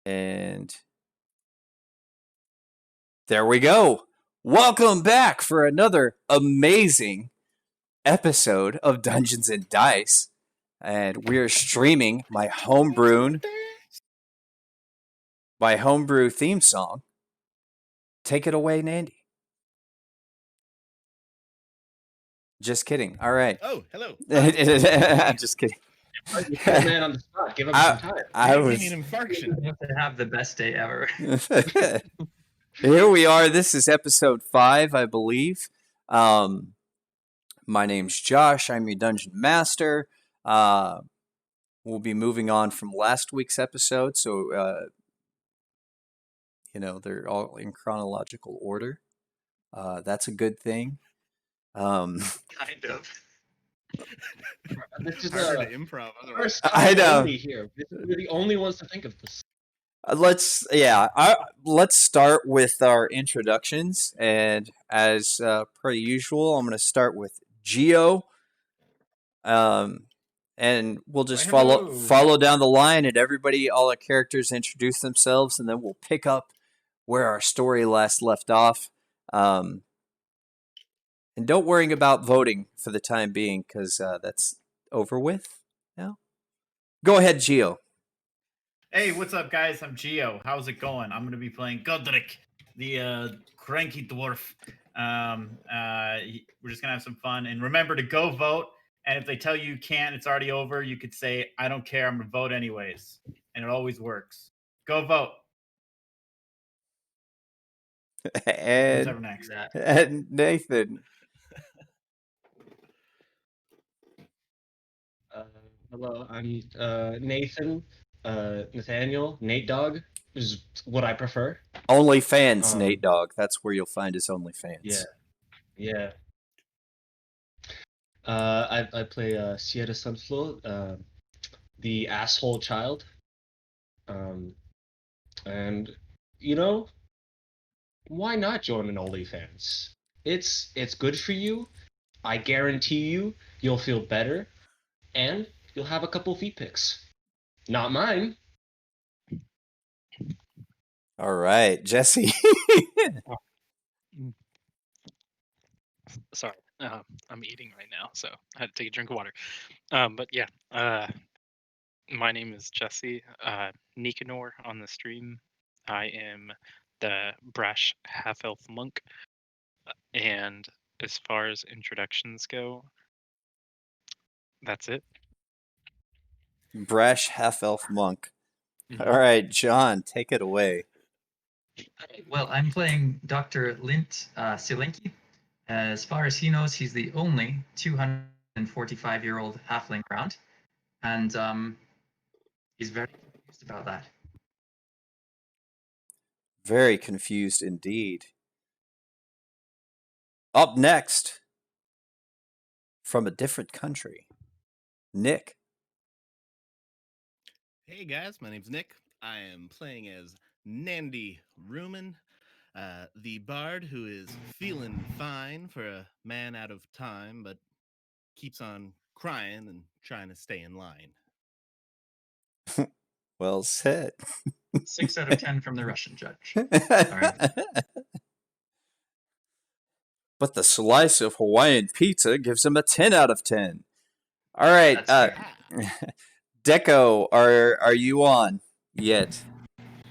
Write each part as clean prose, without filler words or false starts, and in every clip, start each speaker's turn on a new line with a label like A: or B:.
A: And there we go. Welcome back for another amazing episode of Dungeons and Dice. And we're streaming my homebrew theme song. Take it away, Nandy. Just kidding. All right.
B: Oh, hello.
A: I'm just kidding.
C: You put man on the spot. Give him some time.
A: I was
B: an infarction.
D: You have to have the best day ever.
A: Here we are. This is episode 5, I believe. My name's Josh. I'm your dungeon master. We'll be moving on from last week's episode, so they're all in chronological order. That's a good thing.
D: Kind of.
C: This is
B: Harder to improv.
C: first
A: I know.
C: only here. We're the only ones to think of this.
A: Let's start with our introductions, and as per usual, I'm going to start with Geo, and we'll just follow down the line, and all our characters introduce themselves, and then we'll pick up where our story last left off. And don't worry about voting for the time being, because that's over with now. Go ahead, Geo.
E: Hey, what's up, guys? I'm Geo. How's it going? I'm going to be playing Godric, the cranky dwarf. We're just going to have some fun. And remember to go vote. And if they tell you can't, it's already over, you could say, I don't care, I'm going to vote anyways. And it always works. Go vote. Who's ever next?
A: And Nathan.
C: Hello, I'm Nathan. Nathaniel, Nate Dog is what I prefer.
A: OnlyFans, Nate Dog. That's where you'll find his OnlyFans.
C: Yeah. I play Sierra Sunflow, the asshole child. And why not join an OnlyFans? It's good for you. I guarantee you'll feel better, and you'll have a couple feet pics. Not mine.
A: All right, Jesse.
F: Sorry, I'm eating right now, so I had to take a drink of water. But yeah, my name is Jesse Nicanor on the stream. I am the brash half-elf monk, and as far as introductions go, that's it.
A: Brash half-elf monk. All right, John, take it away.
D: Well, I'm playing Dr. Lint Silenki. As far as he knows, he's the only 245-year-old halfling around, and he's very confused about that.
A: Very confused indeed. Up next, from a different country, Nick.
B: Hey guys, my name's Nick. I am playing as Nandy Ruman, the bard who is feeling fine for a man out of time, but keeps on crying and trying to stay in line.
A: Well said.
D: 6 out of 10 from the Russian judge. Sorry.
A: But the slice of Hawaiian pizza gives him a 10 out of 10. All right, Deco, are you on yet?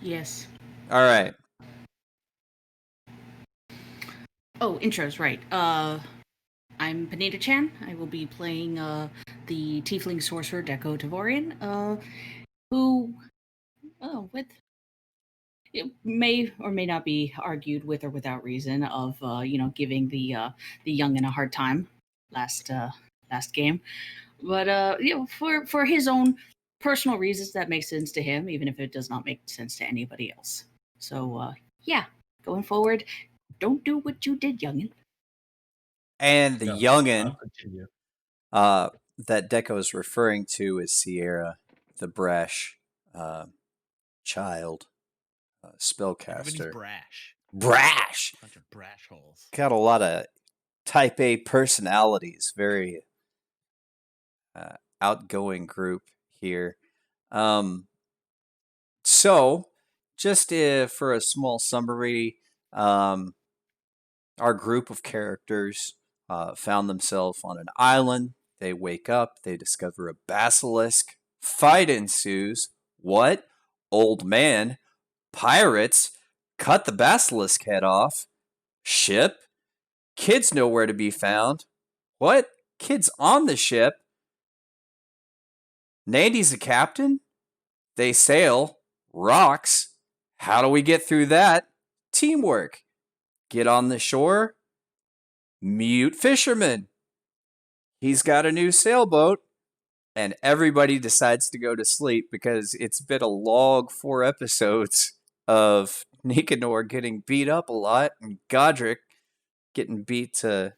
G: Yes.
A: All right.
G: Oh, intros, right. I'm Panita Chan. I will be playing the tiefling sorcerer Deco Tavorian, who, it may or may not be argued with or without reason of, giving the youngin a hard time last game. But, for his own personal reasons, that makes sense to him, even if it does not make sense to anybody else. So, going forward, don't do what you did, youngin.
A: And the youngin that Deco is referring to is Sierra, the brash child spellcaster. Brash!
B: Bunch of brash holes.
A: Got a lot of type A personalities. Very outgoing group here. So, just for a small summary, our group of characters found themselves on an island. They wake up, they discover a basilisk. Fight ensues. What? Old man? Pirates? Cut the basilisk head off? Ship? Kids nowhere to be found. What? Kids on the ship? Nandy's a captain? They sail. Rocks? How do we get through that? Teamwork. Get on the shore? Mute fisherman. He's got a new sailboat. And everybody decides to go to sleep because it's been a long 4 episodes of Nicanor getting beat up a lot and Godric getting beat to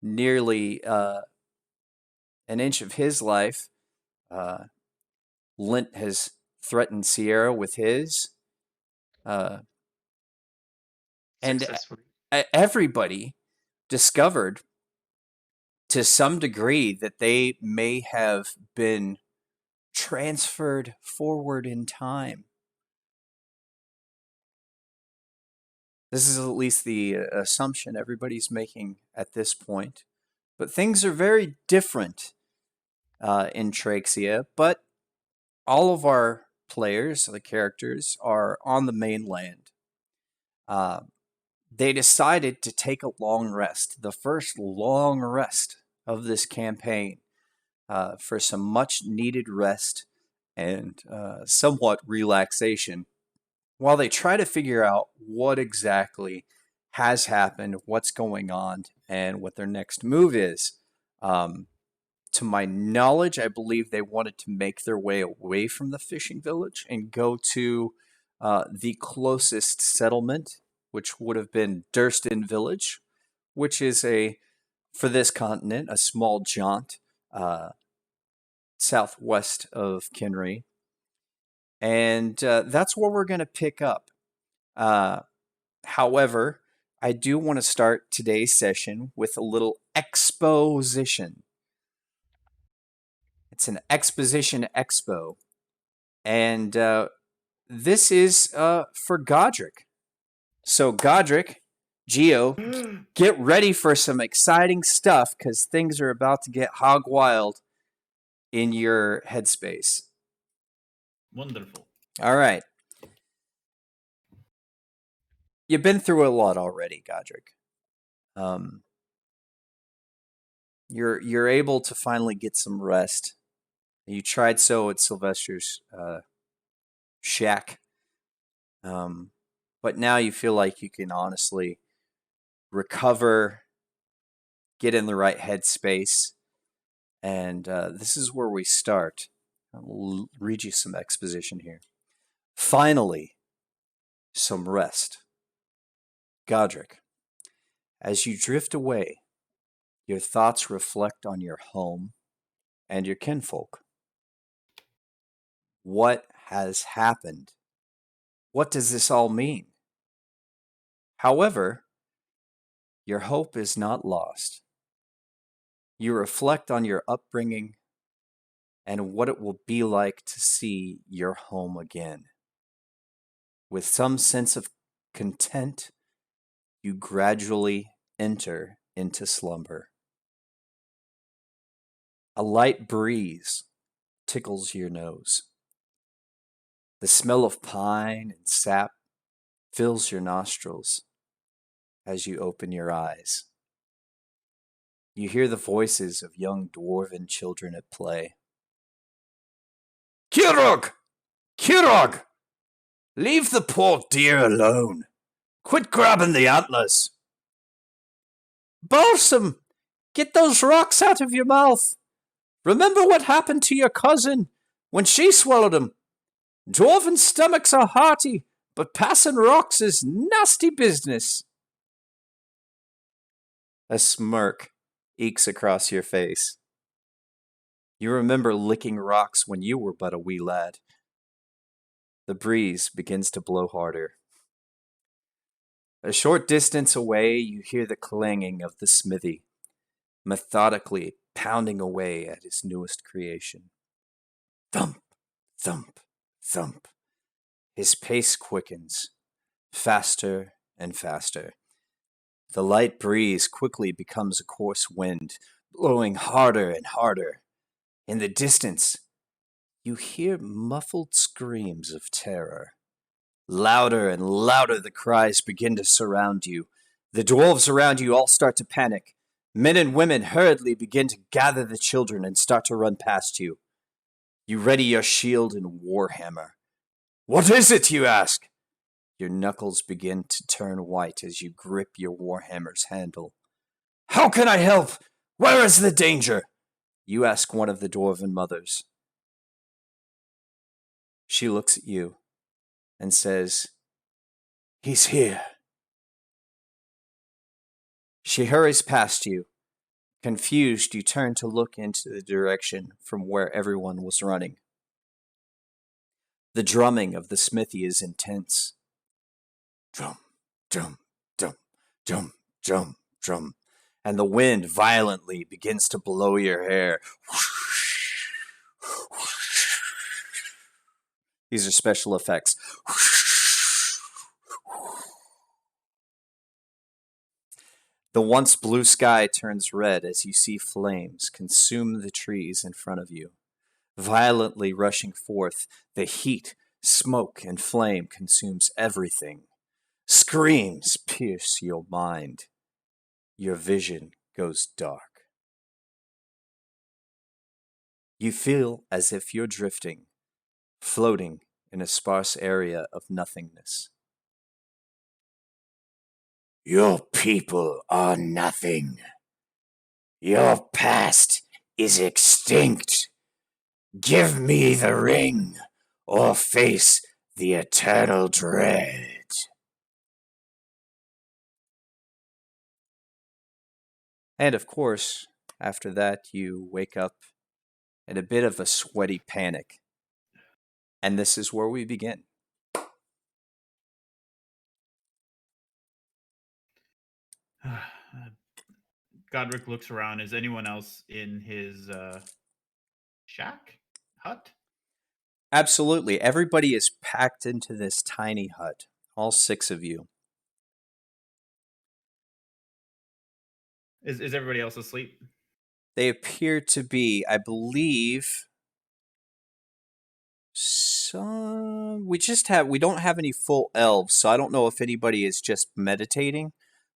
A: nearly an inch of his life. Lint has threatened Sierra with his. And
D: Successfully.
A: everybody discovered to some degree that they may have been transferred forward in time. This is at least the assumption everybody's making at this point. But things are very different in Traexcia, but all of our players, the characters, are on the mainland. They decided to take a long rest, the first long rest of this campaign, for some much needed rest and somewhat relaxation while they try to figure out what exactly has happened, what's going on, and what their next move is. To my knowledge, I believe they wanted to make their way away from the fishing village and go to the closest settlement, which would have been Durston Village, which is for this continent, a small jaunt southwest of Kinry. And that's where we're going to pick up. However, I do want to start today's session with a little exposition. It's an exposition expo. And this is for Godric. So, Godric, Geo, get ready for some exciting stuff because things are about to get hog wild in your headspace.
E: Wonderful.
A: All right. You've been through a lot already, Godric. You're able to finally get some rest. You tried so at Sylvester's shack, but now you feel like you can honestly recover, get in the right headspace, and this is where we start. I'll read you some exposition here. Finally, some rest. Godric, as you drift away, your thoughts reflect on your home and your kinfolk. What has happened? What does this all mean? However, your hope is not lost. You reflect on your upbringing and what it will be like to see your home again. With some sense of content, you gradually enter into slumber. A light breeze tickles your nose. The smell of pine and sap fills your nostrils as you open your eyes. You hear the voices of young dwarven children at play. Kirog! Kirog! Leave the poor deer alone. Quit grabbing the antlers. Balsam! Get those rocks out of your mouth. Remember what happened to your cousin when she swallowed them. Dwarven stomachs are hearty, but passing rocks is nasty business. A smirk ekes across your face. You remember licking rocks when you were but a wee lad. The breeze begins to blow harder. A short distance away, you hear the clanging of the smithy, methodically pounding away at his newest creation. Thump, thump, thump. His pace quickens, faster and faster. The light breeze quickly becomes a coarse wind, blowing harder and harder. In the distance, you hear muffled screams of terror. Louder and louder the cries begin to surround you. The dwarves around you all start to panic. Men and women hurriedly begin to gather the children and start to run past you. You ready your shield and warhammer. What is it, you ask? Your knuckles begin to turn white as you grip your warhammer's handle. How can I help? Where is the danger? You ask one of the dwarven mothers. She looks at you and says, He's here. She hurries past you. Confused, you turn to look into the direction from where everyone was running. The drumming of the smithy is intense. Drum, drum, drum, drum, drum, drum. And the wind violently begins to blow your hair. These are special effects. The once blue sky turns red as you see flames consume the trees in front of you. Violently rushing forth, the heat, smoke, and flame consumes everything. Screams pierce your mind. Your vision goes dark. You feel as if you're drifting, floating in a sparse area of nothingness. Your people are nothing. Your past is extinct. Give me the ring, or face the eternal dread. And of course, after that, you wake up in a bit of a sweaty panic. And this is where we begin.
E: Godric looks around. Is anyone else in his shack? Hut?
A: Absolutely. Everybody is packed into this tiny hut. All 6 of you.
E: Is everybody else asleep?
A: They appear to be, I believe, we don't have any full elves, so I don't know if anybody is just meditating,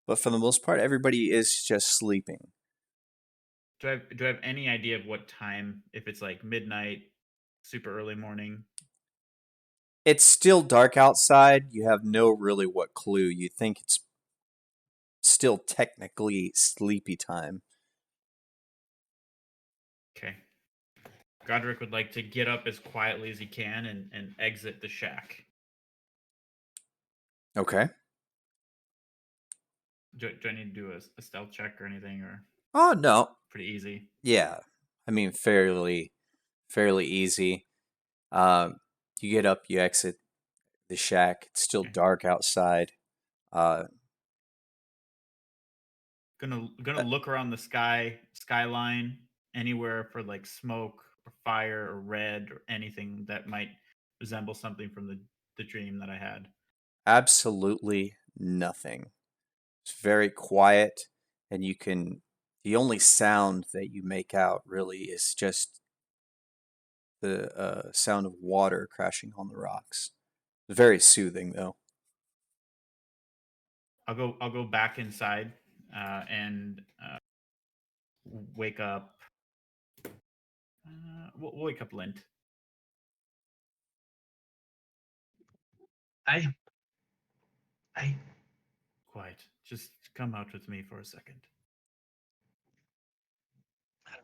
A: but for the most part, everybody is just sleeping.
E: Do I have any idea of what time? If it's like midnight, super early morning?
A: It's still dark outside. You have no really what clue. You think it's still technically sleepy time.
E: Okay. Godric would like to get up as quietly as he can and exit the shack.
A: Okay.
E: Do I need to do a stealth check or anything, or
A: Oh, no.
E: pretty easy?
A: Yeah. I mean, fairly easy. You get up, you exit the shack. It's still
E: Okay.
A: dark outside.
E: Gonna look around the skyline, anywhere for like smoke or fire or red or anything that might resemble something from the dream that I had.
A: Absolutely nothing. It's very quiet, and the only sound that you make out really is just the sound of water crashing on the rocks. Very soothing, though.
E: I'll go back inside and wake up. We'll wake up Lint.
D: I
E: Quiet. Just come out with me for a second.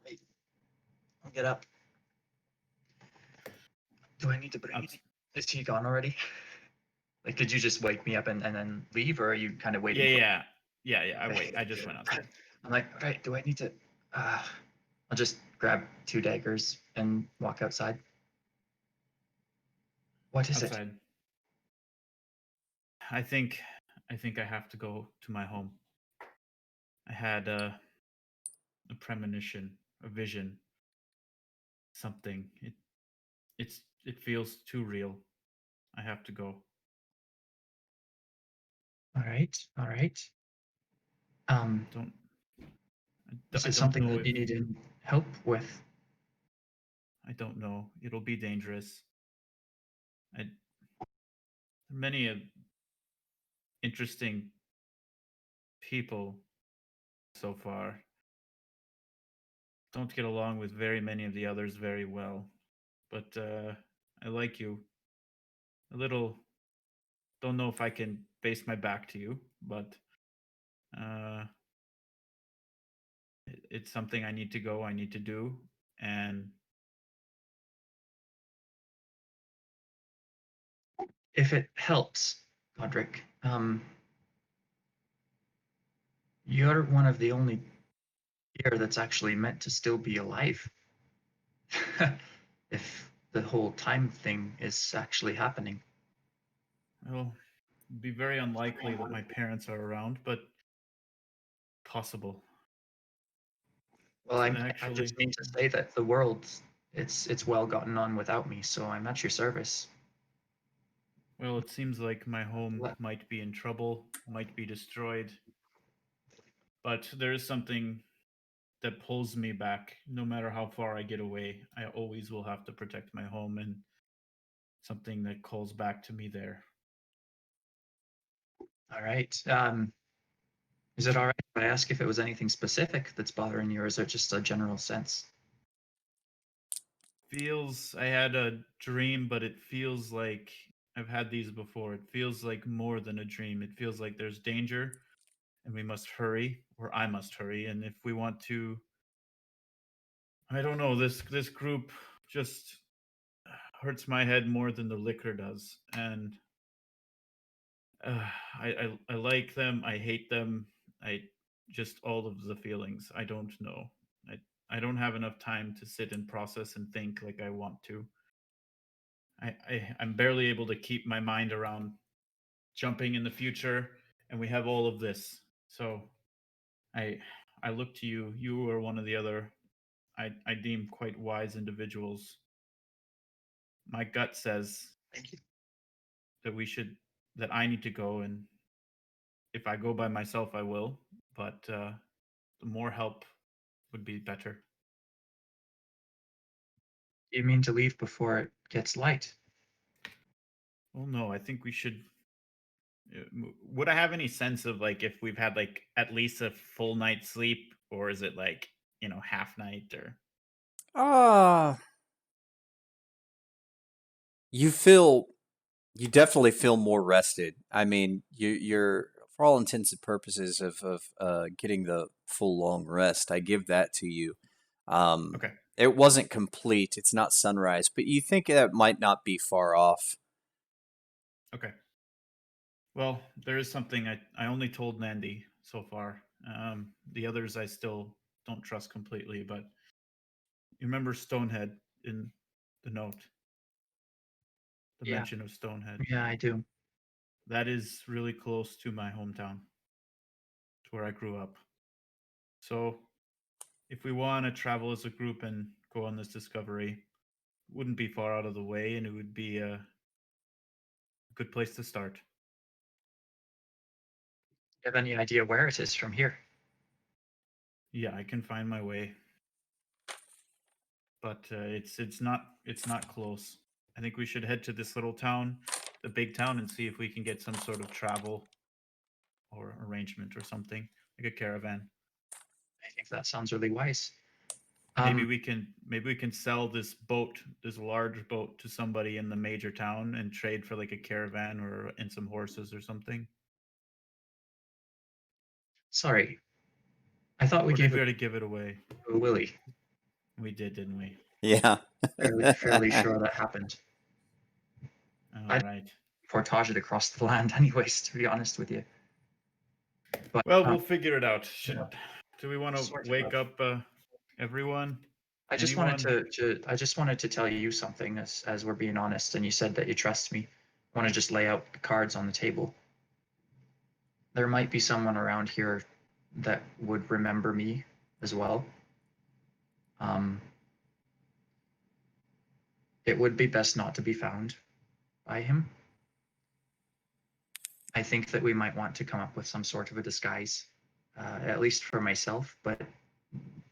D: wait. I'll get up. Do I need to bring
E: Um,
D: anything? Is he gone already? Like, did you just wake me up and then leave, or are you kind of waiting?
E: Yeah. I wait. I just went outside.
D: I'm like, all right, do I need to? I'll just grab 2 daggers and walk outside. What is it?
E: Outside. I think I have to go to my home. I had a premonition, a vision, something. It feels too real. I have to go.
D: All right, all right.
E: Don't
D: Is
E: I
D: it
E: don't
D: something
E: know
D: that
E: if
D: you need help with?
E: I don't know. It'll be dangerous. Many interesting people so far. Don't get along with very many of the others very well, but I like you a little. Don't know if I can face my back to you, but uh, it's something I need to go. I need to do, and
D: If it helps, Godric, you're one of the only here that's actually meant to still be alive. If the whole time thing is actually happening.
E: well, it'd be very unlikely that my parents are around, but possible.
D: Well, I
E: Actually,
D: just mean to say that the world, it's well gotten on without me, so I'm at your service.
E: well, it seems like my home
D: Let-
E: might be in trouble, might be destroyed, but there is something that pulls me back. No matter how far I get away, I always will have to protect my home, and something that calls back to me there.
D: All right. Is it all right if I ask if it was anything specific that's bothering you, or is it just a general sense?
E: Feels I had a dream, but it feels like I've had these before. It feels like more than a dream. It feels like there's danger and we must hurry, or I must hurry. And if we want to, I don't know, this group just hurts my head more than the liquor does. And I like them, I hate them, I just all of the feelings. I don't know. I don't have enough time to sit and process and think like I want to. I'm barely able to keep my mind around jumping in the future, and we have all of this. So I I look to you. You are one of the other I deem quite wise individuals. My gut says
D: Thank you.
E: that that I need to go, and if I go by myself, I will. But the more help would be better.
D: You mean to leave before it gets light?
E: Well, no, I think we should. Would I have any sense of like if we've had like at least a full night's sleep, or is it like half night or?
A: Ah, you feel you definitely feel more rested. I mean, you're for all intents and purposes of getting the full long rest. I give that to you.
E: Okay.
A: It wasn't complete. It's not sunrise, but you think that might not be far off.
E: Okay. Well, there is something I only told Nandy so far. The others I still don't trust completely, but you remember Stonehead in the note, the
D: Yeah.
E: mention of Stonehead.
D: Yeah, I do.
E: That is really close to my hometown, to where I grew up. So if we want to travel as a group and go on this discovery, it wouldn't be far out of the way, and it would be a good place to start.
D: You have any idea where it is from here?
E: Yeah, I can find my way, but it's not close. I think we should head to this little town, the big town, and see if we can get some sort of travel or arrangement or something like a caravan.
D: I think that sounds really wise.
E: Maybe we can sell this boat, this large boat, to somebody in the major town and trade for like a caravan or and some horses or something.
D: Sorry, I thought we
E: Or
D: gave
E: did we
D: it
E: already give it away?
D: to Willie.
E: We did, didn't we?
A: Yeah.
D: Fairly sure that happened.
E: All
D: I
E: right.
D: portage it across the land, anyways. To be honest with you, but
E: Well, we'll figure it out.
D: yeah.
E: Do we want to
D: Sort
E: wake
D: of.
E: up everyone?
D: I just
E: Anyone?
D: wanted I just wanted to tell you something as we're being honest, and you said that you trust me. I want to just lay out the cards on the table. There might be someone around here that would remember me as well. It would be best not to be found by him. I think that we might want to come up with some sort of a disguise, at least for myself, but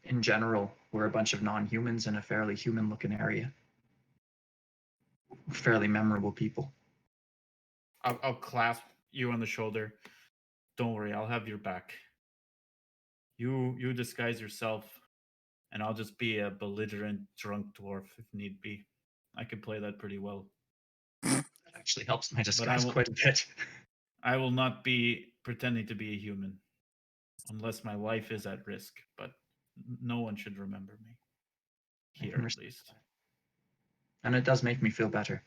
D: in general, we're a bunch of non-humans in a fairly human-looking area. Fairly memorable people.
E: I'll clasp you on the shoulder. Don't worry, I'll have your back. You disguise yourself, and I'll just be a belligerent drunk dwarf if need be. I can play that pretty well.
D: That actually helps my disguise
E: will-
D: quite a bit.
E: I will not be pretending to be a human, unless my life is at risk. But no one should remember me here, at least.
D: And it does make me feel better.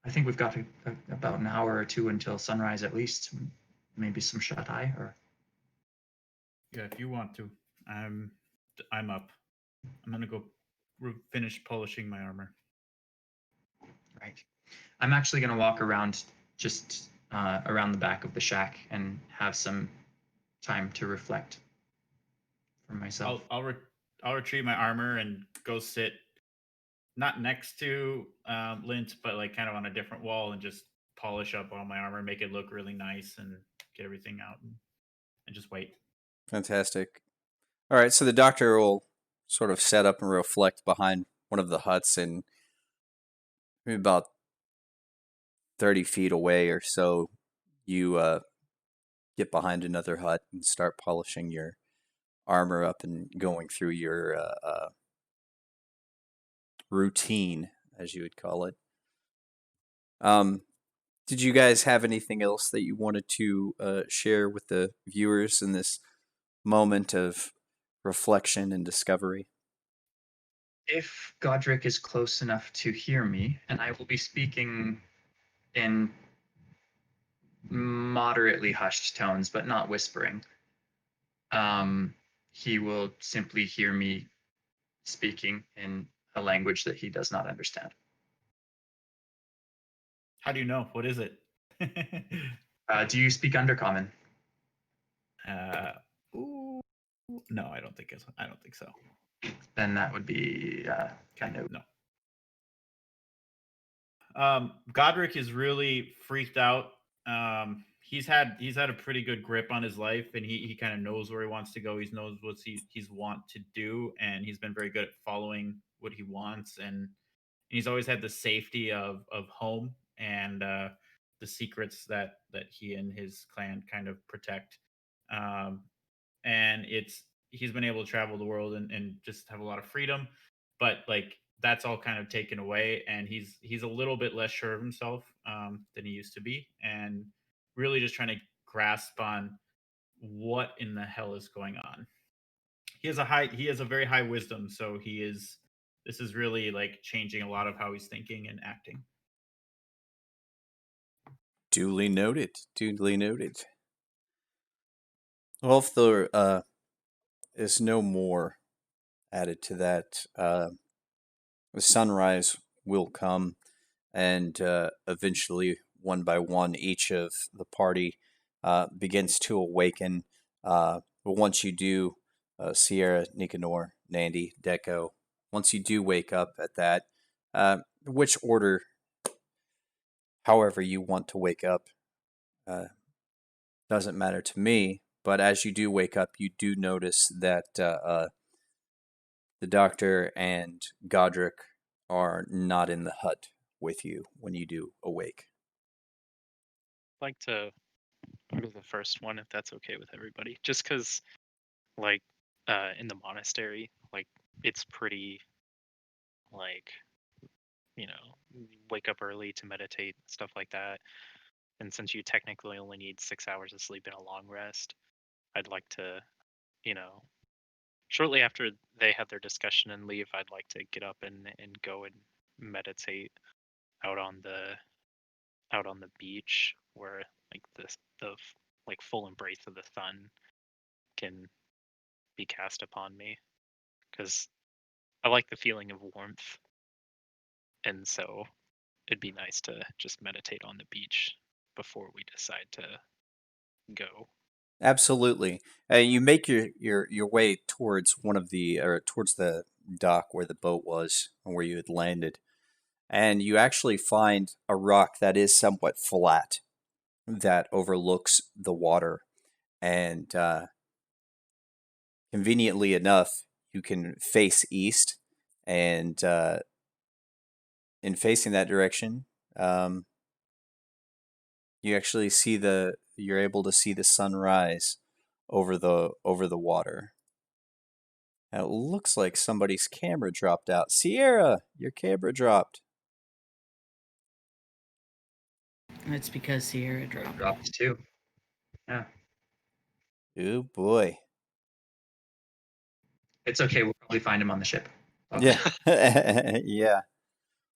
D: I think we've got about an hour or two until sunrise at least. Maybe some shut eye or.
E: Yeah, if you want to, I'm up. I'm gonna go finish polishing my armor.
D: Right. I'm actually gonna walk around just around the back of the shack and have some time to reflect for myself.
E: I'll retrieve my armor and go sit not next to Lint, but like kind of on a different wall and just polish up all my armor, make it look really nice, and get everything out and just wait.
A: Fantastic. All right, so the doctor will sort of set up and reflect behind one of the huts, and maybe about 30 feet away or so, you get behind another hut and start polishing your armor up and going through your routine, as you would call it. Did you guys have anything else that you wanted to share with the viewers in this moment of reflection and discovery?
D: If Godric is close enough to hear me, and I will be speaking in moderately hushed tones, but not whispering, he will simply hear me speaking in a language that he does not understand.
E: How do you know? What is it?
D: Do you speak Undercommon?
E: No, I don't think so.
D: Then that would be kind of
E: No. Godric is really freaked out. He's had a pretty good grip on his life, and he kind of knows where he wants to go. He knows what he's want to do, and he's been very good at following what he wants. And he's always had the safety of home and the secrets that he and his clan kind of protect. And he's been able to travel the world and just have a lot of freedom, but like that's all kind of taken away, and he's a little bit less sure of himself than he used to be, and really just trying to grasp on what in the hell is going on. He has a very high wisdom, so this is really like changing a lot of how he's thinking and acting.
A: Duly noted. Duly noted. Well, if there is no more added to that, the sunrise will come, and eventually, one by one, each of the party begins to awaken. But once you do, Sierra, Nicanor, Nandy, Deco, once you do wake up at that, which order, however you want to wake up, doesn't matter to me. But as you do wake up, you do notice that the doctor and Godric are not in the hut with you when you do awake.
F: I'd like to go to the first one if that's okay with everybody. Just because, like, in the monastery, like, it's pretty, like, wake up early to meditate, stuff like that. And since you technically only need 6 hours of sleep and a long rest, I'd like to, shortly after they have their discussion and leave, I'd like to get up and go and meditate out on the beach where like the like full embrace of the sun can be cast upon me, because I like the feeling of warmth, and so it'd be nice to just meditate on the beach before we decide to go.
A: Absolutely. You make your way towards towards the dock where the boat was and where you had landed, and you actually find a rock that is somewhat flat. that overlooks the water, and conveniently enough, you can face east, and in facing that direction, you actually see you're able to see the sunrise over the water. Now, it looks like somebody's camera dropped out. Sierra, your camera dropped.
G: That's because Sierra dropped.
D: Dropped too. Yeah.
A: Oh boy.
D: It's okay. We'll probably find him on the ship.
A: Yeah. Yeah.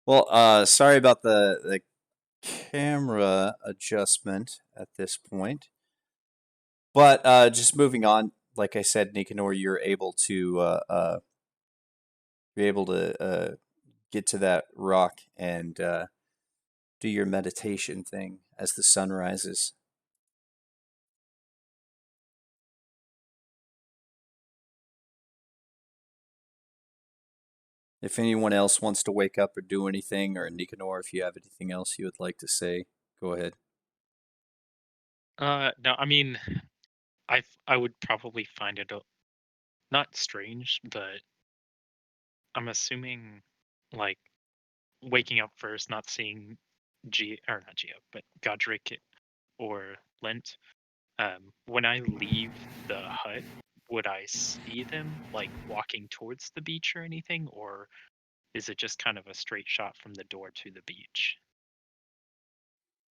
A: Well, sorry about the camera adjustment at this point. But just moving on, like I said, Nicanor, you're able to get to that rock and do your meditation thing as the sun rises. If anyone else wants to wake up or do anything, or Nicanor, if you have anything else you would like to say, go ahead.
F: No, I mean, I would probably find it not strange, but I'm assuming like waking up first, not seeing not Geo, but Godric or Lent. When I leave the hut, would I see them like walking towards the beach or anything, or is it just kind of a straight shot from the door to the beach?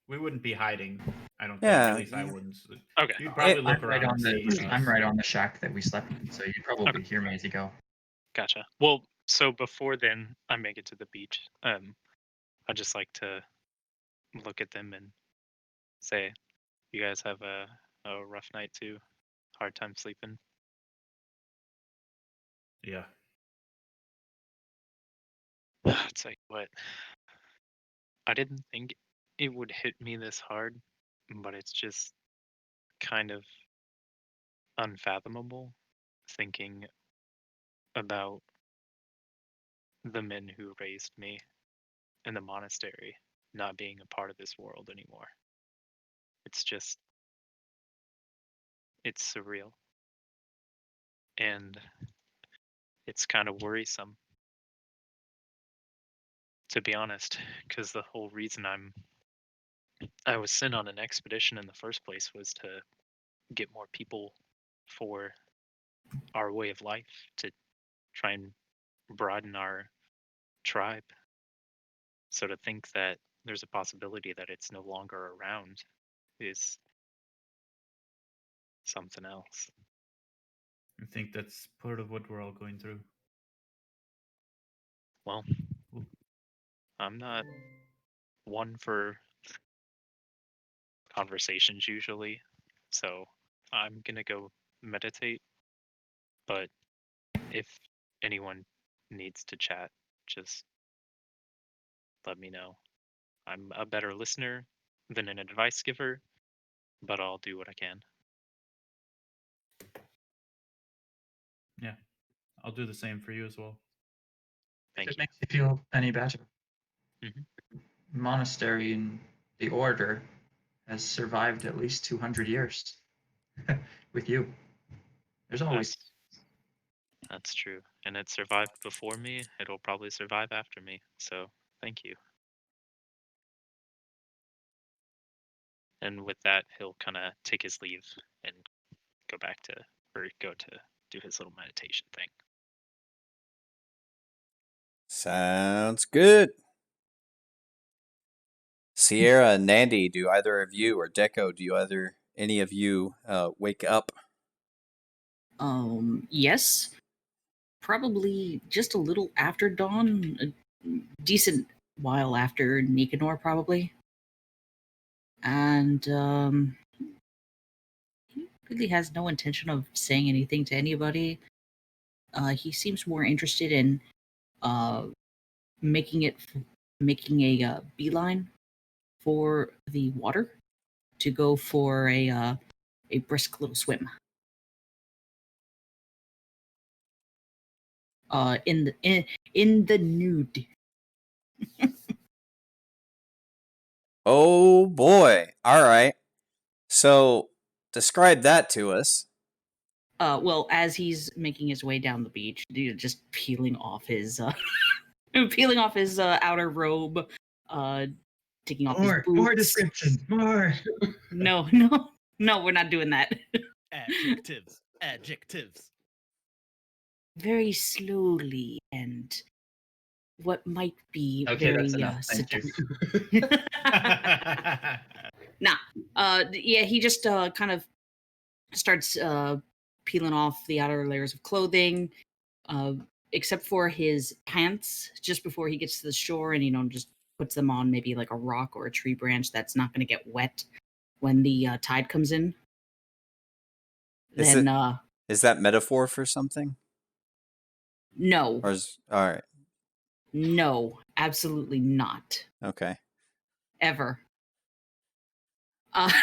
E: We wouldn't be hiding. I don't think.
A: Yeah,
E: At least I wouldn't.
F: Okay.
E: You'd probably
A: It-
E: look
D: I'm right
E: around
D: on
E: and see
D: the
E: us.
D: I'm right on the shack that we slept in, so you'd probably
F: Okay.
D: hear me as you go.
F: Gotcha. Well, so before then, I make it to the beach. I just like to look at them and say, "You guys have a rough night too, hard time sleeping."
E: Yeah.
F: I'll tell you what, I didn't think it would hit me this hard, but it's just kind of unfathomable thinking about the men who raised me in the monastery not being a part of this world anymore. It's just, it's surreal. And it's kind of worrisome, to be honest, because the whole reason I was sent on an expedition in the first place was to get more people for our way of life, to try and broaden our tribe. So to think that there's a possibility that it's no longer around is something else.
E: I think that's part of what we're all going through.
F: Well, I'm not one for conversations usually, so I'm gonna go meditate. But if anyone needs to chat, just let me know. I'm a better listener than an advice giver, but I'll do what I can.
E: Yeah. I'll do the same for you as well.
F: Thank
D: If it
F: you.
D: makes you feel any better.
F: Mhm.
D: Monastery and the order has survived at least 200 years with you. There's always
F: That's true. And it survived before me. It'll probably survive after me. So thank you. And with that, he'll kind of take his leave and go to do his little meditation thing.
A: Sounds good. Sierra and Nandy, do either of you, or Deco, any of you wake up?
G: Yes. Probably just a little after dawn, a decent while after Nicanor, probably. And he really has no intention of saying anything to anybody. He seems more interested in uh, making a beeline for the water to go for a brisk little swim. In the nude.
A: Oh boy. All right. So describe that to us.
G: Well, as he's making his way down the beach, just peeling off his outer robe, taking off his boots.
D: More descriptions, more.
G: No, we're not doing that.
B: Adjectives.
G: Very slowly and what might be
D: Okay,
G: very
D: that's enough. Thank you.
G: seductive. Yeah, he just kind of starts peeling off the outer layers of clothing, except for his pants, just before he gets to the shore, and just puts them on maybe like a rock or a tree branch that's not going to get wet when the tide comes in.
A: Is
G: Then,
A: Is that metaphor for something?
G: no,
A: Or all right.
G: no, absolutely not.
A: Okay.
G: Ever.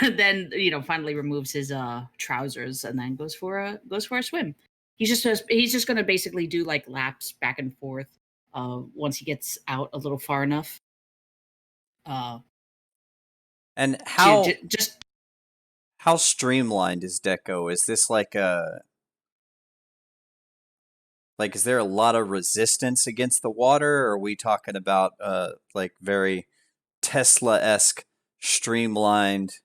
G: Then finally removes his trousers and then goes for a swim. He's just gonna basically do like laps back and forth once he gets out a little far enough.
A: And
G: Just
A: how streamlined is Deco? Is this like is there a lot of resistance against the water, or are we talking about like very Tesla-esque streamlined?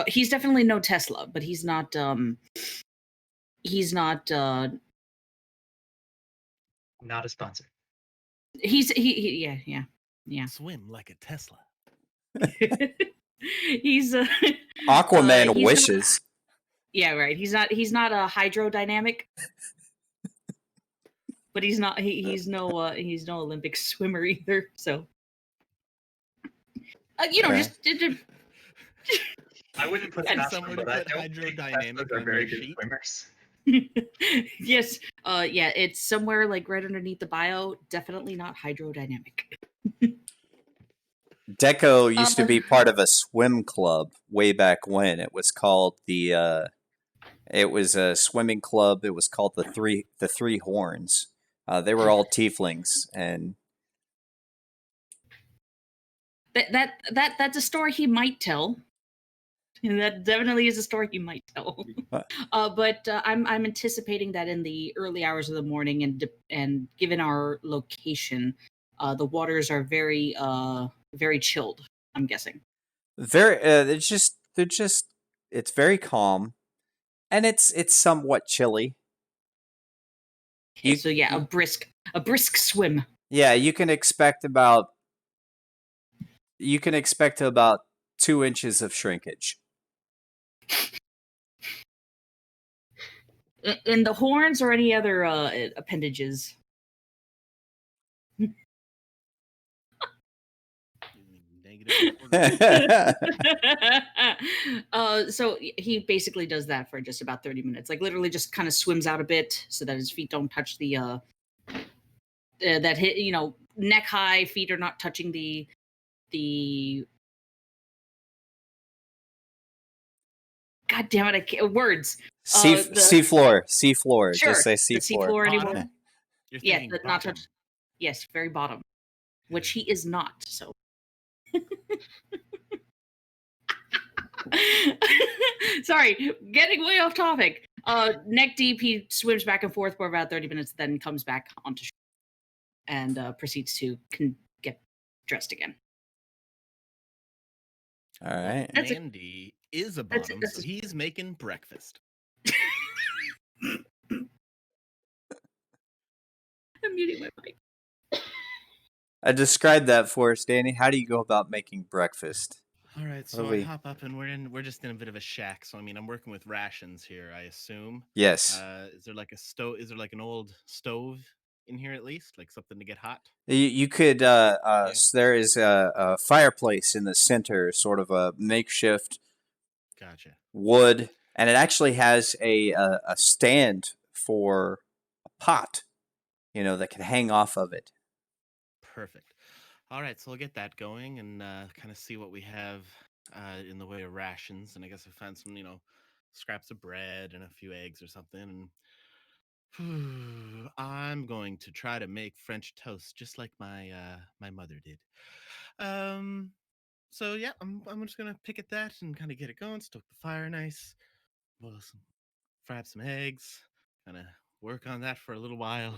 G: he's definitely no Tesla, but he's not
D: Not a sponsor.
G: Yeah.
B: Swim like a Tesla.
G: He's
A: Aquaman
G: he's
A: wishes.
G: yeah, right. He's not a hydrodynamic. But he's not he's no Olympic swimmer either, so
A: Okay.
G: just
D: I wouldn't put
B: Can
D: it past
B: someone
D: them, but I
B: put
D: don't think
B: hydrodynamic
D: Teslas are
B: on
D: very
B: their
D: good
B: sheet?
D: swimmers.
G: yes, yeah, it's somewhere like right underneath the bio. Definitely not hydrodynamic.
A: Deco used to be part of a swim club way back when. It was called it was a swimming club. It was called the Three Horns. They were all tieflings, and
G: That's a story he might tell. And that definitely is a story he might tell. But I'm anticipating that in the early hours of the morning, and given our location, the waters are very very chilled. I'm guessing.
A: it's very calm, and it's somewhat chilly.
G: Okay, so yeah, a brisk swim.
A: Yeah, you can expect about 2 inches of shrinkage.
G: In the horns or any other appendages? So he basically does that for just about 30 minutes. Like literally just kind of swims out a bit so that his feet don't touch the that hit, neck high, feet are not touching the God damn it, I can't, words.
A: Sea floor.
G: Sure,
A: Just say
G: the seafloor anymore.
B: Bottom? You're
G: Yeah,
B: thinking
G: but not
B: bottom.
G: touch. Yes, very bottom, which he is not. So. Sorry, getting way off topic. Neck deep, he swims back and forth for about 30 minutes, then comes back onto shore and proceeds to get dressed again.
A: All right.
G: That's
B: Mandy is a bottom, so he's making breakfast.
G: I'm muting my mic.
A: I described that for us, Danny. How do you go about making breakfast?
B: All right, so I hop up and we're just in a bit of a shack. So I mean, I'm working with rations here, I assume.
A: Yes.
B: Is there like a stove? Is there like an old stove in here at least, like something to get hot?
A: You could. There is a fireplace in the center, sort of a makeshift
B: Gotcha.
A: wood, and it actually has a stand for a pot, that can hang off of it.
B: Perfect. All right, so we'll get that going and kind of see what we have in the way of rations. And I guess I found some, scraps of bread and a few eggs or something. And I'm going to try to make French toast just like my mother did. So yeah, I'm just gonna pick at that and kind of get it going. Stoke the fire nice. Fry up some eggs. Kind of work on that for a little while.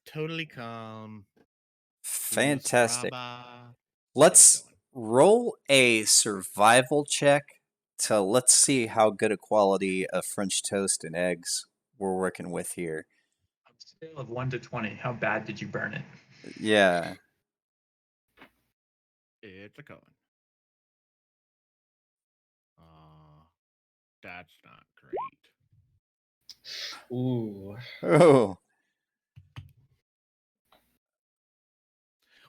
B: Totally calm.
A: Fantastic.
B: Straba.
A: Let's
B: Get it going.
A: roll a survival check to let's see how good a quality of French toast and eggs we're working with here.
D: On a scale of 1 to 20, how bad did you burn it?
A: Yeah.
B: It's a going. That's not great.
C: Ooh.
A: Oh.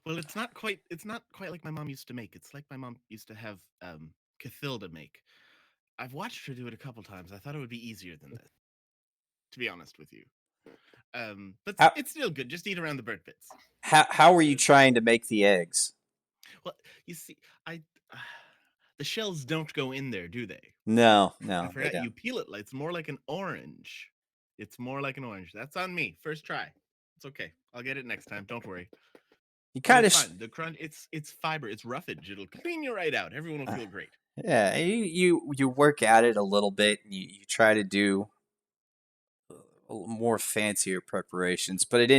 B: Well, it's not quite like my mom used to make. It's like my mom used to have Cathilda make. I've watched her do it a couple times. I thought it would be easier than this, to be honest with you. But
A: How-
B: it's still good. Just eat around the burnt bits.
A: How are you trying to make the eggs?
B: Well, you see, the shells don't go in there, do they?
A: No,
B: I
A: they
B: forgot.
A: don't.
B: You peel it. It's more like an orange. It's more like an orange. That's on me. First try. It's okay. I'll get it next time. Don't worry.
A: You
B: But
A: kind of
B: it's fine. The crunch. It's fiber. It's roughage. It'll clean you right out. Everyone will feel great.
A: yeah. You work at it a little bit, and you try to do more fancier preparations, but it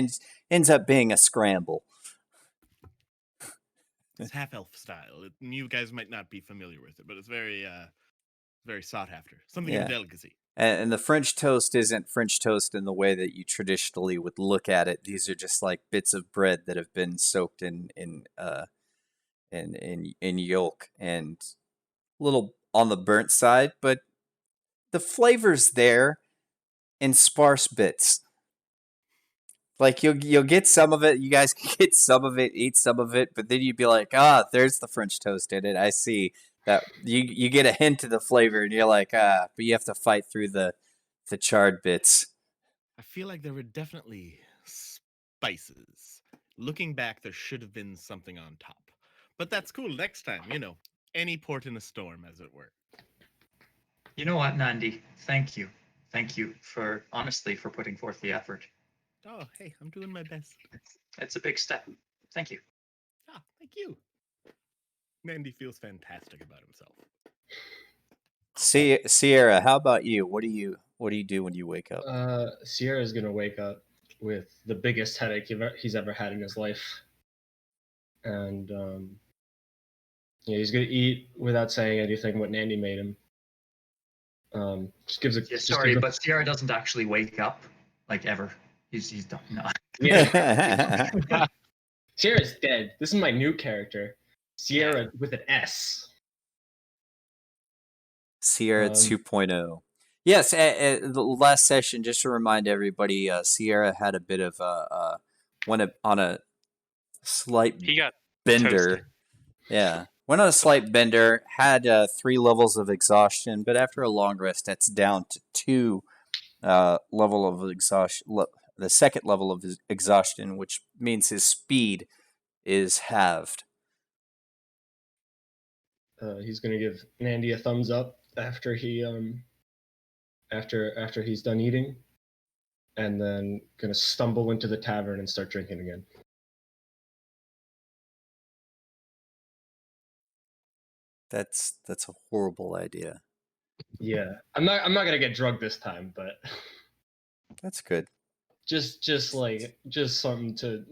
A: ends up being a scramble.
B: It's half elf style. You guys might not be familiar with it, but it's very sought after. Something
A: Yeah.
B: of delicacy.
A: And the French toast isn't French toast in the way that you traditionally would look at it. These are just like bits of bread that have been soaked in yolk and a little on the burnt side, but the flavor's there in sparse bits. Like you'll get some of it. You guys can get some of it, eat some of it, but then you'd be like, there's the French toast in it. I see that you get a hint of the flavor, and you're like, but you have to fight through the charred bits.
B: I feel like there were definitely spices. Looking back, there should have been something on top. But that's cool. Next time, any port in a storm, as it were.
D: You know what, Nandi? Thank you. Thank you for, honestly, for putting forth the effort.
B: Oh, hey, I'm doing my best.
D: It's a big step. Thank you.
B: Thank you. Mandy feels fantastic about himself.
A: Sierra, how about you? What do you do when you wake up?
C: Sierra's gonna wake up with the biggest headache he's ever had in his life, and he's gonna eat without saying anything what Nandy made him. Just gives a
D: Yeah, sorry, but Sierra doesn't actually wake up, like, ever. He's done. No.
C: Yeah. Sierra's dead. This is my new character, Sierra with an S.
A: Sierra 2.0. Yes, at the last session, just to remind everybody, Sierra had a bit of went on a slight
F: He got
A: bender.
F: toasted.
A: Yeah, went on a slight bender. Had 3 levels of exhaustion, but after a long rest, that's down to 2 level of exhaustion. The second level of exhaustion, which means his speed is halved.
C: He's gonna give Nandy a thumbs up after he after he's done eating, and then gonna stumble into the tavern and start drinking again.
A: That's a horrible idea.
C: Yeah, I'm not gonna get drugged this time, but
A: That's good.
C: just something to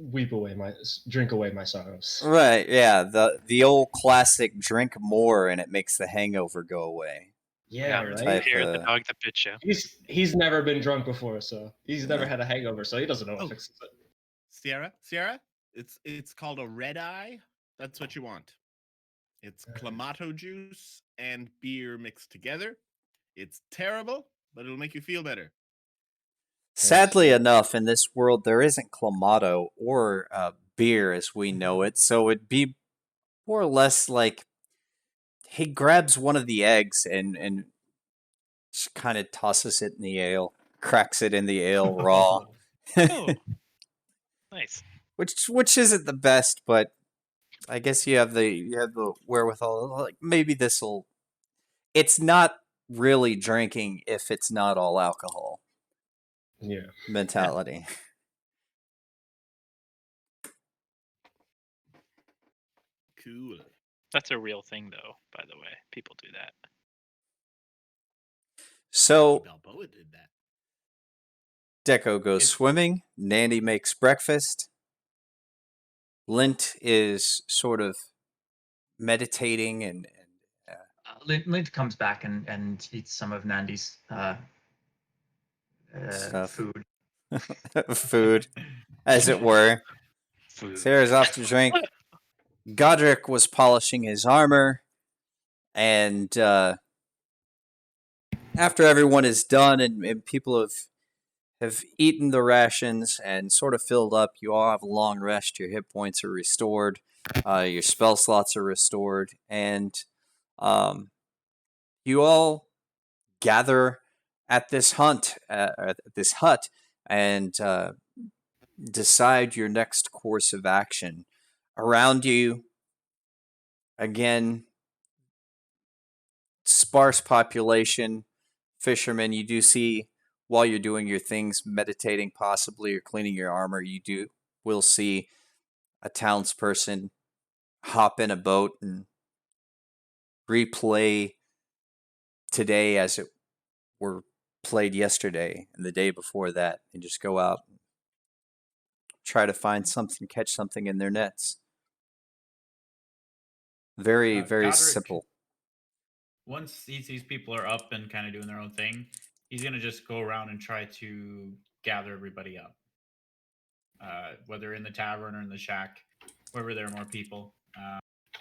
C: drink away my sorrows.
A: Right, yeah, the old classic drink more and it makes the hangover go away.
C: Yeah,
F: it's
C: right.
F: Here, the dog that bit you.
C: He's never been drunk before, so he's never had a hangover, so he doesn't know what
B: Oh.
C: fixes it.
B: Sierra, it's called a red eye. That's what you want. It's clamato juice and beer mixed together. It's terrible, but it'll make you feel better.
A: Sadly enough, in this world, there isn't clamato or beer as we know it, so it'd be more or less like he grabs one of the eggs and just kind of tosses it in the ale, cracks it in the ale raw.
F: Oh, nice.
A: Which isn't the best, but I guess you have the wherewithal. Like maybe this'll. It's not really drinking if it's not all alcohol.
C: Yeah.
A: Mentality.
B: Cool.
F: That's a real thing, though. By the way, people do that.
A: So
B: Balboa did that.
A: Deco goes
E: It's-
A: swimming. Nandy makes breakfast. Lint is sort of meditating and
D: Lint comes back and eats some of Nandy's
A: stuff.
D: food.
A: Food, as it were.
F: Food.
A: Sarah's off to drink. Godric was polishing his armor, and after everyone is done and people have eaten the rations and sort of filled up, you all have a long rest. Your hit points are restored. Your spell slots are restored, and you all gather at this this hut, and decide your next course of action. Around you, again, sparse population, fishermen. You do see while you're doing your things, meditating possibly or cleaning your armor, will see a townsperson hop in a boat and replay today as it were played yesterday and the day before that, and just go out and try to find something, catch something in their nets. Very, very
E: Godric,
A: simple.
E: Once he sees people are up and kind of doing their own thing, he's going to just go around and try to gather everybody up. Whether in the tavern or in the shack, wherever there are more people.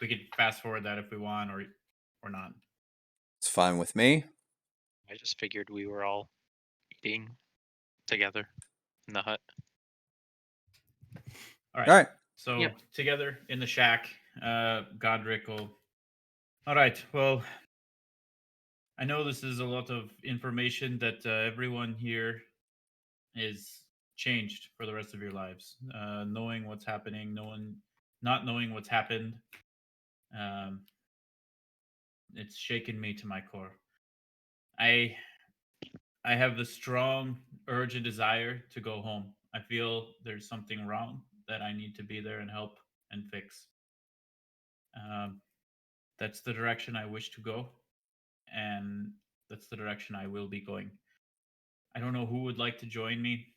E: We could fast forward that if we want or not.
A: It's fine with me.
F: I just figured we were all eating together in the hut.
E: All right.
A: All right.
E: So
F: Yep.
E: together in the shack, Godric will. All right. Well, I know this is a lot of information that everyone here is changed for the rest of your lives. Knowing what's happening, not knowing what's happened, it's shaken me to my core. I have the strong urge and desire to go home. I feel there's something wrong that I need to be there and help and fix. That's the direction I wish to go, and that's the direction I will be going. I don't know who would like to join me,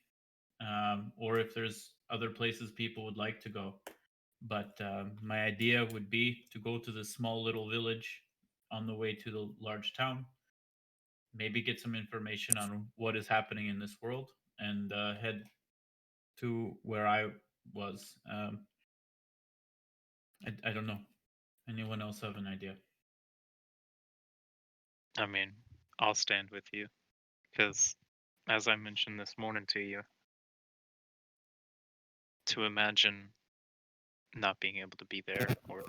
E: or if there's other places people would like to go. But my idea would be to go to this small little village on the way to the large town, maybe get some information on what is happening in this world, and head to where I was. I don't know. Anyone else have an idea?
F: I mean, I'll stand with you because, as I mentioned this morning to you, to imagine not being able to be there or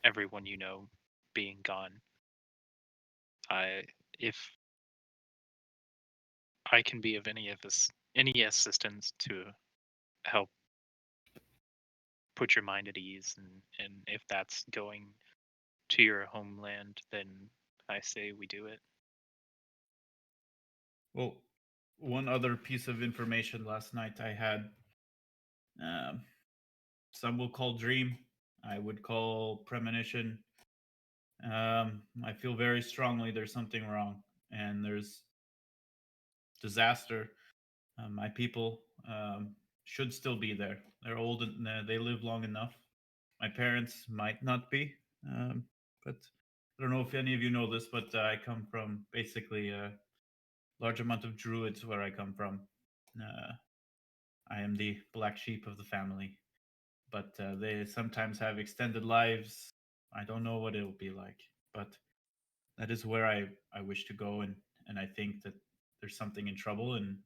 F: everyone you know being gone, if I can be of any assistance to help put your mind at ease, and if that's going to your homeland, then I say we do it.
E: Well, one other piece of information last night I had. Some will call dream. I would call premonition. I feel very strongly there's something wrong, and there's disaster. My people should still be there. They're old and they live long enough. My parents might not be, but I don't know if any of you know this, but I come from basically a large amount of druids where I come from. I am the black sheep of the family, but they sometimes have extended lives. I don't know what it'll be like, but that is where I wish to go, and I think that there's something in trouble, and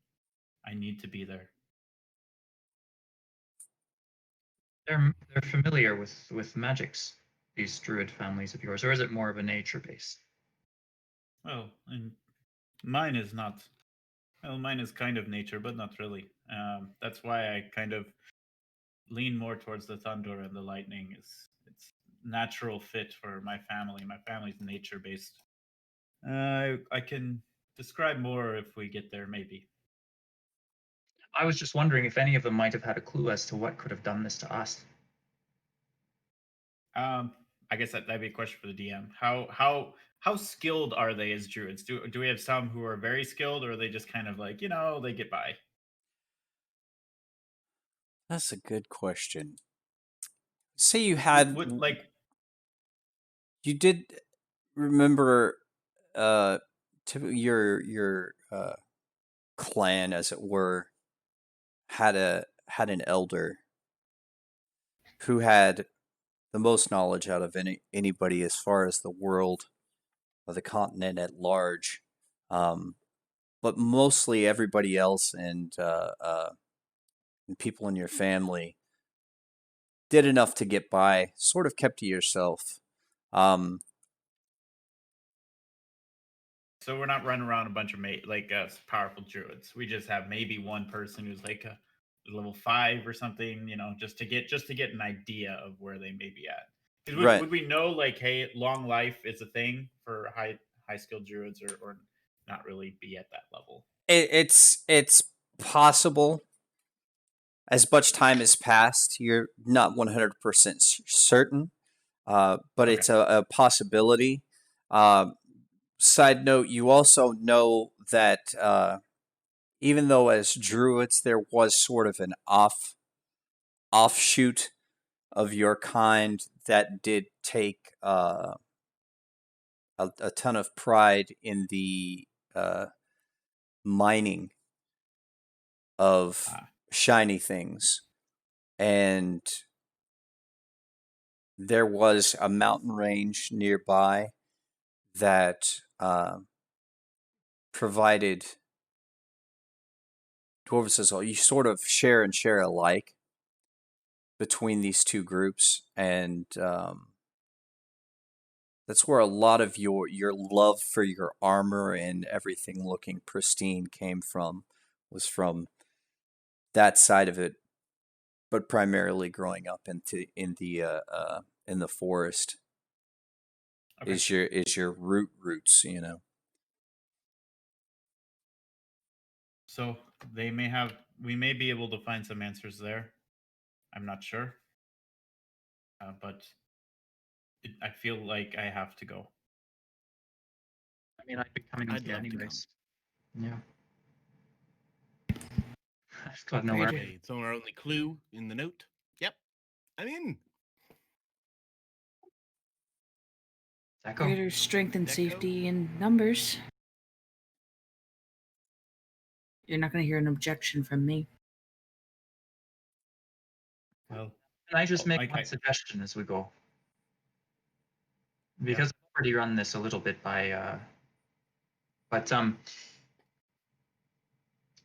E: I need to be there.
D: They're familiar with magics, these druid families of yours, or is it more of a nature base?
E: Well, and mine is not. Well, mine is kind of nature, but not really. That's why I kind of lean more towards the thunder and the lightning. It's natural fit for my family. My family's nature based. I can describe more if we get there, maybe.
D: I was just wondering if any of them might have had a clue as to what could have done this to us.
E: I guess that'd be a question for the DM. How skilled are they as druids? Do we have some who are very skilled, or are they just kind of like, they get by?
A: That's a good question. Say you had you did remember to your clan, as it were, had an elder who had the most knowledge out of anybody as far as the world or the continent at large, but mostly everybody else and people in your family did enough to get by, sort of kept to yourself.
E: So we're not running around a bunch of powerful druids. We just have maybe one person who's like a level 5 or something, just to get an idea of where they may be at.
A: Right.
E: Would we know, like, hey, long life is a thing for high skilled druids, or not really be at that level?
A: It's possible. As much time has passed, you're not 100% certain, but
E: Okay.
A: it's a possibility. Side note, you also know that even though as druids there was sort of an offshoot of your kind that did take a ton of pride in the mining of shiny things, and there was a mountain range nearby that provided dwarves as well. You sort of share and share alike between these two groups, and that's where a lot of your love for your armor and everything looking pristine came from. Was from that side of it, but primarily growing up in the forest.
E: Okay.
A: Is your roots,
E: So we may be able to find some answers there. I'm not sure, but I feel like I have to go.
D: I mean, I'd be coming with
B: I'd
D: you
B: love to come.
D: anyways. Yeah. I've got nowhere.
G: Greater-
B: Okay, it's on our only clue in the note. Yep, I'm in.
D: Echo.
G: Greater strength and
B: Deco?
G: safety in numbers. You're not going to hear an objection from me.
E: Well,
D: Can I just make
E: okay.
D: one suggestion as we go? Because I've already run this a little bit by, but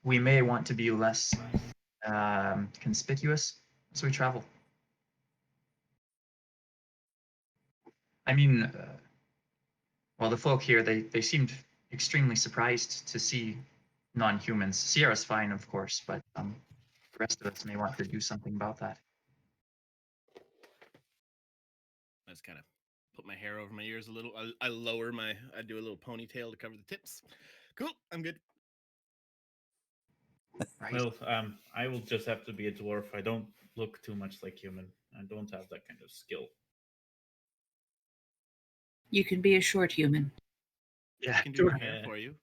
D: we may want to be less conspicuous as we travel. I mean, well, the folk here, they seemed extremely surprised to see non-humans. Sierra's fine, of course, but the rest of us may want to do something about that.
B: I just kind of put my hair over my ears a little. I do a little ponytail to cover the tips. Cool, I'm good.
D: Right.
E: Well, I will just have to be a dwarf. I don't look too much like human. I don't have that kind of skill.
G: You can be a short human.
D: Yeah,
B: I can do your
D: sure.
B: hair
E: Yeah.
B: for you.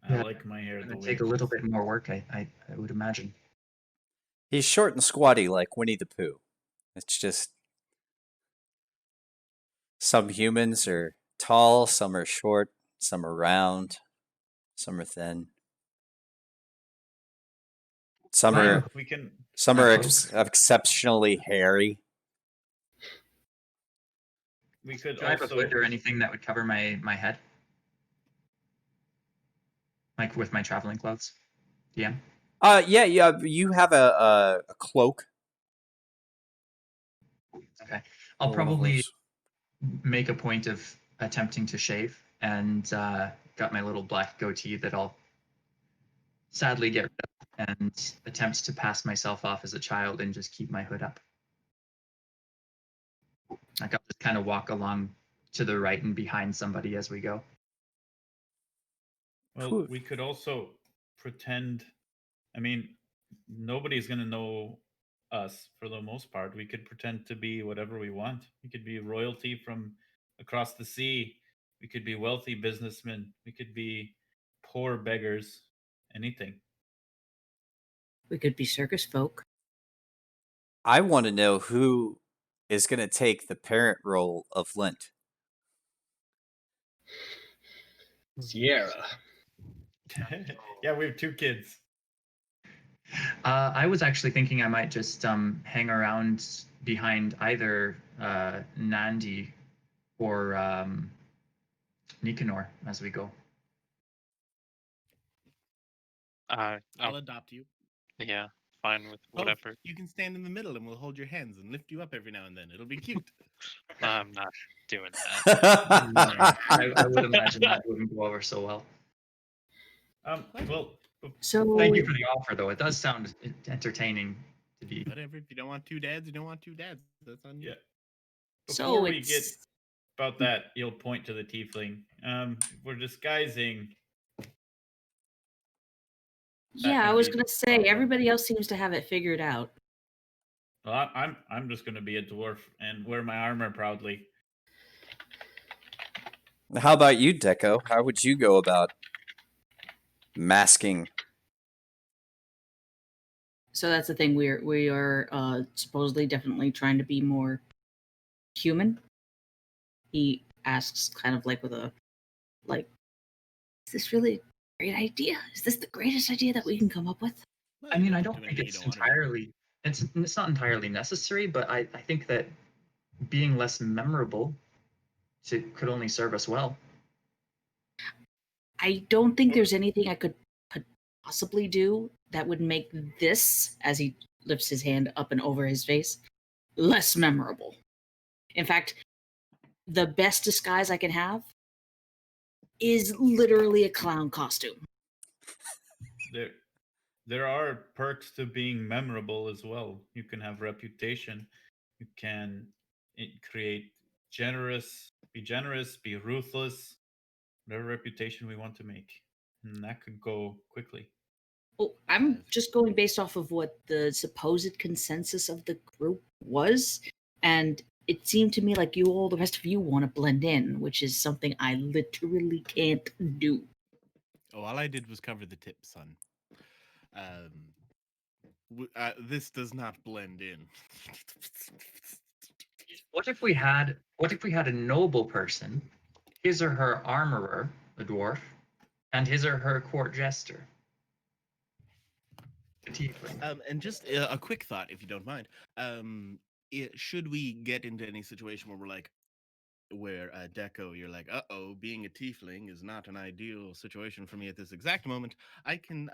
E: I
D: Yeah,
E: like my hair
D: It's
E: the
D: gonna
E: way
D: take
E: it
D: a little
E: is.
D: bit more work, I would imagine.
A: He's short and squatty like Winnie the Pooh. It's just some humans are tall, some are short, some are round, some are thin. Some
D: Fine.
A: are
E: We can.
A: exceptionally hairy.
E: We could
D: Do I have a
E: also.
D: hood or anything that would cover my head? Like with my traveling clothes? Yeah.
A: Yeah. You have a cloak.
D: Okay. I'll
A: Or one of
D: probably
A: those.
D: make a point of attempting to shave, and got my little black goatee that I'll sadly get rid of, and attempt to pass myself off as a child and just keep my hood up. Like I'll just kind of walk along to the right and behind somebody as we go.
E: Well,
A: Cool.
E: we could also pretend. I mean, nobody's gonna know us for the most part. We could pretend to be whatever we want. We could be royalty from across the sea. We could be wealthy businessmen. We could be poor beggars. Anything.
G: We could be circus folk.
A: I want to know who is going to take the parent role of Lint.
C: Sierra.
E: Yeah, we have 2 kids.
D: I was actually thinking I might just hang around behind either Nandi or Nicanor as we go.
B: I'll
F: Oh,
B: adopt you.
F: yeah, fine with
B: Both.
F: whatever.
B: You can stand in the middle, and we'll hold your hands and lift you up every now and then. It'll be cute.
F: I'm not doing that.
D: I would imagine that wouldn't go over so well.
E: Well,
G: So
D: Thank you for the offer, though. It does sound entertaining to be.
B: Whatever. If you don't want 2 dads, you don't want 2 dads. That's on you.
E: yeah.
G: So
E: Before we
G: it's-
E: get about that, you'll point to the tiefling. We're disguising.
G: yeah, I
E: could
G: was
E: be
G: gonna
E: the
G: say
E: problem.
G: everybody else seems to have it figured out.
E: Well, I'm just gonna be a dwarf and wear my armor proudly.
A: How about you, Deco? How would you go about masking?
G: So that's the thing. We are supposedly definitely trying to be more human. He asks, kind of like with a like, is this really a great idea? Is this the greatest idea that we can come up with?
B: Well,
D: I
B: you
D: mean, I
B: do
D: don't
B: it
D: think
B: when you
D: it's
B: don't wanna do it.
D: entirely. It's not entirely necessary, but I think that being less memorable could only serve us well.
G: I don't think there's anything I could possibly do that would make this, as he lifts his hand up and over his face, less memorable. In fact, the best disguise I can have is literally a clown costume.
E: There are perks to being memorable as well. You can have reputation. You can create be generous, be ruthless, whatever reputation we want to make, and that could go quickly.
G: Well, I'm just going based off of what the supposed consensus of the group was, and it seemed to me like the rest of you want to blend in, which is something I literally can't do.
B: Oh, all I did was cover the tip, son. This does not blend in.
D: What if we had a noble person, his or her armorer, a dwarf, and his or her court jester, a tiefling?
B: And just a quick thought, if you don't mind. Should we get into any situation where we're like, where Deco, you're like, being a tiefling is not an ideal situation for me at this exact moment. I can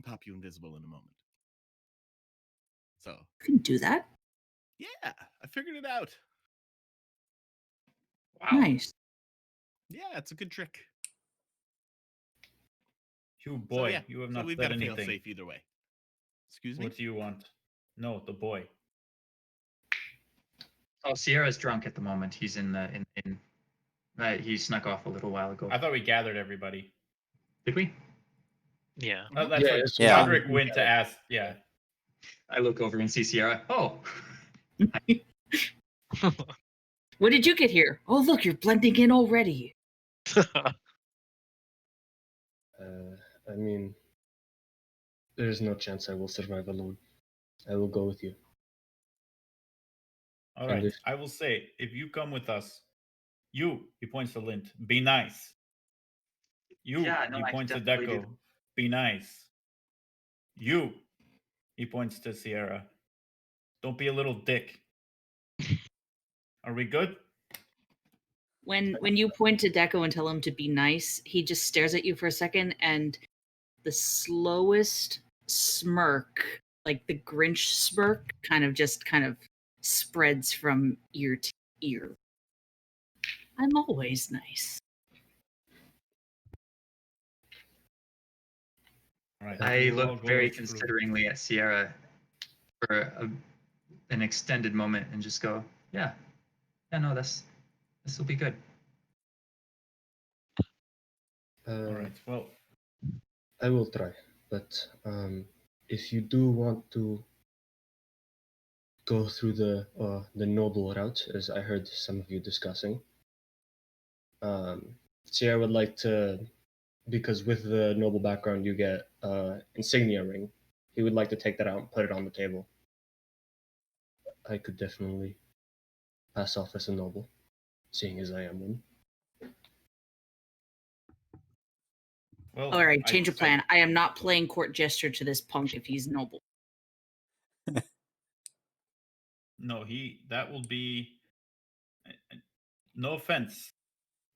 B: pop you invisible in a moment. So
G: You can do that.
B: yeah, I figured it out.
D: Wow.
G: Nice.
B: Yeah, it's a good trick.
E: You boy,
B: so, yeah,
E: you have
B: so
E: not
B: we've
E: said
B: got to fail
E: anything.
B: safe either way. Excuse me.
E: What do you want? No, the boy.
D: Oh, Sierra's drunk at the moment. He's in the in. He snuck off a little while ago.
E: I thought we gathered everybody.
D: Did we?
F: Yeah.
E: Oh, that's
C: Yeah,
E: what
C: it's-
A: Yeah.
E: Roderick went to ask. Yeah.
D: I look over and see Sierra. Oh,
G: When did you get here? Oh, look, you're blending in already.
C: I mean, there is no chance I will survive alone. I will go with you.
E: All
C: And
E: right.
C: if-
E: I will say, if you come with us, he points to Lint, be nice.
D: Yeah, no,
E: he
D: I
E: points to
D: definitely
E: Deco,
D: do.
E: be nice. He points to Sierra. Don't be a little dick. Are we good?
G: When you point to Deco and tell him to be nice, he just stares at you for a second, and the slowest smirk, like the Grinch smirk, kind of spreads from ear to ear. I'm always nice.
E: All right.
D: I
E: you all
D: look
E: go
D: very
E: as group.
D: consideringly at Sierra for an extended moment and just go, yeah, no, this will be good.
E: All right. Well,
C: I will try, but if you do want to go through the noble route, as I heard some of you discussing. See, I would like to, because with the noble background you get insignia ring. He would like to take that out and put it on the table. I could definitely pass off as a noble, seeing as I am one.
E: Well,
G: All right,
E: I'd
G: change of
E: say-
G: plan. I am not playing court gesture to this punk if he's noble.
E: No, that will be. No offense,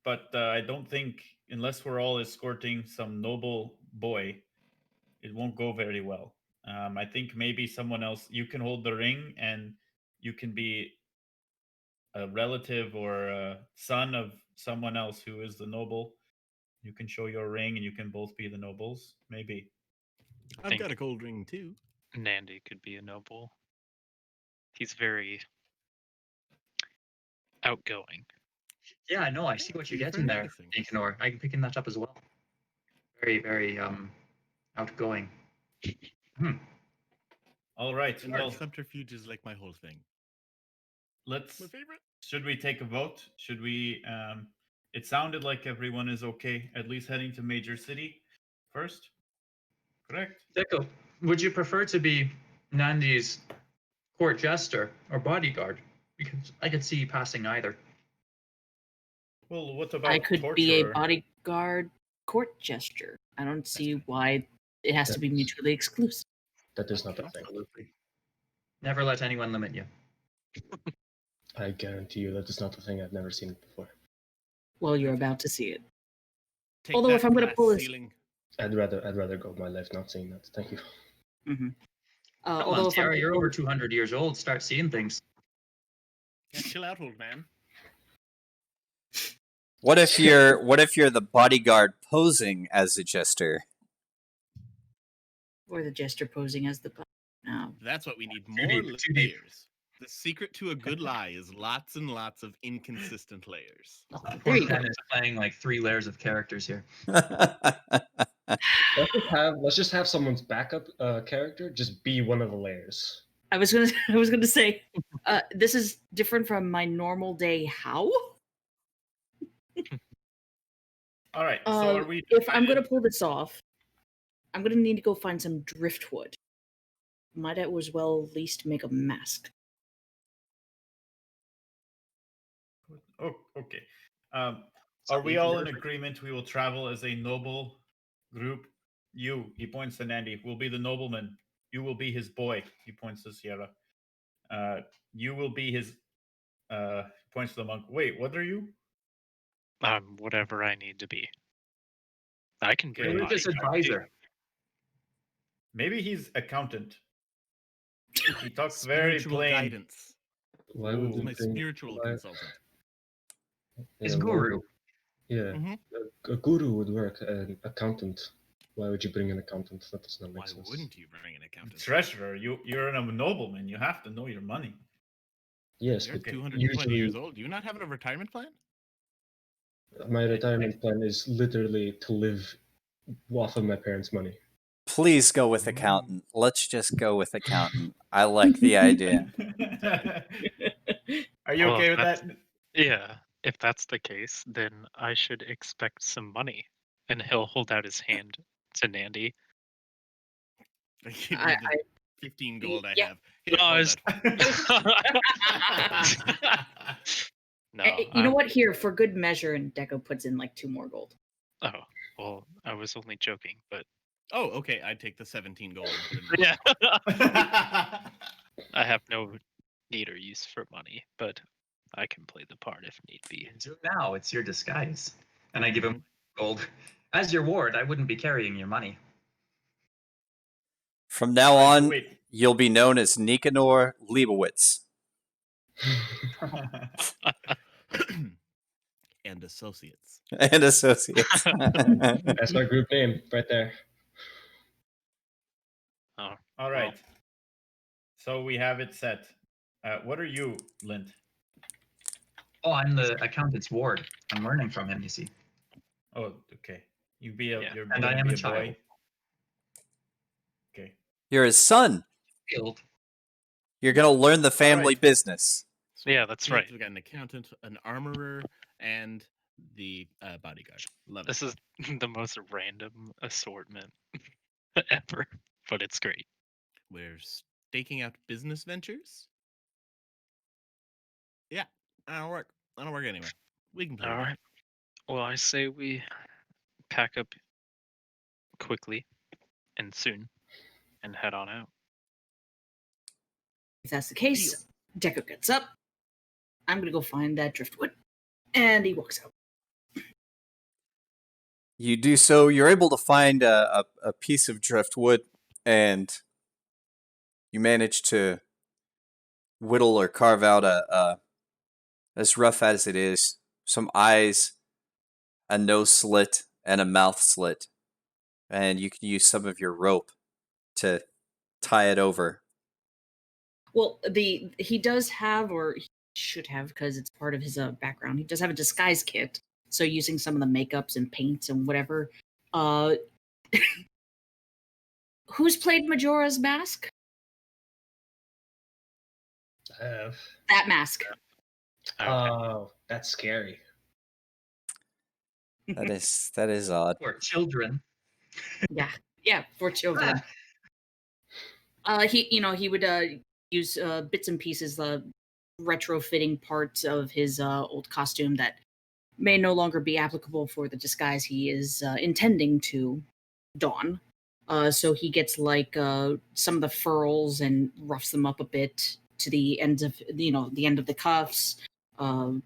E: but I don't think unless we're all escorting some noble boy, it won't go very well. I think maybe someone else. You can hold the ring, and you can be a relative or a son of someone else who is the noble. You can show your ring, and you can both be the nobles. Maybe.
B: I've
F: Think-
B: got a gold ring too.
F: Nandy could be a noble. He's very outgoing.
D: Yeah, I know. I see what you're
B: Thank you
D: getting
B: for
D: there,
B: noticing.
D: Nicanor. I'm picking that up as well. Very, very outgoing.
E: All right.
B: And
E: Well,
B: subterfuge is like my whole thing.
E: let's.
B: My favorite.
E: Should we take a vote? Should we? It sounded like everyone is okay. At least heading to Major City first. Correct.
D: Deco, would you prefer to be Nandi's court jester or bodyguard? Because I could see you passing either.
E: Well, what about
G: I could be a
E: torturer?
G: bodyguard court gesture. I don't see why it has to be mutually exclusive.
C: That is not a thing.
B: Absolutely.
D: Never let anyone limit you.
C: I guarantee you that is not a thing. I've never seen it before.
G: Well, you're about to see it.
B: Take
G: Although
B: that,
G: if I'm gonna
B: glass
G: pull this-
B: ceiling.
C: I'd rather go my life not seeing that. Thank you.
G: Mm-hmm.
D: Come
G: Although
D: on,
G: if I'm
D: Tiara, you're
G: gonna
D: over
G: pull-
D: 200 years old. Start seeing things.
B: Yeah, chill out, old man.
A: What if you're the bodyguard posing as a jester?
G: or the jester posing as the no.
B: That's what we need.
D: 2D,
B: More
D: 2D.
B: layers. The secret to a good lie is lots and lots of inconsistent layers.
G: There you go.
D: Ken is playing like 3 layers of characters here.
C: Let's just have someone's backup character just be one of the layers.
G: I was gonna say, this is different from my normal day. How?
E: All right. So are we?
G: If I'm gonna pull this off, I'm gonna need to go find some driftwood. Might as well at least make a mask.
E: Oh, okay. Are we all in agreement? We will travel as a noble group. You, he points to Nandy, will be the nobleman. You will be his boy. He points to Sierra. You will be his. Points to the monk. Wait, what are you?
F: Whatever I need to be. I can be
E: Okay.
F: a
D: Religious
F: bodyguard, too.
D: advisor.
E: Maybe he's accountant. He talks very
B: Spiritual
E: plain.
B: guidance.
C: Why would
E: Ooh.
C: we
B: My
C: bring-
B: spiritual
C: why-
B: consultant.
D: His
C: yeah, why
D: guru.
C: would- Yeah,
B: Mhm.
C: a guru would work. An accountant. Why would you bring an accountant? That does not make
B: Why
C: sense.
B: wouldn't you bring an accountant?
E: Treasurer, you're a nobleman. You have to know your money.
C: Yes,
B: You're
C: but
B: 220
C: usually
B: years old. Do you not have a retirement plan?
C: my retirement plan is literally to live off of my parents' money.
A: Please go with accountant. Let's just go with accountant. I like the idea.
E: Are you
F: Well,
E: okay with
F: that's-
E: that?
F: Yeah, if that's the case, then I should expect some money. And he'll hold out his hand to Nandy.
B: I give you
G: I-
B: the 15 gold I
G: yeah.
B: have. Here,
F: No, I
B: hold
F: was-
B: that.
F: No,
G: You know what? Here, for good measure, and Deco puts in like 2 more gold.
F: Oh, well, I was only joking, but
B: Oh, okay. I'd take the 17 gold. And put it in
F: yeah. I have no need or use for money, but I can play the part if need be.
D: Do it now. It's your disguise. And I give him gold. As your ward, I wouldn't be carrying your money.
A: From now on,
E: Wait.
A: you'll be known as Nicanor Leibowitz.
B: and associates.
A: And associates.
C: That's our group name right there.
F: Oh,
E: All right. So we have it set. What are you, Lint?
D: Oh, I'm the accountant's ward. I'm learning from him, you see.
E: Oh, okay. You be a
F: Yeah.
E: you're
D: And
E: gonna
D: I am
E: be
D: a child.
E: boy. Okay.
A: You're his son.
D: Field.
A: You're gonna learn the family
B: right.
A: business.
F: Yeah, that's
B: Sweet.
F: right.
B: We got an accountant, an armorer, and the bodyguard. Love it.
F: This is the most random assortment ever, but it's great.
B: We're staking out business ventures. Yeah, I don't work. I don't work anywhere. We can play.
F: All right. Well, I say we pack up quickly and soon and head on out.
G: If that's the case, Decker gets up. I'm gonna go find that driftwood, and he walks out.
A: You do so. You're able to find a piece of driftwood, and you manage to whittle or carve out as rough as it is, some eyes, a nose slit, and a mouth slit. And you can use some of your rope to tie it over.
G: Well, he does have, or he should have, because it's part of his background. He does have a disguise kit. So using some of the makeups and paints and whatever. Who's played Majora's Mask?
C: I have.
G: That mask.
F: Okay.
C: Oh, that's scary.
A: That is odd.
D: For children.
G: Yeah, for children. He would use bits and pieces, retrofitting parts of his old costume that may no longer be applicable for the disguise he is intending to don. So he gets some of the furls and roughs them up a bit to the end of the end of the cuffs, the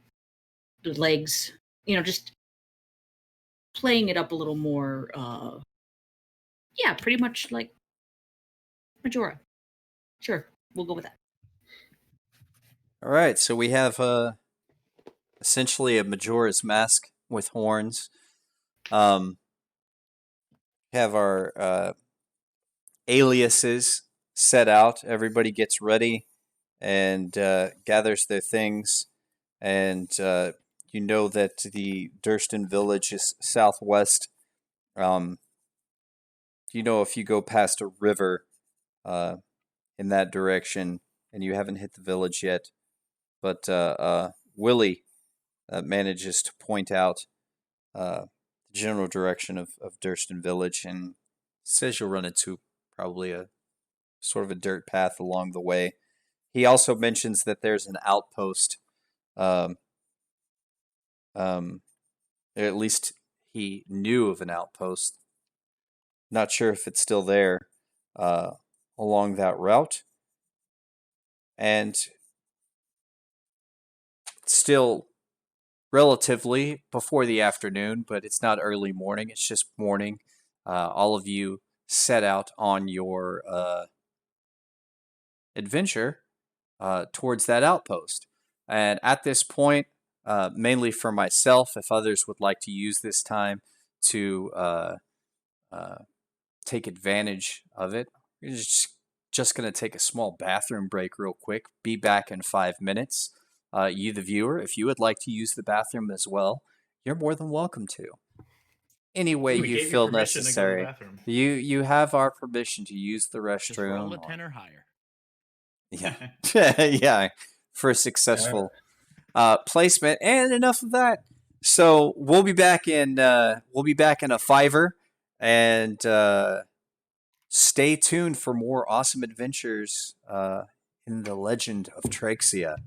G: legs. Just playing it up a little more. Yeah, pretty much like Majora. Sure, we'll go with that.
A: All right, so we have essentially a Majora's Mask with horns. Have our aliases set out. Everybody gets ready and gathers their things. And you know that the Durston village is southwest. If you go past a river in that direction, and you haven't hit the village yet, but Willie manages to point out the general direction of Durston village, and says you'll run into probably a sort of a dirt path along the way. He also mentions that there's an outpost. Or at least he knew of an outpost. Not sure if it's still there along that route. And still relatively before the afternoon, but it's not early morning. It's just morning. All of you set out on your adventure towards that outpost. And at this point, mainly for myself, if others would like to use this time to take advantage of it, you're just going to take a small bathroom break real quick. Be back in 5 minutes. You, the viewer, if you would like to use the bathroom as well, you're more than welcome to. Any way
E: We
A: you
E: gave
A: feel
E: permission to go to the
A: necessary.
E: bathroom.
A: You have our permission to use the
B: Just roll
A: restroom.
B: a 10 or higher.
A: Yeah, yeah, for a successful placement. And enough of that. So we'll be back in a fiver, and stay tuned for more awesome adventures in the Legend of Traexcia.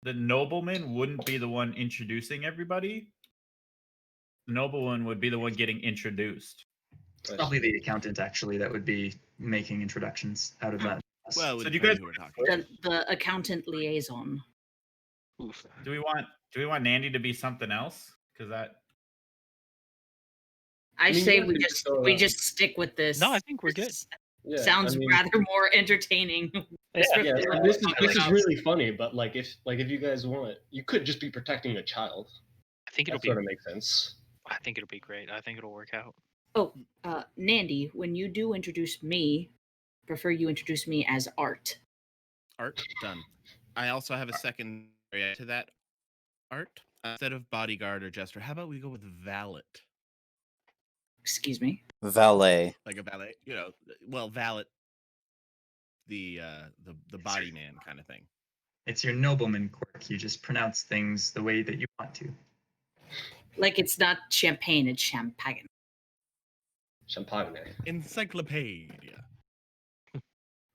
E: the nobleman wouldn't be the one introducing everybody. The nobleman would be the one getting introduced.
D: It's probably the accountant actually that would be making introductions out of that.
B: Well, it
E: So
B: would
E: do you
B: depend
E: guys-
B: who we're talking.
G: The accountant liaison.
F: Oof.
E: Do we want Nandy to be something else? Because that
G: I
C: mean,
G: say
C: yeah,
G: we
C: we
G: just
C: just,
G: we just stick with this.
F: No, I think we're good.
G: This
C: Yeah,
G: sounds
C: I mean,
G: rather more entertaining.
F: Yeah.
C: Yeah,
G: Especially
C: and this is
G: like-
C: really funny, but like if you guys want, you could just be protecting a child.
F: I think it'll
C: That
F: be.
C: sort of makes sense.
F: I think it'll be great. I think it'll work out.
G: Oh, Nandy, when you do introduce me, prefer you introduce me as Art.
B: Art done. I also have a second area to that. Art instead of bodyguard or jester. How about we go with valet,
G: Excuse me.
A: Valet.
B: like a valet? You know, well, valet, the body man kind of thing.
D: It's your nobleman quirk. You just pronounce things the way that you want to.
G: Like it's not champagne, it's champagne.
C: Champagne.
B: Encyclopedia.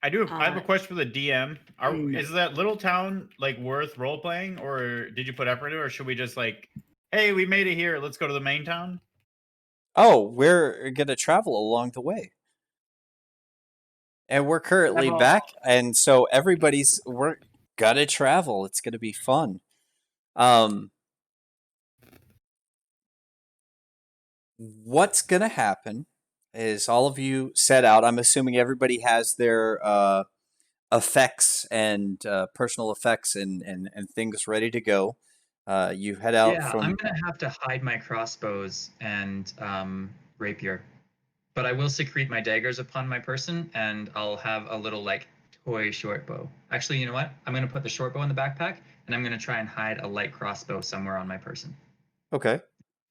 E: I have a
G: Uh,
E: question for the DM.
G: no.
E: Is that little town like worth role playing, or did you put effort into it, or should we just like, hey, we made it here, let's go to the main town?
A: Oh, we're gonna travel along the way, and we're currently
E: Travel.
A: back, and so we're gonna travel. It's gonna be fun. What's gonna happen is all of you set out. I'm assuming everybody has their effects and personal effects and things ready to go. You head out
D: Yeah,
A: from.
D: I'm gonna have to hide my crossbows and rapier, but I will secrete my daggers upon my person, and I'll have a little like toy short bow. Actually, you know what? I'm gonna put the short bow in the backpack, and I'm gonna try and hide a light crossbow somewhere on my person.
A: Okay.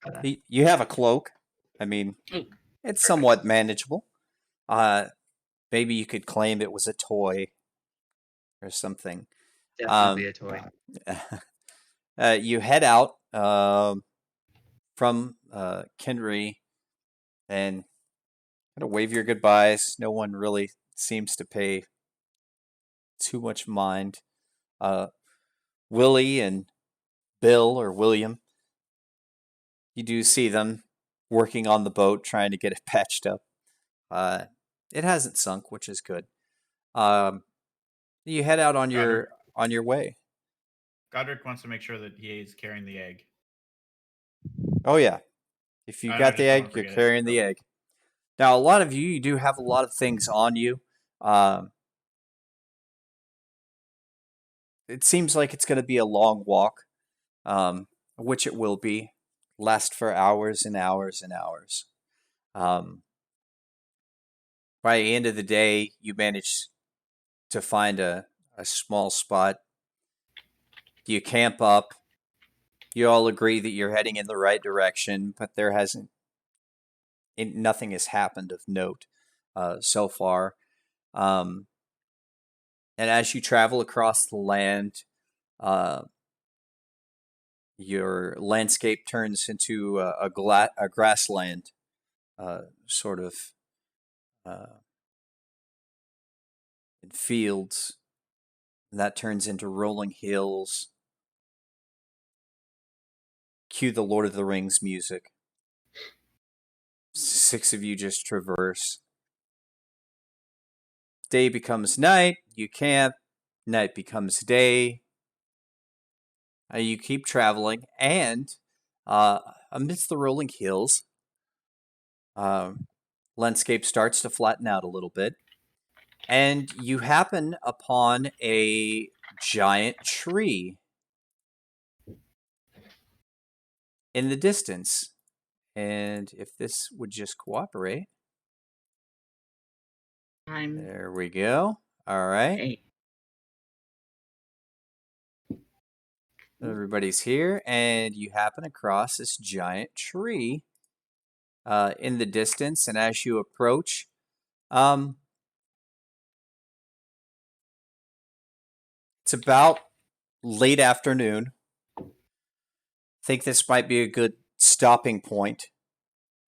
D: Try that.
A: You have a cloak. I mean,
G: Mm,
A: it's somewhat manageable. Maybe you could claim it was a toy or something.
D: Definitely a toy.
A: You head out from Kenry and kind of wave your goodbyes. No one really seems to pay too much mind. Willie and Bill or William, you do see them working on the boat, trying to get it patched up. It hasn't sunk, which is good. You head out on your way.
E: Godric wants to make sure that he is carrying the egg.
A: Oh yeah, if you
E: I
A: got the
E: just don't
A: egg, you're
E: forget it.
A: carrying the egg. Now, a lot of you do have a lot of things on you. It seems like it's going to be a long walk, which it will be. Last for hours and hours and hours. By the end of the day, you manage to find a small spot. You camp up. You all agree that you're heading in the right direction, but nothing has happened of note so far. And as you travel across the land, your landscape turns into a grassland, sort of, in fields. And that turns into rolling hills. Cue the Lord of the Rings music. 6 of you just traverse. Day becomes night. You camp. Night becomes day. You keep traveling, and amidst the rolling hills, landscape starts to flatten out a little bit, and you happen upon a giant tree in the distance. And if this would just cooperate, there we go. All right.
G: Hey.
A: Everybody's here, and you happen across this giant tree in the distance. And as you approach, it's about late afternoon. I think this might be a good stopping point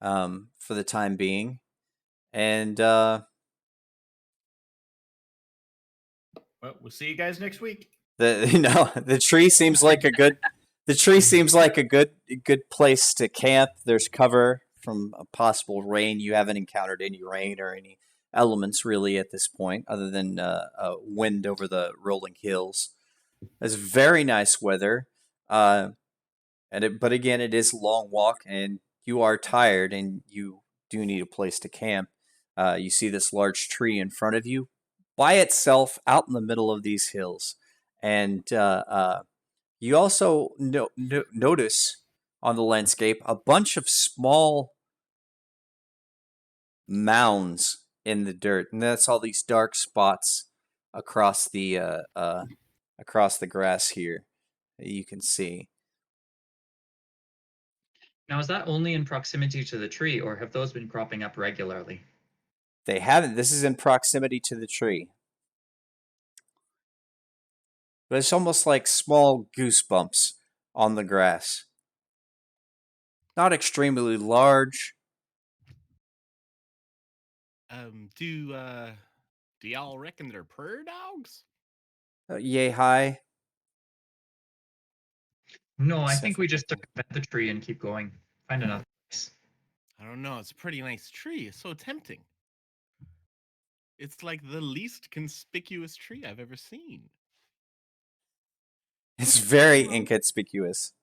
A: for the time being. And
E: Well, we'll see you guys next week.
A: The tree seems like a good. The tree seems like a good place to camp. There's cover from a possible rain. You haven't encountered any rain or any elements really at this point, other than wind over the rolling hills. It's very nice weather, but again, it is a long walk, and you are tired, and you do need a place to camp. You see this large tree in front of you, by itself, out in the middle of these hills, and you also notice on the landscape a bunch of small mounds in the dirt, and that's all these dark spots across the grass here that you can see.
D: Now, is that only in proximity to the tree, or have those been cropping up regularly?
A: They haven't. This is in proximity to the tree. But it's almost like small goosebumps on the grass. Not extremely large.
B: Do y'all reckon they're prairie dogs?
A: Yay high.
D: No, I
A: Except
D: think
A: for
D: we just
A: people.
D: circumvent the tree and keep going. Find another place.
B: I don't know. It's a pretty nice tree. It's so tempting. It's like the least conspicuous tree I've ever seen.
A: It's very inconspicuous.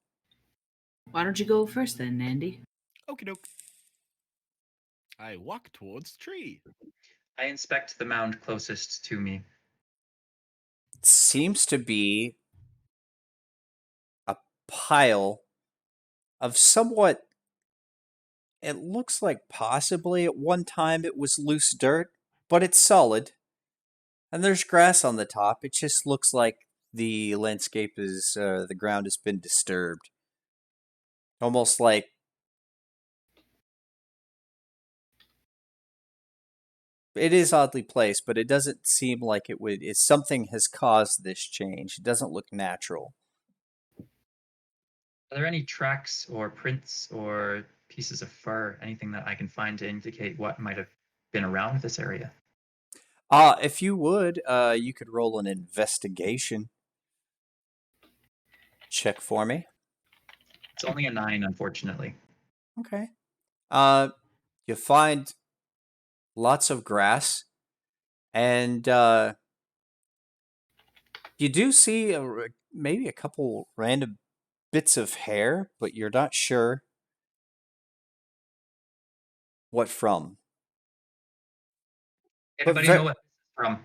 G: Why don't you go first then, Nandy?
B: Okie doke. I walk towards the tree.
D: I inspect the mound closest to me.
A: It seems to be a pile of somewhat. It looks like possibly at one time it was loose dirt, but it's solid. And there's grass on the top. It just looks like the landscape is, the ground has been disturbed. Almost like it is oddly placed, but it doesn't seem like it would. It's something has caused this change. It doesn't look natural.
D: Are there any tracks or prints or pieces of fur, anything that I can find to indicate what might have been around this area?
A: If you would, you could roll an investigation check for me.
D: It's only a 9, unfortunately.
A: Okay. You find lots of grass, and you do see maybe a couple random bits of hair, but you're not sure what from.
D: Anybody
A: ver-
D: know what this is from?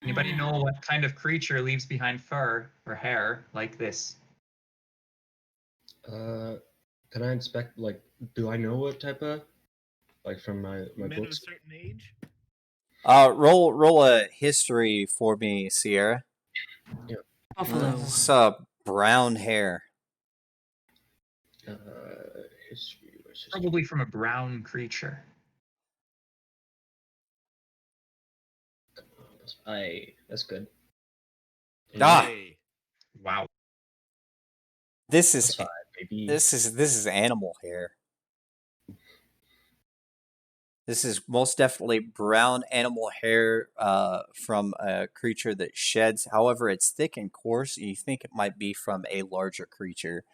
D: Anybody know what kind of creature leaves behind fur or hair like this?
C: Can I inspect, like, do I know what type of, like, from my
B: Men of a
C: books?
B: certain age?
A: Roll a history for me, Sierra.
G: Buffalo.
A: It's brown hair.
C: History versus...
D: Probably from a brown creature.
C: That's good.
A: Ah!
B: Hey.
D: Wow.
A: This is
C: That's fine, maybe.
A: this is animal hair. This is most definitely brown animal hair from a creature that sheds. However, it's thick and coarse, and you think it might be from a larger creature.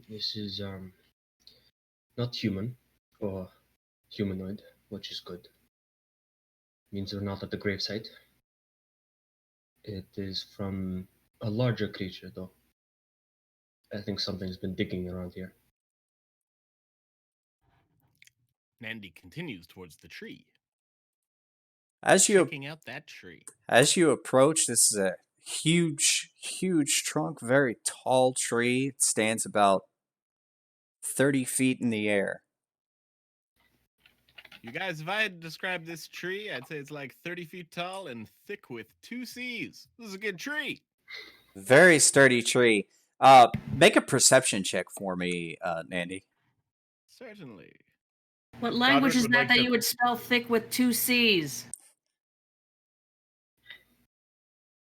C: This is not human or humanoid, which is good. Means we're not at the gravesite. It is from a larger creature, though. I think something's been digging around here.
B: Nandy continues towards the tree.
A: As you
B: Checking out that tree.
A: As you approach, this is a huge trunk, very tall tree. It stands about 30 feet in the air.
B: You guys, if I had to describe this tree, I'd say it's like 30 feet tall and thick with 2 C's. This is a good tree.
A: Very sturdy tree. Make a perception check for me, Nandy.
B: Certainly.
G: What language
E: Godric
G: is
E: would
G: that
E: like
G: that
E: to-
G: you would spell thick with 2 C's?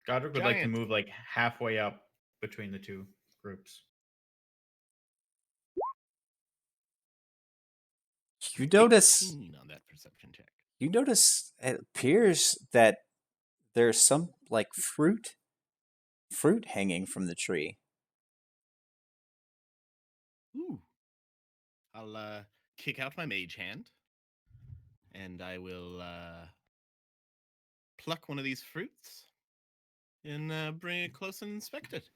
E: Godric would like to
B: Giant.
E: move like halfway up between the two groups.
A: You notice
B: 18 on that perception check.
A: it appears that there's some like fruit hanging from the tree.
B: Ooh. I'll kick out my mage hand, and I will pluck one of these fruits and bring it close and inspect it.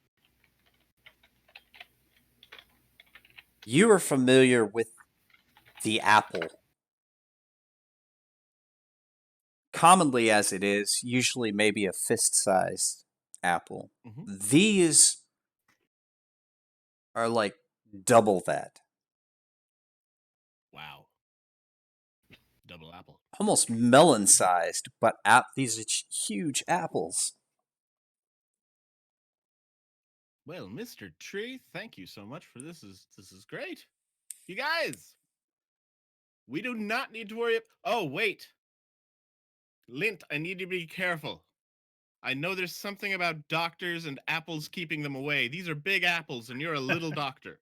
A: You are familiar with the apple. Commonly as it is, usually maybe a fist-sized apple.
B: Mhm.
A: These are like double that.
B: Wow. Double apple.
A: Almost melon-sized, but these are huge apples.
B: Well, Mr. Tree, thank you so much for this. This is great. You guys, we do not need to worry. Oh, wait. Lint, I need you to be careful. I know there's something about doctors and apples keeping them away. These are big apples, and you're a little doctor.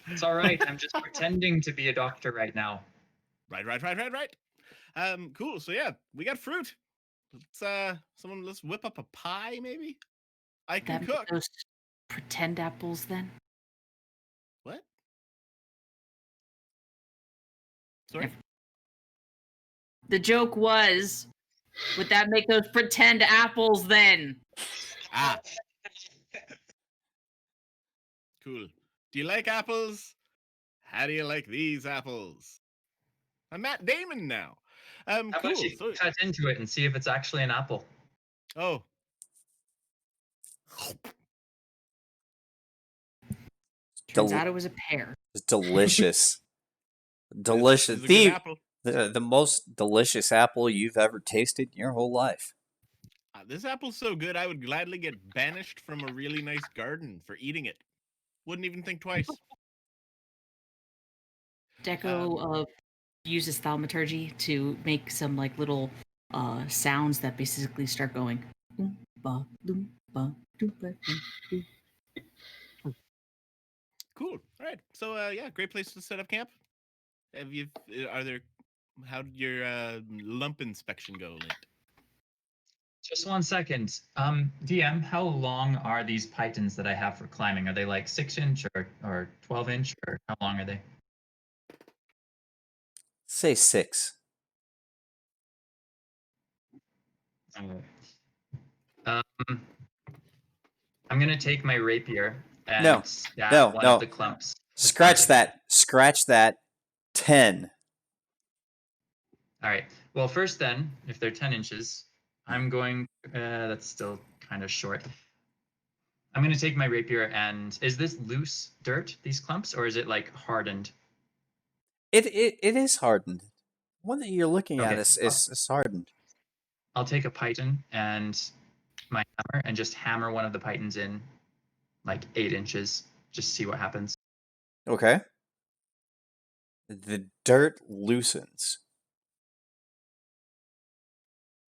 D: It's all right. I'm just pretending to be a doctor right now.
B: Right. Cool. So yeah, we got fruit. Let's whip up a pie, maybe. I can
G: That
B: cook.
G: those pretend apples then?
B: What? Sorry.
G: The joke was, would that make those pretend apples then?
B: Ah. Cool. Do you like apples? How do you like these apples? I'm Matt Damon now.
D: How
B: Cool.
D: about you
B: So,
D: cut into it and see if it's actually an apple?
B: oh.
G: Turns out it was a pear.
A: It's delicious. Delicious.
B: This is a good apple.
A: The most delicious apple you've ever tasted in your whole life.
B: This apple's so good, I would gladly get banished from a really nice garden for eating it. Wouldn't even think twice.
G: Deco uses thaumaturgy to make some like little sounds that basically start going. Oompa, loompa, doompa, doo, doo.
B: Cool. All right. So yeah, great place to set up camp. How did your lump inspection go, Lint?
D: Just 1 second. DM, how long are these pythons that I have for climbing? Are they like 6-inch or 12-inch, or how long are they?
A: Say 6.
D: I'm gonna take my rapier and
A: No,
D: stab one
A: no.
D: of the clumps.
A: Scratch that. 10.
D: All right. Well, first then, if they're 10 inches, I'm going. That's still kind of short. I'm going to take my rapier and is this loose dirt, these clumps, or is it like hardened?
A: It is hardened. One that you're looking at
D: Okay.
A: is hardened.
D: I'll take a python and my hammer and just hammer one of the pythons in like 8 inches. Just see what happens.
A: Okay. The dirt loosens.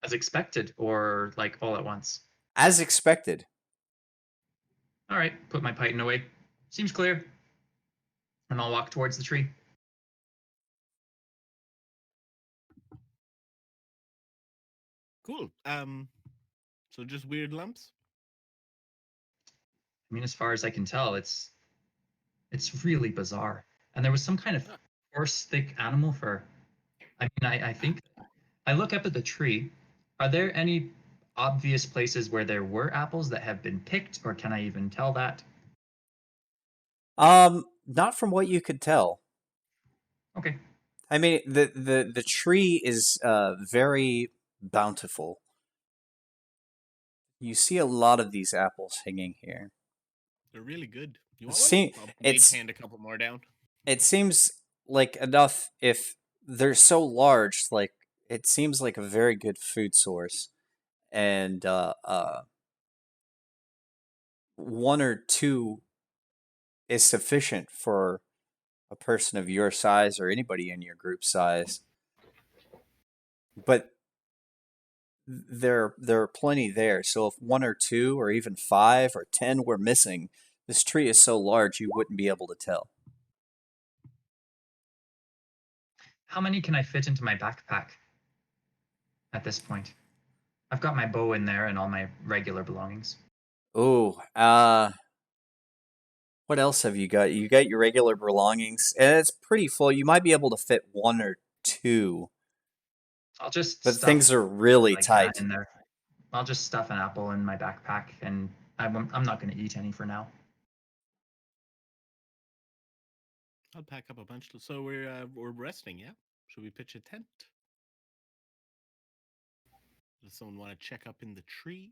D: As expected, or like all at once?
A: As expected.
D: All right. Put my python away. Seems clear. And I'll walk towards the tree.
B: Cool. So just weird lumps?
D: I mean, as far as I can tell, it's really bizarre. And there was some kind of coarse, thick animal fur. I mean, I think I look up at the tree. Are there any obvious places where there were apples that have been picked, or can I even tell that?
A: Not from what you could tell.
D: Okay.
A: I mean, the tree is very bountiful. You see a lot of these apples hanging here.
B: They're really good. You want
A: See,
B: one? I'll
A: it's-
B: mage hand a couple more down.
A: It seems like enough if they're so large, like it seems like a very good food source. And one or two is sufficient for a person of your size or anybody in your group size. But there are plenty there. So if 1 or 2 or even 5 or 10 were missing, this tree is so large you wouldn't be able to tell.
D: How many can I fit into my backpack at this point? I've got my bow in there and all my regular belongings.
A: Ooh, what else have you got? You got your regular belongings, and it's pretty full. You might be able to fit 1 or 2,
D: I'll just
A: but
D: stuff
A: things are really
D: like
A: tight.
D: that in there. I'll just stuff an apple in my backpack, and I'm not going to eat any for now.
B: I'll pack up a bunch. So we're resting, yeah? Should we pitch a tent? Does someone want to check up in the tree?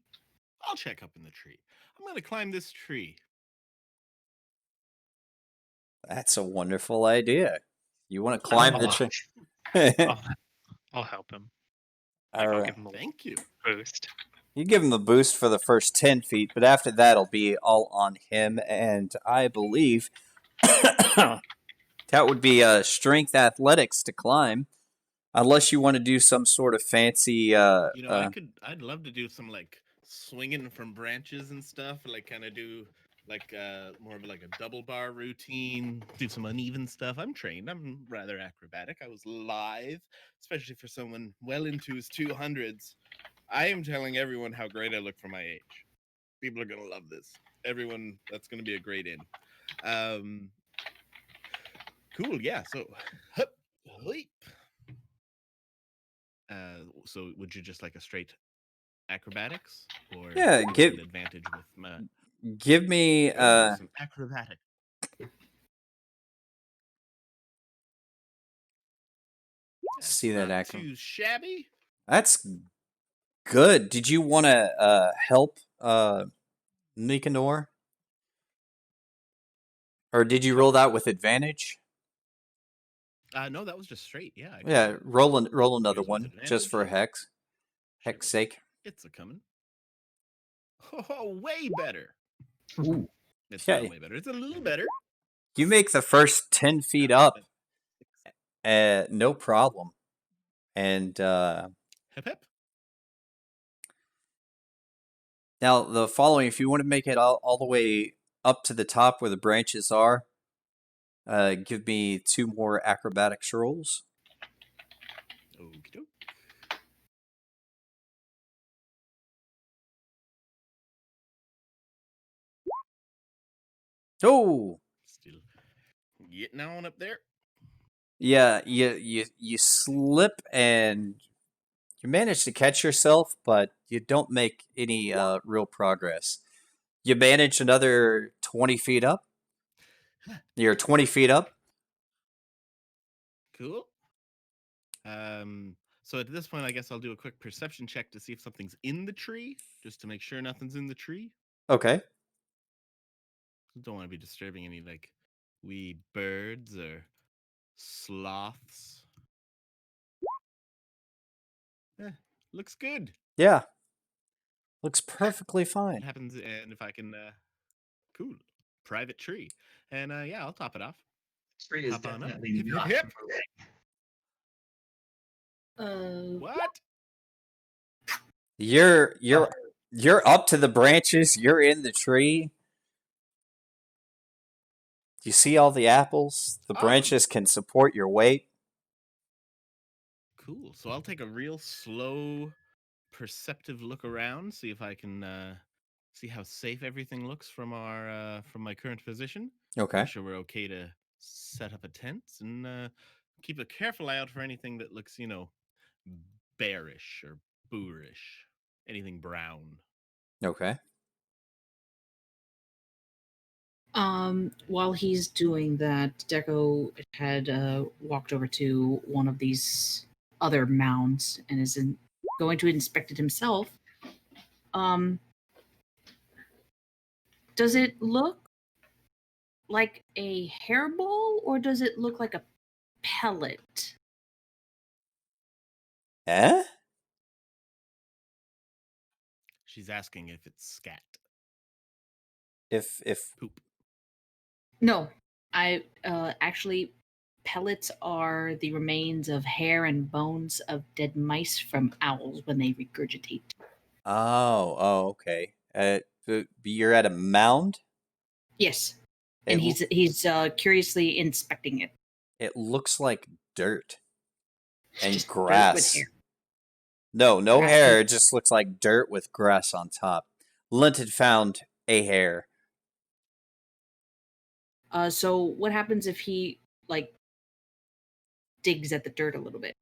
B: I'll check up in the tree. I'm gonna climb this tree.
A: That's a wonderful idea. You want to climb the tree?
F: I'll help him.
A: All
F: I'll
A: right.
F: give him a
B: Thank you.
F: boost.
A: You give him the boost for the first 10 feet, but after that, it'll be all on him. And I believe that would be strength athletics to climb, unless you want to do some sort of fancy.
B: I'd love to do some like swinging from branches and stuff. Like kind of do like more of like a double bar routine. Do some uneven stuff. I'm trained. I'm rather acrobatic. I was lithe, especially for someone well into his 200s. I am telling everyone how great I look for my age. People are gonna love this. Everyone, that's gonna be a great in. Cool. Yeah. So, hup, leap. So would you just like a straight acrobatics, or
A: Yeah,
B: do you
A: give-
B: want an advantage with my
A: Give me.
B: some acrobatic?
A: See that
B: Not
A: acro.
B: too shabby.
A: That's good. Did you want to help Nicanor? Or did you roll that with advantage?
B: No, that was just straight. Yeah. I
A: Yeah,
B: could-
A: roll another
B: Yours with
A: one just for
B: advantage?
A: hex. Hex sake.
B: It's a coming. Oh, way better.
C: Ooh.
B: It's
A: Yeah.
B: not way better. It's a little better.
A: You make the first 10 feet up, no problem. And
B: Hip hip.
A: now the following, if you want to make it all the way up to the top where the branches are, give me 2 more acrobatics rolls.
B: Okie doke.
A: Oh,
B: Still getting on up there.
A: yeah, you slip and you manage to catch yourself, but you don't make any real progress. You manage another 20 feet up. You're 20 feet up.
B: Cool. So at this point, I guess I'll do a quick perception check to see if something's in the tree, just to make sure nothing's in the tree.
A: Okay.
B: Don't want to be disturbing any like wee birds or sloths. Looks good.
A: Yeah. Looks perfectly
B: It
A: fine.
B: happens, and if I can, cool, private tree, and yeah, I'll top it off.
D: Tree is
B: Hop on up.
D: definitely
B: Hip, hip,
D: not
B: hip.
D: moving.
B: What?
A: You're up to the branches. You're in the tree. You see all the apples? The
B: Awesome.
A: branches can support your weight.
B: Cool. So I'll take a real slow, perceptive look around, see if I can see how safe everything looks from my current position.
A: Okay.
B: Make sure we're okay to set up a tent, and keep a careful eye out for anything that looks, bearish or boorish, anything brown.
A: Okay.
G: While he's doing that, Deco had walked over to one of these other mounds and is going to inspect it himself. Does it look like a hairball or does it look like a pellet?
A: Eh?
B: She's asking if it's scat.
A: If
B: Poop.
G: No, I actually pellets are the remains of hair and bones of dead mice from owls when they regurgitate.
A: okay. You're at a mound.
G: Yes, and
A: It
G: he's curiously inspecting it.
A: It looks like dirt.
G: It's
A: and
G: just dirt with
A: grass.
G: hair.
A: No
G: Grass
A: hair.
G: with-
A: It just looks like dirt with grass on top. Lint had found a hair.
G: So what happens if he like digs at the dirt a little bit?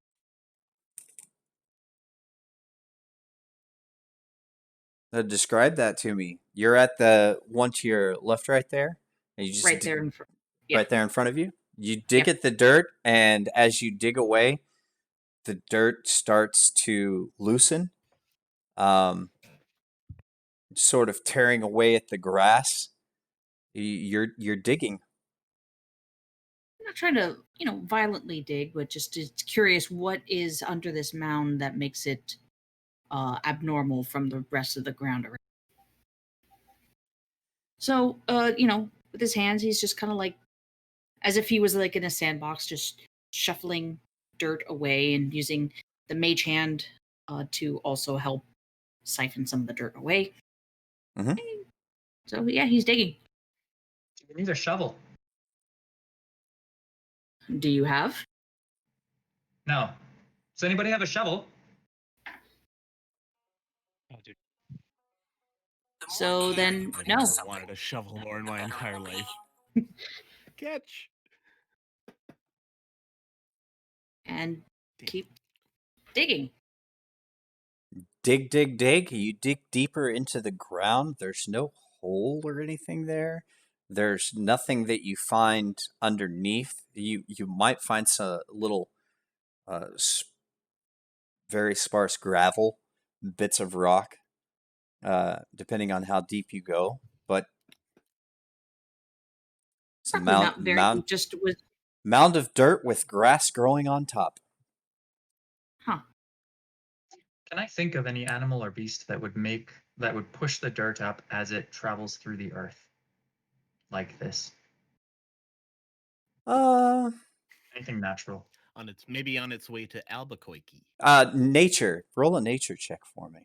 A: Describe that to me. You're at the one to your left, right there. And you just
G: Right there in front. Yeah.
A: right there in front of you. You dig at the dirt, and as you dig away, the dirt starts to loosen, um, sort of tearing away at the grass. You're digging.
G: I'm not trying to, violently dig, but just it's curious what is under this mound that makes it abnormal from the rest of the ground around. So, with his hands, he's just kind of like, as if he was like in a sandbox, just shuffling dirt away and using the mage hand to also help siphon some of the dirt away.
A: Mhm.
G: So yeah, he's digging.
D: You need a shovel.
G: Do you have?
D: No. Does anybody have a shovel?
F: Oh, dude.
G: So then,
B: I've
G: no.
B: never wanted a shovel more in my entire life. Catch.
G: And keep digging.
A: Dig, dig, dig. You dig deeper into the ground. There's no hole or anything there. There's nothing that you find underneath. You might find some little, very sparse gravel, bits of rock, depending on how deep you go. But it's a
G: Probably not very deep, just with
A: mound of dirt with grass growing on top.
D: Can I think of any animal or beast that would push the dirt up as it travels through the earth? Like this.
A: Uh,
D: Anything natural.
B: Maybe on its way to Albuquerque.
A: nature. Roll a nature check for me.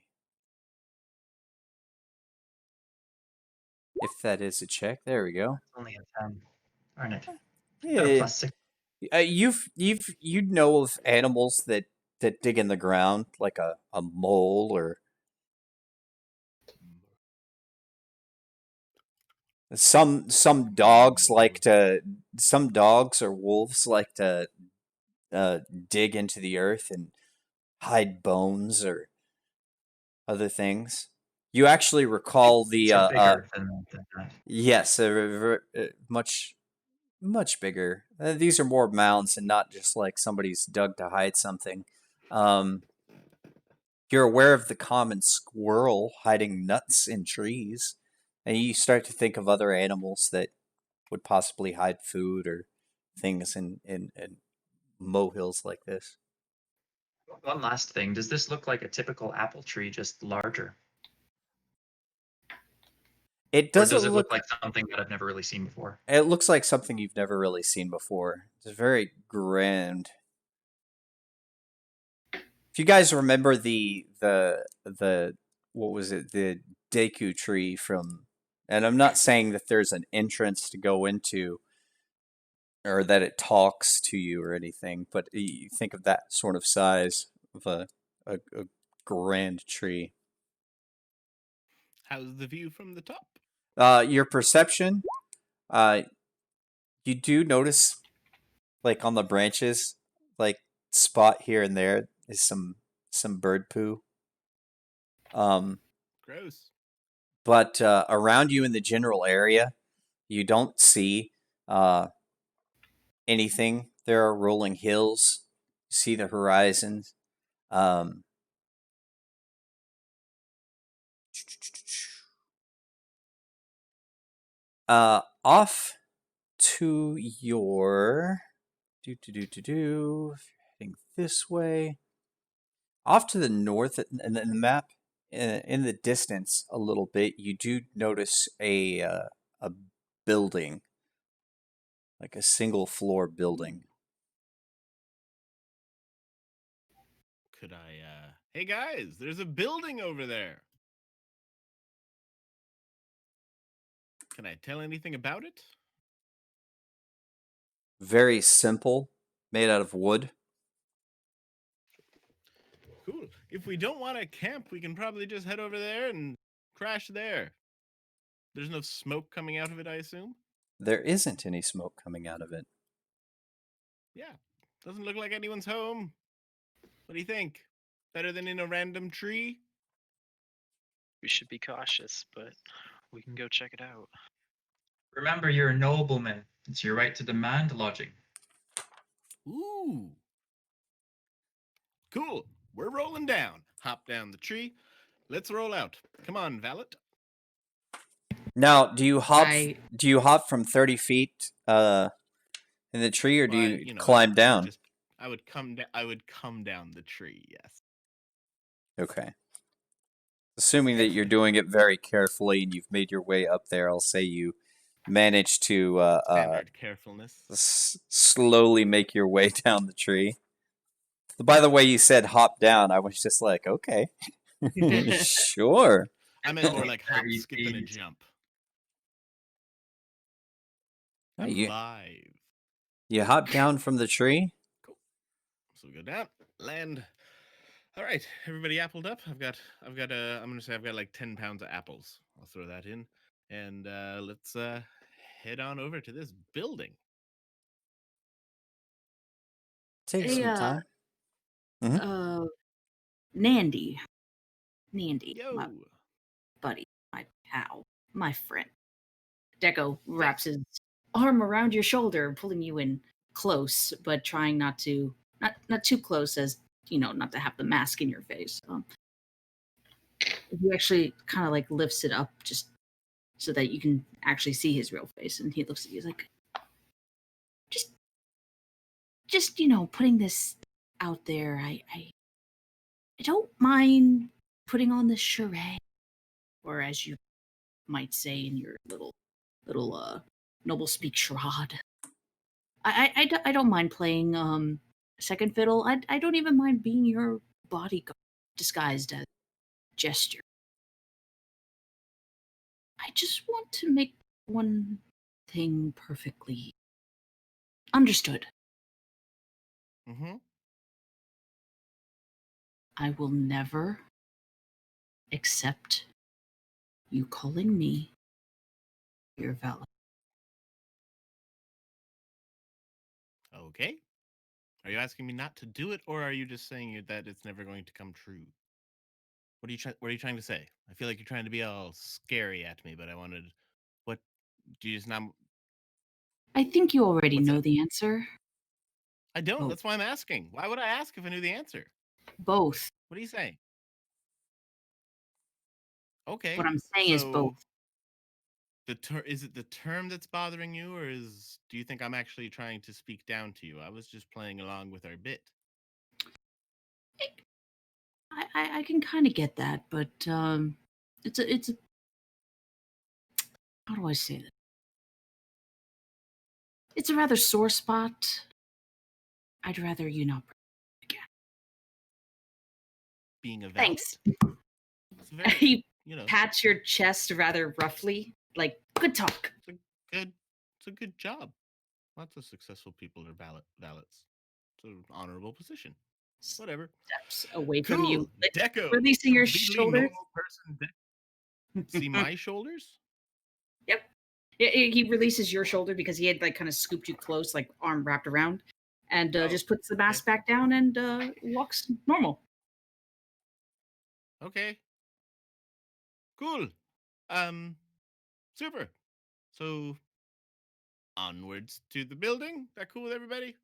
A: If that is a check, there we go.
D: It's only a 10. Darn it.
A: Yeah,
D: Got a +6.
A: you know of animals that dig in the ground like a mole or some dogs or wolves like to dig into the earth and hide bones or other things. You actually recall the
D: It's bigger than that.
A: yes, much bigger. These are more mounds and not just like somebody's dug to hide something. You're aware of the common squirrel hiding nuts in trees, and you start to think of other animals that would possibly hide food or things in molehills like this.
D: One last thing. Does this look like a typical apple tree, just larger?
A: It
D: Or
A: doesn't
D: does it
A: look.
D: look like something that I've never really seen before?
A: It looks like something you've never really seen before. It's very grand. If you guys remember the what was it, the Deku tree from, and I'm not saying that there's an entrance to go into or that it talks to you or anything, but you think of that sort of size of a grand tree.
B: How's the view from the top?
A: Your perception, you do notice, like on the branches, like spot here and there is some bird poo.
B: Gross.
A: But around you in the general area, you don't see anything. There are rolling hills. You see the horizon. Off to your heading this way. Off to the north in the map, in the distance a little bit, you do notice a building, like a single floor building.
B: Could I, hey guys, there's a building over there. Can I tell anything about it?
A: Very simple, made out of wood.
B: Cool. If we don't want to camp, we can probably just head over there and crash there. There's no smoke coming out of it, I assume?
A: There isn't any smoke coming out of it.
B: Yeah. Doesn't look like anyone's home. What do you think? Better than in a random tree?
F: We should be cautious, but we can go check it out.
D: Remember, you're a nobleman. It's your right to demand lodging.
B: Ooh. Cool. We're rolling down. Hop down the tree. Let's roll out. Come on, valet.
A: Now, do you hop?
G: I-
A: Do you hop from 30 feet in the tree, or do
B: Well,
A: you climb down?
B: I would come down the tree. Yes.
A: Okay. Assuming that you're doing it very carefully and you've made your way up there, I'll say you managed to
B: Standard carefulness.
A: slowly make your way down the tree. By the way, you said hop down. I was just like, okay, sure.
B: I meant more like hop,
D: Very
B: skip, and a
D: easy.
B: jump.
A: Oh,
B: I'm
A: you-
B: live.
A: You hop down from the tree.
B: So we go down, land. All right, everybody appled up. I'm gonna say I've got like 10 pounds of apples. I'll throw that in, and let's head on over to this building.
A: Take
G: Hey,
A: some time. Mhm.
G: Nandy,
B: Yo,
G: my buddy, my pal, my friend. Deco wraps his arm around your shoulder, pulling you in close, but trying not too close, as not to have the mask in your face. He actually kind of like lifts it up just so that you can actually see his real face, and he looks at you. He's like, just putting this out there. I don't mind putting on this charade, or as you might say in your little noble speak charade. I don't mind playing second fiddle. I don't even mind being your bodyguard disguised as gesture. I just want to make one thing perfectly understood.
B: Mm-hmm.
G: I will never accept you calling me your valet.
B: Okay. Are you asking me not to do it, or are you just saying that it's never going to come true? What are you trying to say? I feel like you're trying to be all scary at me, but I wanted. What? Do you just not?
G: I think you already
B: What's
G: know
B: that?
G: the answer.
B: I don't.
G: Oh.
B: That's why I'm asking. Why would I ask if I knew the answer?
G: Both.
B: What are you saying? Okay.
G: What I'm saying is both.
B: Is it the term that's bothering you, or do you think I'm actually trying to speak down to you? I was just playing along with our bit.
G: I can kind of get that, but it's a how do I say that? It's a rather sore spot. I'd rather you not.
B: Being a valet.
G: Thanks.
B: It's very,
G: He
B: you know,
G: pats your chest rather roughly, like good talk.
B: it's a good job. Lots of successful people are valets. It's an honorable position. Whatever.
G: Steps away from you,
B: Cool.
G: like,
B: Deco.
G: releasing your
B: Completely
G: shoulders.
B: normal person. See my shoulders?
G: Yep. He releases your shoulder because he had like kind of scooped you close, like arm wrapped around, and
B: Oh,
G: just puts the mask back down and walks normal.
B: Okay. Cool. Super. So onwards to the building. That cool with everybody?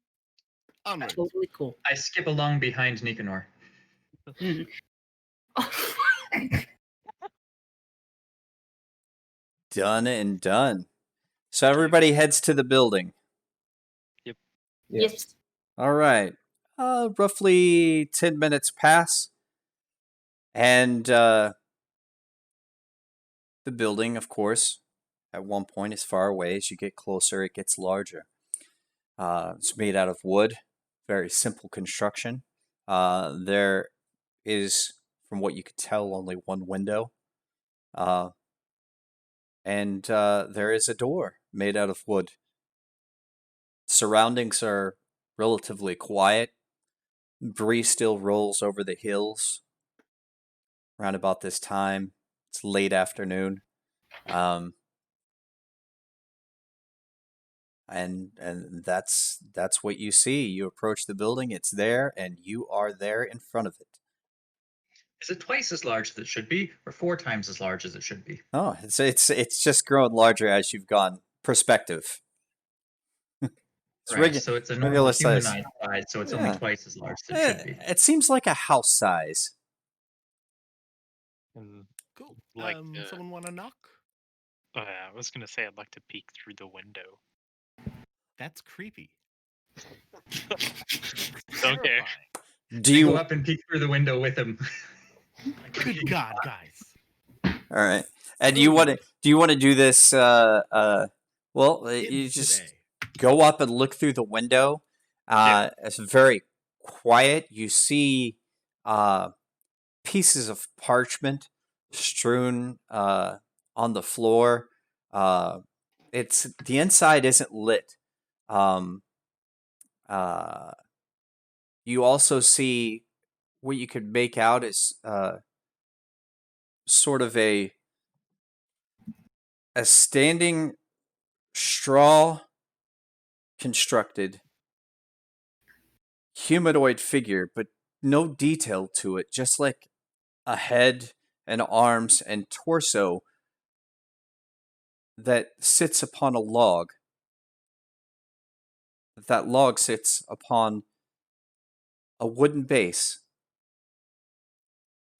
B: Onwards.
G: Totally cool.
D: I skip along behind Nicanor.
A: Done and done. So everybody heads to the building.
G: Yes.
A: All right. Roughly 10 minutes pass. And the building, of course, at one point is far away. As you get closer, it gets larger. It's made out of wood. Very simple construction. There is, from what you could tell, only one window. And there is a door made out of wood. Surroundings are relatively quiet. breeze still rolls over the hills around about this time. It's late afternoon. And that's what you see. You approach the building, it's there, and you are there in front of it.
D: Is it twice as large as it should be, or 4 times as large as it should be?
A: Oh, it's just grown larger as you've gone perspective. It's
D: Right, so it's a normal
A: regular size.
D: humanized size, so it's only
A: Yeah.
D: twice as large as it should be.
A: It seems like a house size.
F: And
B: Cool.
F: Like,
B: Someone want to knock?
F: I was gonna say I'd like to peek through the window.
B: That's creepy.
F: Don't care.
B: Terrifying.
A: Do
D: You
A: you?
D: go up and peek through the window with him.
B: Good God, guys.
A: All right. And do you want to do this? Well, you
B: Kids
A: just
B: today.
A: go up and look through the window. It's very quiet. You see pieces of parchment strewn on the floor. It's the inside isn't lit. You also see what you could make out is sort of a standing straw constructed humanoid figure, but no detail to it, just like a head and arms and torso that sits upon a log. That log sits upon a wooden base.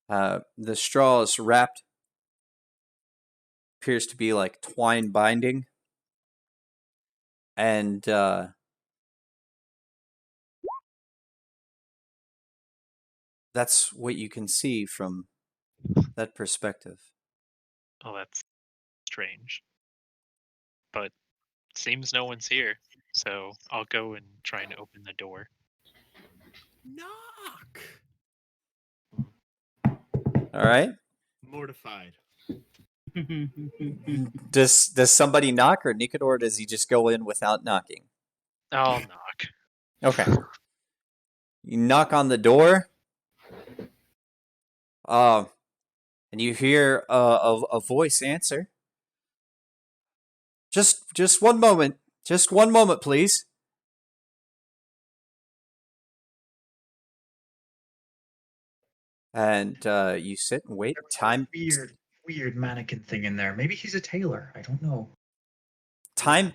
A: The straw is wrapped, appears to be like twine binding, and that's what you can see from that perspective.
F: Oh, that's strange. But seems no one's here, so I'll go and try and open the door.
B: Knock.
A: All right.
B: Mortified.
A: Does somebody knock, or Nicanor, does he just go in without knocking?
F: I'll knock.
A: Okay. You knock on the door. And you hear a voice answer. Just one moment. Just one moment, please. And you sit and wait. Time
D: Weird mannequin thing in there. Maybe he's a tailor. I don't know.
A: time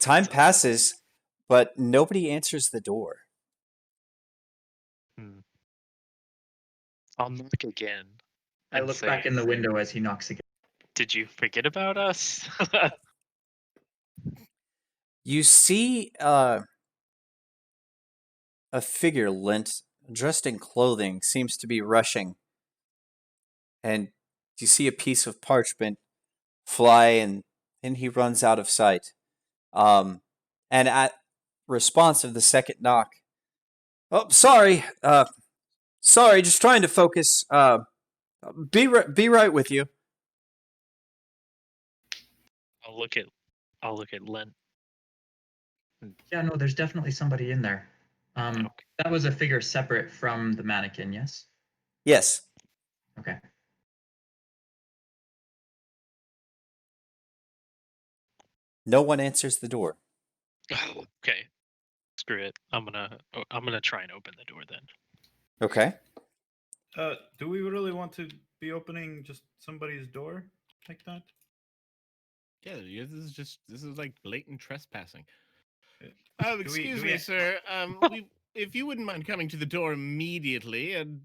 A: passes, but nobody answers the door.
F: I'll knock again.
D: I
F: and
D: look
F: say,
D: back in the window as he knocks again.
F: Did you forget about us?
A: You see a figure, Lint, dressed in clothing, seems to be rushing. And you see a piece of parchment fly, and then he runs out of sight. And at response of the second knock, oh, sorry, just trying to focus. Be right with you.
F: I'll look at Lent.
D: Yeah, no, there's definitely somebody in there.
F: Okay.
D: That was a figure separate from the mannequin, yes?
A: Yes.
D: Okay.
A: No one answers the door.
F: Oh, okay. Screw it. I'm gonna try and open the door then.
A: Okay.
E: Do we really want to be opening just somebody's door like that?
B: Yeah, this is like blatant trespassing.
E: Do
B: Excuse
E: we-
B: me, sir. If you wouldn't mind coming to the door immediately, and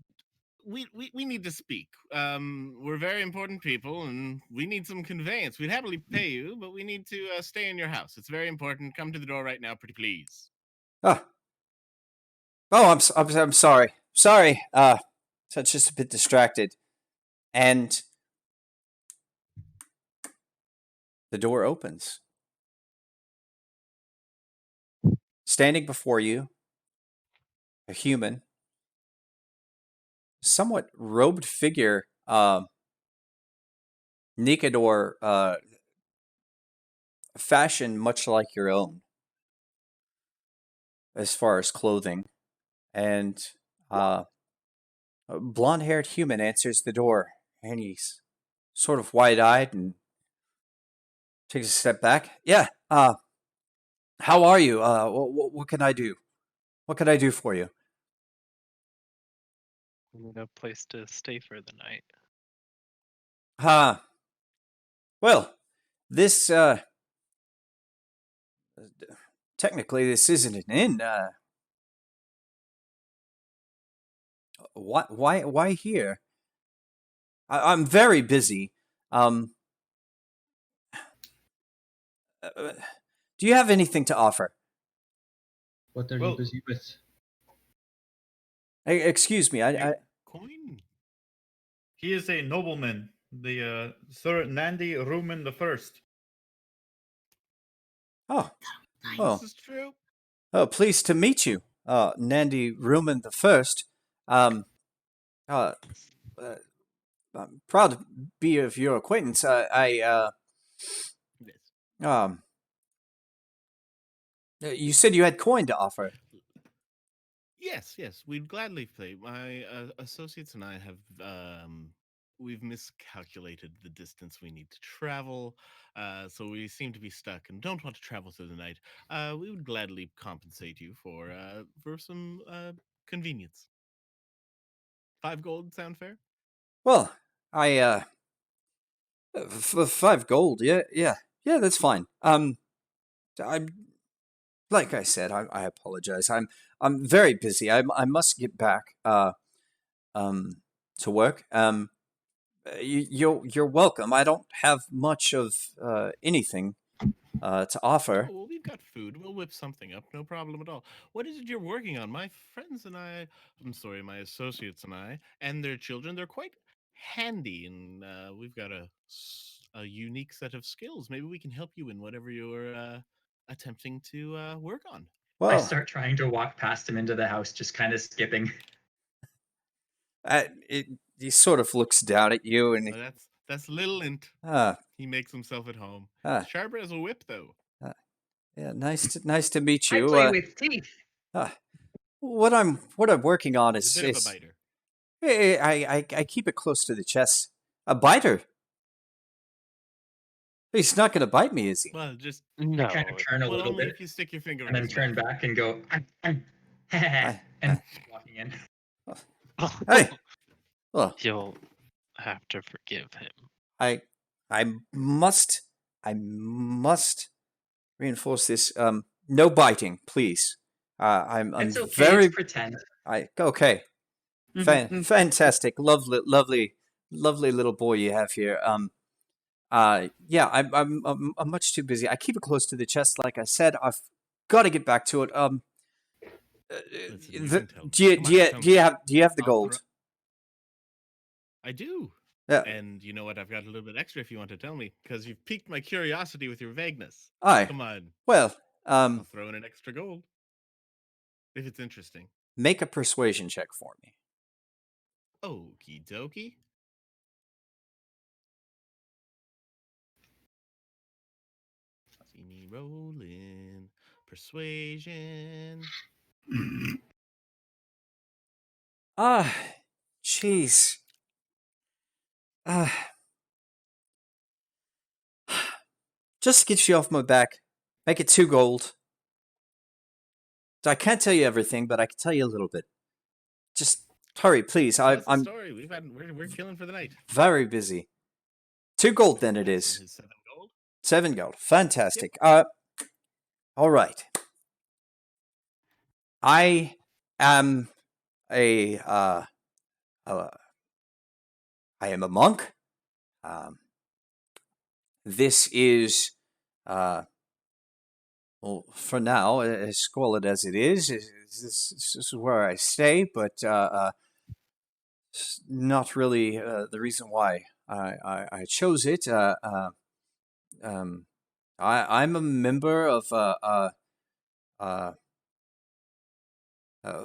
B: we need to speak. We're very important people, and we need some conveyance. We'd happily pay you, but we need to stay in your house. It's very important. Come to the door right now, pretty please.
A: Oh, I'm sorry. Sorry. So it's just a bit distracted, and the door opens. Standing before you, a human, somewhat robed figure. Nicanor, fashion much like your own, as far as clothing, and A blonde-haired human answers the door, and he's sort of wide-eyed and takes a step back. Yeah. How are you? What can I do? What can I do for you?
F: We need a place to stay for the night.
A: Well, this technically this isn't an inn. Why here? I'm very busy. Do you have anything to offer?
C: What are you
E: Well-
C: busy with?
A: Excuse me. I
B: Coin?
E: He is a nobleman, the Sir Nandi Ruman the First.
A: oh
G: Nice.
A: Oh.
B: This is true.
A: pleased to meet you, Nandi Ruman the First. I'm proud to be of your acquaintance.
B: Yes.
A: You said you had coin to offer.
B: Yes, we'd gladly play. My associates and I have we've miscalculated the distance we need to travel, so we seem to be stuck and don't want to travel through the night. We would gladly compensate you for some convenience. 5 gold sound fair?
A: Well, I 5 gold. Yeah. That's fine. I'm like I said. I apologize. I'm very busy. I must get back to work. You're welcome. I don't have much of anything to offer.
B: Oh, well, we've got food. We'll whip something up. No problem at all. What is it you're working on? My friends and my associates and I, and their children, they're quite handy, and we've got a unique set of skills. Maybe we can help you in whatever you're attempting to work on.
D: I
A: Well,
D: start trying to walk past him into the house, just kind of skipping.
A: he sort of looks down at you and
B: That's little Int.
A: ah
B: He makes himself at home.
A: Ah.
B: Sharper as a whip, though.
A: yeah, nice to meet
D: I
A: you.
D: play with teeth.
A: What I'm working on
B: He's
A: is
B: a bit of a biter.
A: I keep it close to the chest. A biter. He's not going to bite me, is he?
B: Well, just
F: No.
D: Kind of turn a
B: well,
D: little
B: only
D: bit,
B: if you stick your finger
D: and
B: in
D: then
B: his
D: turn
B: mouth.
D: back and go,
A: I-
D: and walking in.
A: Hey. Well,
F: You'll have to forgive him.
A: I must reinforce this. No biting, please. I'm
D: It's okay.
A: very.
D: It's pretend.
A: Okay. Fantastic, lovely little boy you have here. Yeah, I'm much too busy. I keep it close to the chest, like I said. I've got to get back to it.
B: Listen, you can tell me. Come on, tell
A: Do you
B: me.
A: have the
B: I'll
A: gold?
B: I do.
A: Yeah.
B: And you know what? I've got a little bit extra if you want to tell me, because you've piqued my curiosity with your vagueness.
A: Aye.
B: Come on.
A: Well,
B: I'll throw in an extra gold. If it's interesting.
A: make a persuasion check for me.
B: Okie dokie. See me rolling. Persuasion.
A: Jeez. Just to get you off my back, make it 2 gold. I can't tell you everything, but I can tell you a little bit. Just hurry, please.
B: That's the
A: I'm
B: story. We're killing for the night.
A: very busy. 2 gold, then it is.
B: His 7 gold.
A: 7 gold. Fantastic. All right. I am I am a monk. This is well, for now, as squalid as it is, this is where I stay, but it's not really the reason why I chose it. I'm a member of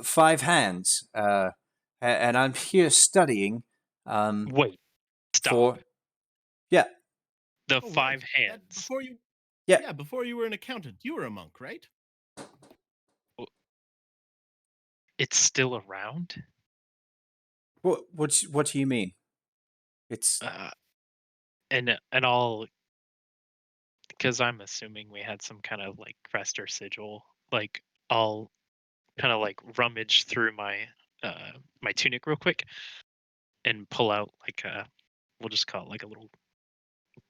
A: 5 Hands, and I'm here studying.
F: Wait. Stop.
A: For yeah,
F: The
B: Oh,
F: 5
B: right.
F: hands.
B: Before you,
A: Yeah.
B: before you were an accountant, you were a monk, right?
F: it's still around.
A: What do you mean? It's
F: And I'll, because I'm assuming we had some kind of like crest or sigil. Like I'll kind of like rummage through my my tunic real quick and pull out like a, we'll just call it like a little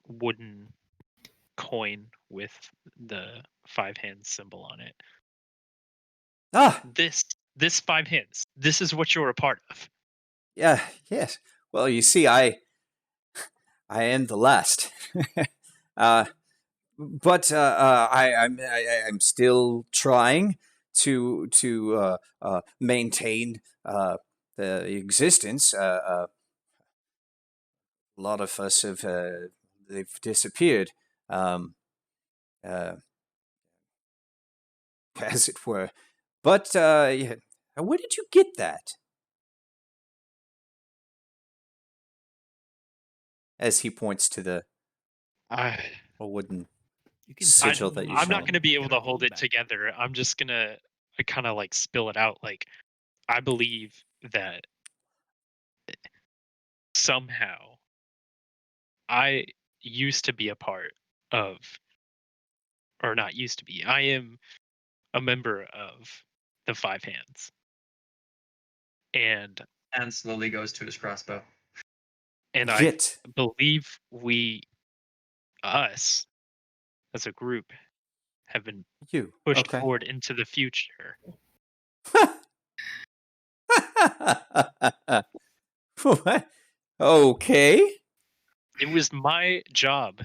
F: wooden coin with the 5 hands symbol on it.
A: ah
F: This 5 hands. This is what you're a part of.
A: yeah yes. Well, you see, I am the last. But I'm still trying to maintain the existence. A lot of us have they've disappeared, uh, as it were. But yeah, where did you get that? As he points to the
F: I
A: wooden
B: You can
A: sigil
B: tell
A: that you
B: me
F: I'm not
A: shown.
F: going to be able
B: Get our
F: to hold
B: gold
F: it
B: back.
F: together. I'm just going to kind of like spill it out. Like, I believe that somehow I used to be a part of, or not used to be, I am a member of the 5 hands. And
D: And slowly goes to his crossbow.
F: I
A: Yet
F: believe us as a group have been
A: you
F: pushed
A: okay?
F: forward into the future.
A: What? Okay.
F: It was my job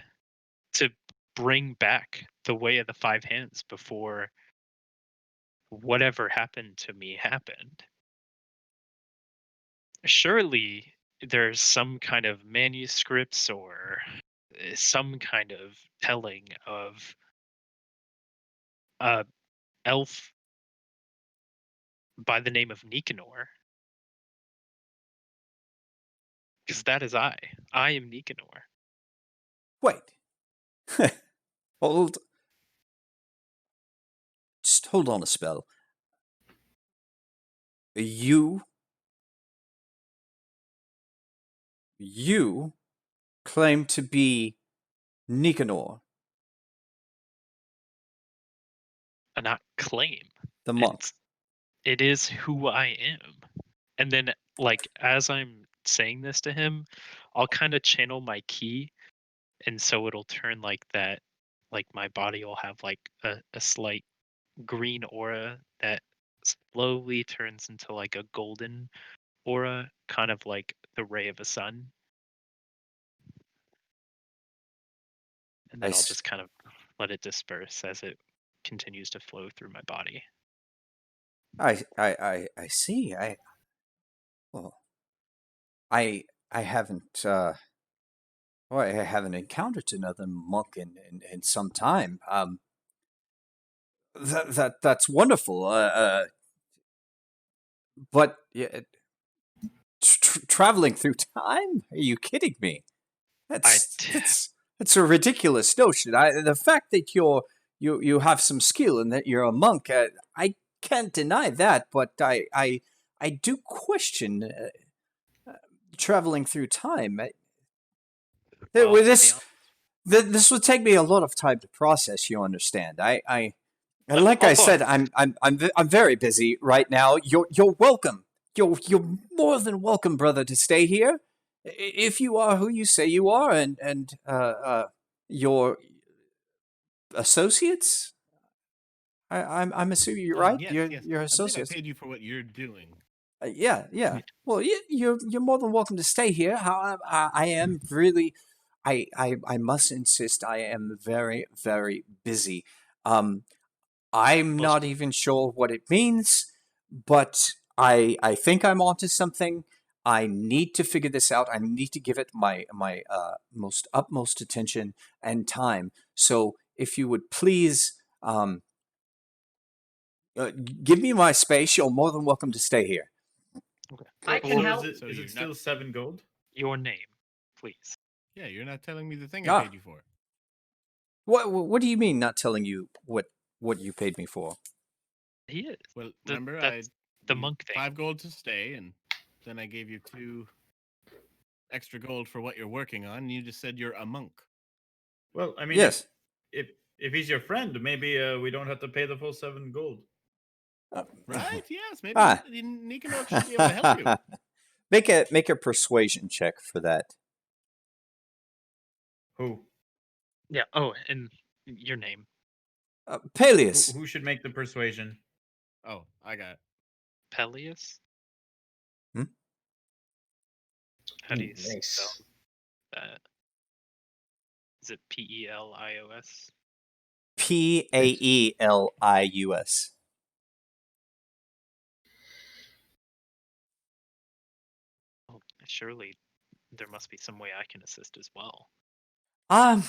F: to bring back the way of the 5 hands before whatever happened to me happened. Surely there's some kind of manuscripts or some kind of telling of a elf by the name of Nicanor. Because that is I. I am Nicanor.
A: Wait. Hold. Just hold on a spell. You claim to be Nicanor,
F: Not claim.
A: the monk.
F: It is who I am. And then, like, as I'm saying this to him, I'll kind of channel my ki, and so it'll turn like that, like my body will have like a slight green aura that slowly turns into like a golden aura, kind of like the ray of a sun. And then I'll just kind of let it disperse as it continues to flow through my body.
A: I see. Well, I haven't well, I haven't encountered another monk in some time. That's wonderful. But yeah, traveling through time? Are you kidding me? That's a ridiculous notion. The fact that you have some skill and that you're a monk, I can't deny that. But I do question traveling through time.
F: Well,
A: With
F: to be
A: this this would take me a lot of time to process. You understand? And like I said, I'm very busy right now. You're welcome. You're more than welcome, brother, to stay here. If you are who you say you are, and your associates, I'm assuming you're right.
B: Yes,
A: You're
B: yes.
A: your
B: I believe I
A: associates.
B: paid you for what you're doing.
A: Yeah.
F: Right.
A: Well, you're more than welcome to stay here. However, I am really, I must insist. I am very very busy. I'm
F: Well,
A: not even sure what it means, but I think I'm onto something. I need to figure this out. I need to give it my most utmost attention and time. So if you would please give me my space, you're more than welcome to stay here.
F: okay.
D: I can
E: So
D: help.
E: is
B: So
E: it
B: you're
E: still
B: not.
E: 7 gold?
F: Your name, please.
B: Yeah, you're not telling me the thing I
A: Ah,
B: paid you for.
A: what do you mean? Not telling you what you paid me for?
F: He is.
B: Well, remember I
F: That's The
B: you
F: monk thing.
B: 5 gold to stay, and then I gave you 2 extra gold for what you're working on. And you just said you're a monk.
E: Well, I mean,
A: Yes.
E: if he's your friend, maybe we don't have to pay the full 7 gold.
B: Right? Yes. Maybe
A: Ah.
B: Nicanor should be able to help you.
A: Make a persuasion check for that.
E: Who?
F: Yeah. Oh, and your name.
A: Peleus.
E: Who should make the persuasion?
B: Oh, I got it.
F: Peleus?
A: Hmm?
F: How do you
C: Nice.
F: spell that? Is it Pelios?
A: Paelius.
F: Oh, surely there must be some way I can assist as well.
A: I'm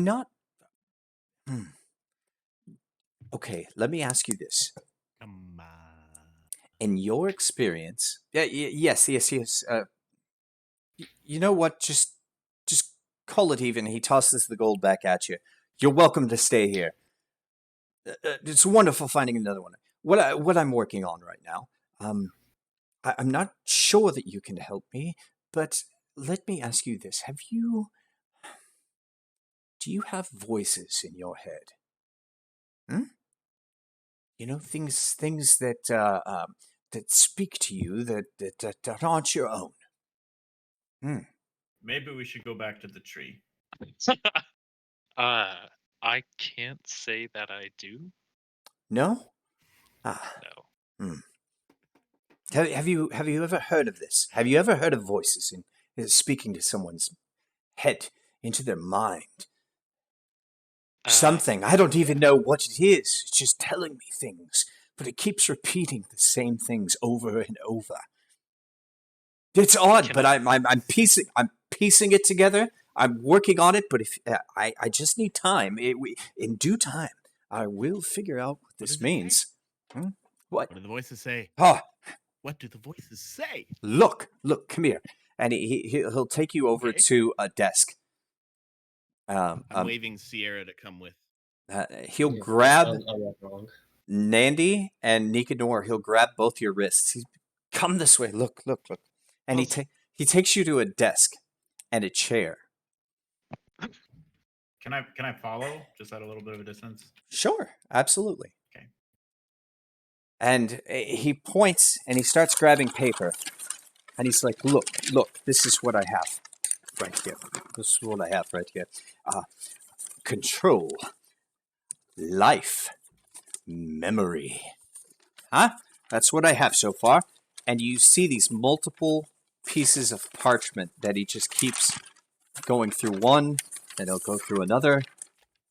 A: not. Okay, let me ask you this.
B: Come on.
A: In your experience, yes. You know what? Just call it even. He tosses the gold back at you. You're welcome to stay here. It's wonderful finding another one. What I'm working on right now. I'm not sure that you can help me, but let me ask you this: do you have voices in your head? You know, things that that speak to you that aren't your own.
E: Maybe we should go back to the tree.
F: I can't say that I do.
A: No?
F: No.
A: Have you ever heard of this? Have you ever heard of voices in speaking to someone's head, into their mind? Something. I don't even know what it is. It's just telling me things, but it keeps repeating the same things over and over. It's odd, but I'm piecing it together. I'm working on it, but if I just need time. In due time, I will figure out what this means. What?
B: What do the voices say?
A: Oh,
B: What do the voices say?
A: look, come here, and he'll take you over to a desk.
B: I'm waving Sierra to come with.
A: He'll
C: Yeah,
A: grab
C: I'll walk along.
A: Nandy and Nicanor. He'll grab both your wrists. Come this way. Look. And he takes you to a desk and a chair.
E: Can I follow just at a little bit of a distance?
A: Sure, absolutely.
E: Okay.
A: And he points and he starts grabbing paper. And he's like, look, this is what I have right here. This is what I have right here. Control. Life. Memory. Huh? That's what I have so far. And you see these multiple pieces of parchment that he just keeps going through one, then he'll go through another.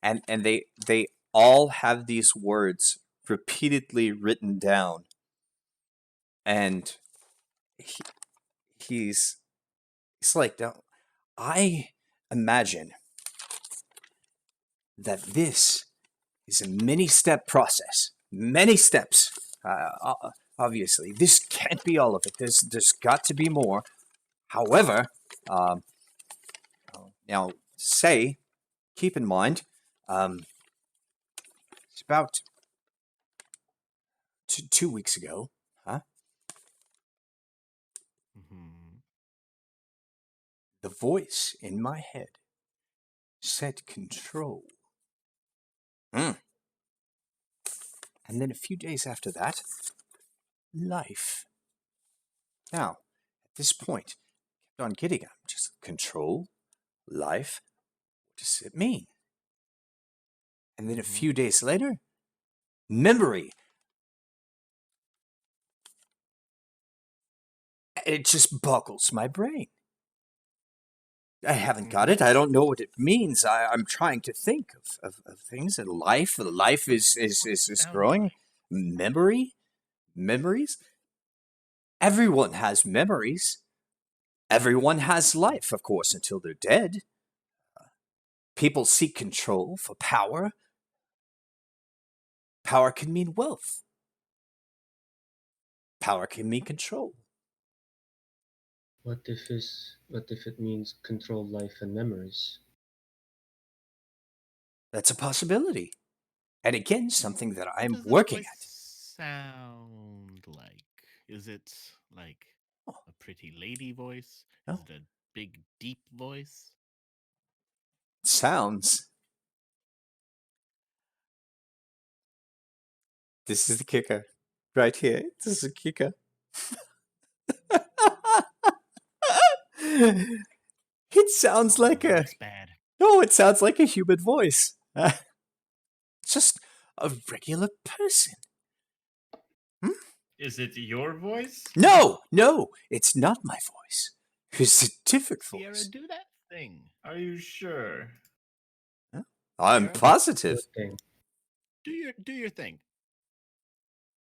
A: And they all have these words repeatedly written down. And he's like, I imagine that this is a many-step process. Many steps. Obviously, this can't be all of it. There's got to be more. However, now keep in mind, it's about 2 weeks ago, the voice in my head said control. And then a few days after that, life. Now, at this point, I kept on getting it. Just control, life. What does it mean? And then a few days later, memory. It just boggles my brain. I haven't got it. I don't know what it means. I'm trying to think of things. And life is growing. Memories. Everyone has memories. Everyone has life, of course, until they're dead. People seek control for power. Power can mean wealth. Power can mean control.
C: What if it means control life and memories?
A: That's a possibility. And again, something that I'm
B: What does the
A: working
B: voice
A: at.
B: sound like? Is it like
A: Oh.
B: a pretty lady voice?
A: No.
B: Is it a big, deep voice?
A: Sounds. This is the kicker. Right here. This is the kicker. It sounds like a...
B: That's bad.
A: No, it sounds like a human voice. Just a regular person.
E: Is it your voice?
A: No, it's not my voice. It's a different
B: Sierra,
A: voice.
B: do that thing.
E: Are you sure?
A: I'm
B: Sierra?
A: positive.
C: Good thing.
B: Do your thing.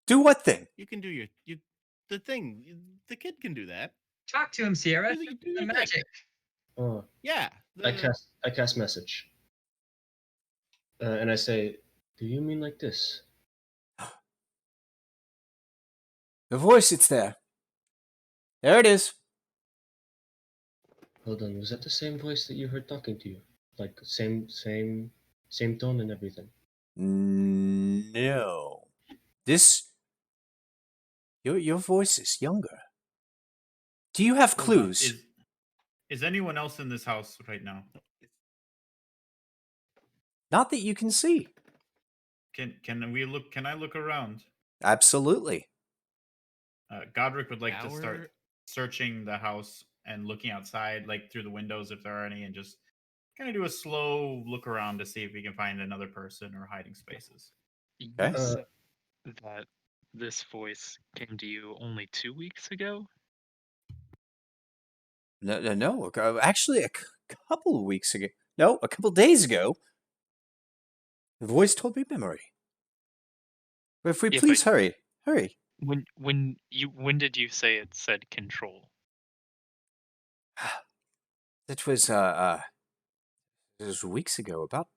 A: Do what thing?
B: You can do the thing. The kid can do that.
D: Talk to him, Sierra.
B: Do
D: The
B: your thing.
D: magic.
C: Oh,
B: Yeah.
C: I cast message, and I say, "Do you mean like this?"
A: The voice, it's there. There it is.
C: Hold on, was that the same voice that you heard talking to you? Like same tone and everything.
A: No. This... Your voice is younger. Do you have
E: Hold on,
A: clues?
E: Is anyone else in this house right now?
A: Not that you can see.
E: Can we look? Can I look around?
A: Absolutely.
E: Godric would like to start searching the house and looking outside, like through the windows if there are any, and just kind of do a slow look around to see if we can find another person or hiding spaces.
F: You
A: Okay.
F: said that this voice came to you only 2 weeks ago?
A: No. Actually, a couple of weeks ago. No, a couple days ago. The voice told me memory. If we
F: Yeah,
A: please
F: but-
A: hurry.
F: When did you say it said control?
A: That was weeks ago, about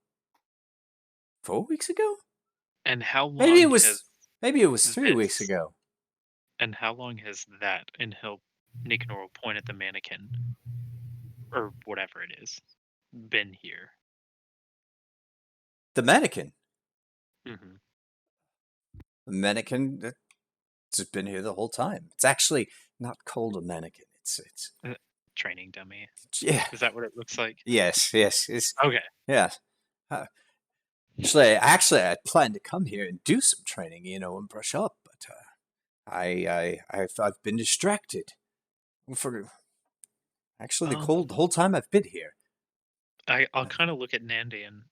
A: 4 weeks ago.
F: And how long
A: Maybe it was
F: has
A: 3 weeks
F: this-
A: ago.
F: And how long has that, and Nicanor will point at the mannequin, or whatever it is, been here?
A: The mannequin.
F: Mm-hmm.
A: The mannequin that's been here the whole time. It's actually not called a mannequin. It's
F: Training dummy.
A: yeah.
F: Is that what it looks like?
A: Yes. It's
F: Okay.
A: yeah. Actually, I planned to come here and do some training, and brush up, but I've been distracted. Actually, the whole time I've been here.
F: I'll kind of look at Nandy and,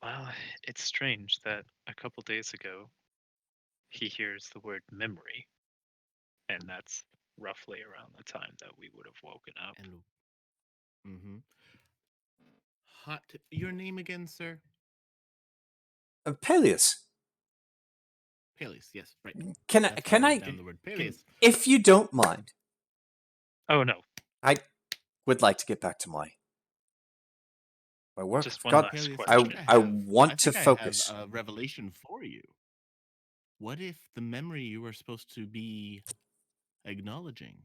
F: well, it's strange that a couple days ago he hears the word memory, and that's roughly around the time that we would have woken up.
B: And your name again, sir?
A: Peleus,
B: Peleus. Yes, right.
A: can
B: That's why
A: I
B: wrote down the word Peleus?
A: if you don't mind,
F: Oh no,
A: I would like to get back to my work.
F: just one
A: God,
F: last
B: Peleus,
F: question.
A: I want to
B: think
A: focus.
B: I have a revelation for you. What if the memory you were supposed to be acknowledging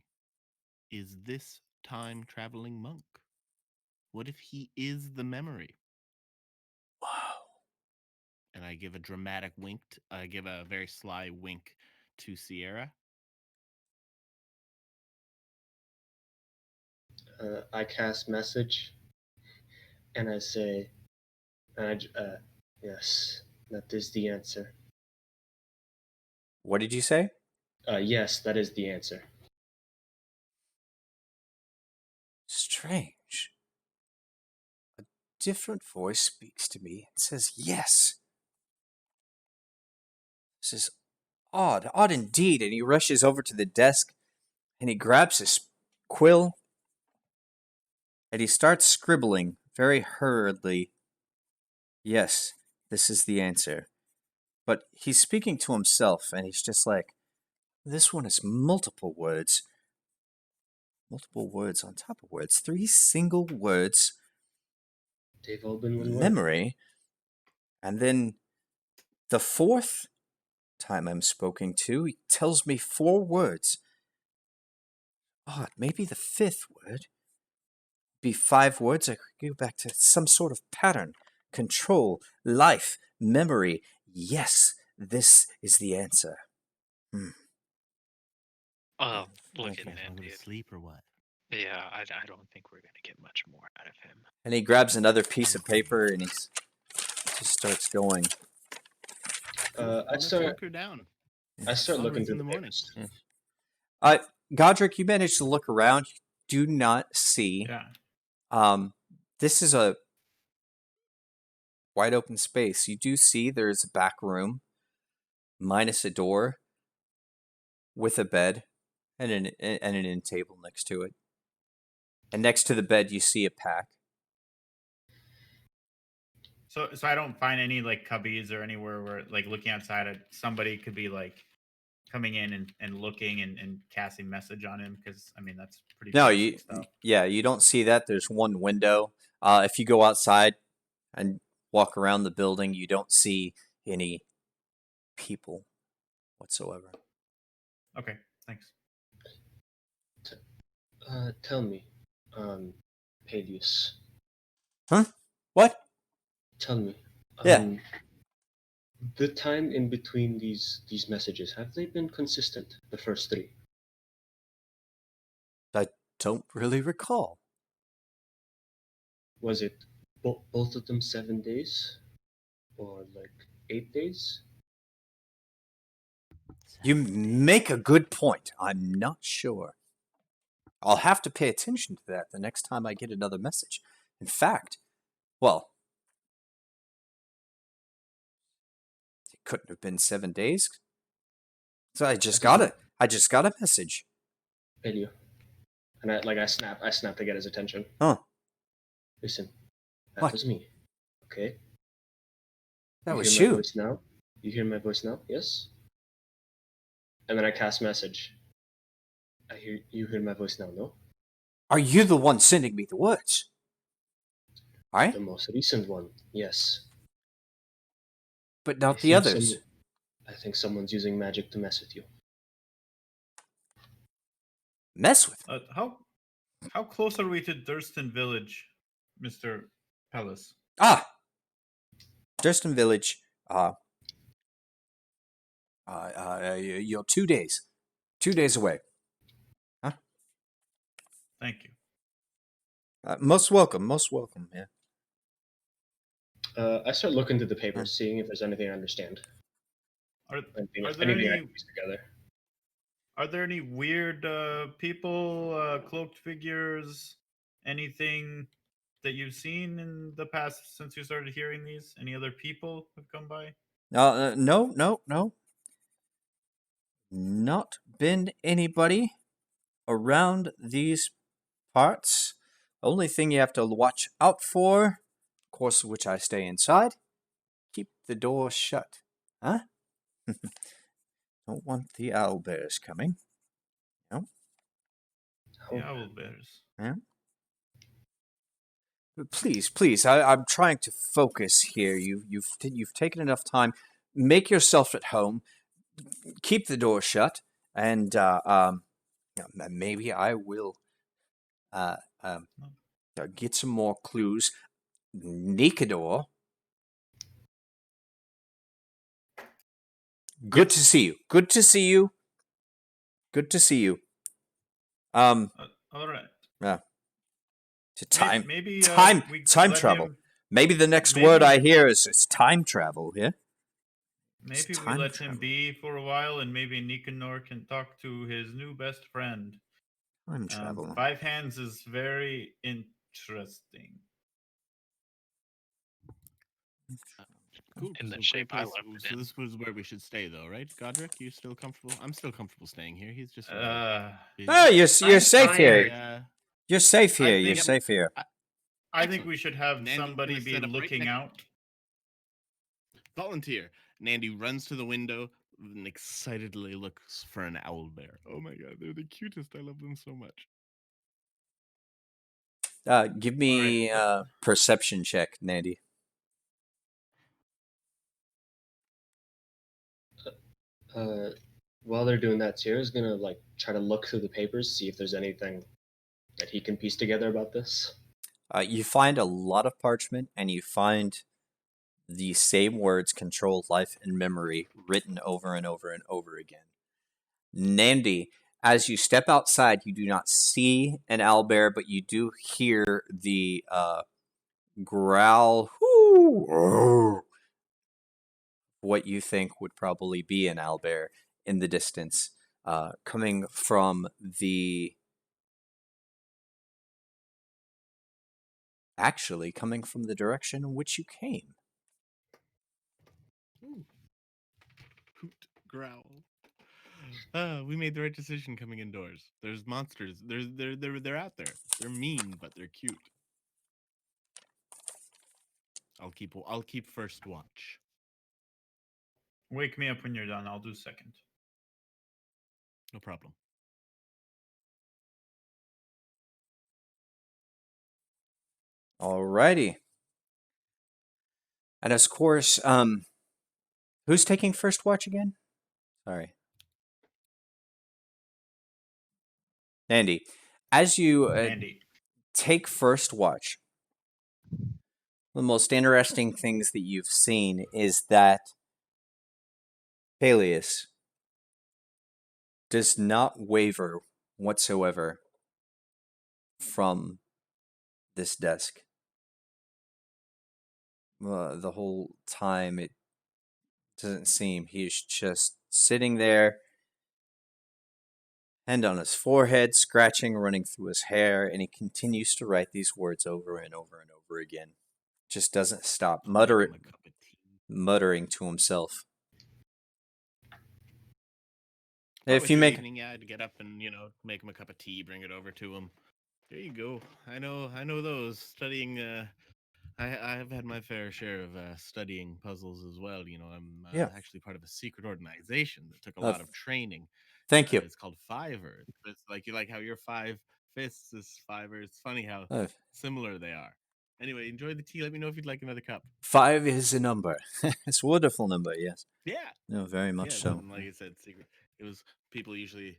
B: is this time traveling monk? What if he is the memory?
A: Wow.
B: And I give a dramatic wink. I give a very sly wink to Sierra.
C: I cast message, and I say, "Yes, that is the answer."
A: What did you say?
C: Yes, that is the answer.
A: Strange. A different voice speaks to me and says yes. This is odd indeed. And he rushes over to the desk and he grabs his quill and he starts scribbling very hurriedly. Yes, this is the answer. But he's speaking to himself and he's just like, this one is multiple words. Multiple words on top of words. 3 single words.
C: They've all been one word.
A: Memory. And then the 4th time I'm spoken to, he tells me 4 words. Odd, maybe the 5th word be 5 words. I could go back to some sort of pattern. Control, life, memory. Yes, this is the answer.
F: Oh, look
A: Okay.
F: at
H: Want
F: that,
H: to go
F: dude.
H: to sleep or what?
F: Yeah, I don't think we're gonna get much more out of him.
A: And he grabs another piece of paper and he just starts going.
C: I
H: Let's
C: start.
H: hunker down.
C: I start looking
H: Onwards
C: through
H: in
C: the
H: the morning.
C: papers.
A: Godric, you manage to look around. You do not see.
E: Yeah.
A: This is a wide open space. You do see there's a back room, minus a door, with a bed and an end table next to it. And next to the bed, you see a pack.
E: So I don't find any like cubbies or anywhere where like looking outside, somebody could be like coming in and looking and casting message on him, because I mean that's pretty
A: No,
E: basic stuff.
A: you don't see that. There's one window. If you go outside and walk around the building, you don't see any people whatsoever.
E: Okay, thanks.
C: Tell me, Peleus.
A: What?
C: Tell me.
A: Yeah.
C: The time in between these messages, have they been consistent? The first three.
A: I don't really recall.
C: Was it both of them 7 days, or like 8 days?
A: You make a good point. I'm not sure. I'll have to pay attention to that the next time I get another message. In fact, well, it couldn't have been 7 days. So I just got it. I just got a message.
C: Pelio. And I snap to get his attention.
A: Huh.
C: Listen, that
A: What?
C: was me. Okay?
A: That was
C: hear my
A: you.
C: voice now? You hear my voice now? Yes? And then I cast message. You hear my voice now, no?
A: Are you the one sending me the words? All right?
C: The most recent one, yes.
A: But not
C: I
A: the
C: think
A: others.
C: I think someone's using magic to mess with you.
A: Mess with me?
E: How close are we to Durston Village, Mr. Pellis?
A: Durston Village. You're 2 days. 2 days away. Huh?
E: Thank you.
A: Most welcome. Most welcome. Yeah.
C: I start looking through the papers, seeing if there's anything I understand. Anything I can piece together.
E: Are there any weird people, cloaked figures, anything that you've seen in the past since you started hearing these? Any other people have come by?
A: No. Not been anybody around these parts. Only thing you have to watch out for, of course, which I stay inside, keep the door shut. Huh? Don't want the owlbears coming. No?
E: The owl bears.
A: Yeah? Please, I'm trying to focus here. You've taken enough time. Make yourself at home. Keep the door shut, and maybe I will get some more clues. Nikador. Good to see you. Good to see you. Good to see you.
E: All right.
A: Yeah. To time
E: Maybe
A: time
E: we
A: time
E: let
A: travel.
E: him-
A: Maybe the next word I hear is time travel. Yeah.
E: Maybe we
A: time
E: let
A: travel.
E: him be for a while, and maybe Nicanor can talk to his new best friend.
A: Time travel.
E: 5 hands is very interesting.
H: Cool.
F: In the
H: so
F: shape
H: great
F: I
H: place.
F: left it
H: So
F: in.
H: this was where we should stay, though, right, Godric? You still comfortable? I'm still comfortable staying here. He's just. busy.
A: Oh, you're safe here.
H: Yeah.
A: You're safe here.
E: I
A: You're
E: think-
A: safe here.
E: I think
H: Excellent.
E: we should have
H: Nandy's
E: somebody
H: gonna
E: be
H: set up right
E: looking
H: next-
E: out.
H: Volunteer. Nandy runs to the window and excitedly looks for an owl bear. Oh my god, they're the cutest. I love them so much.
A: Give me a perception check, Nandy.
C: While they're doing that, Sierra's gonna try to look through the papers, see if there's anything that he can piece together about this.
A: You find a lot of parchment, and you find the same words control life and memory written over and over and over again. Nandy, as you step outside, you do not see an owlbear, but you do hear the growl, what you think would probably be an owlbear in the distance, coming from the direction in which you came.
H: Ooh. Hoot, growl. We made the right decision coming indoors. There's monsters. They're out there. They're mean, but they're cute. I'll keep first watch.
E: Wake me up when you're done. I'll do second.
H: No problem.
A: Alrighty. And of course, who's taking first watch again? Sorry. Andy, as you
E: Andy.
A: take first watch, the most interesting things that you've seen is that Peleus does not waver whatsoever from this desk. The whole time, it doesn't seem. He's just sitting there, hand on his forehead, scratching, running through his hair, and he continues to write these words over and over and over again. Just doesn't stop, muttering to himself. If you make
H: evening, yeah, I'd get up and make him a cup of tea, bring it over to him. There you go. I know those. Studying. I have had my fair share of studying puzzles as well. I'm actually part of a secret organization that took a lot of training.
A: Thank you.
H: It's called Fiverr. It's like you like how your 5 fists is Fiverr. It's funny how similar they are. Anyway, enjoy the tea. Let me know if you'd like another cup.
A: 5 is a number. It's a wonderful number, yes.
H: Yeah.
A: No, very much so.
H: Like I said, secret. It was people usually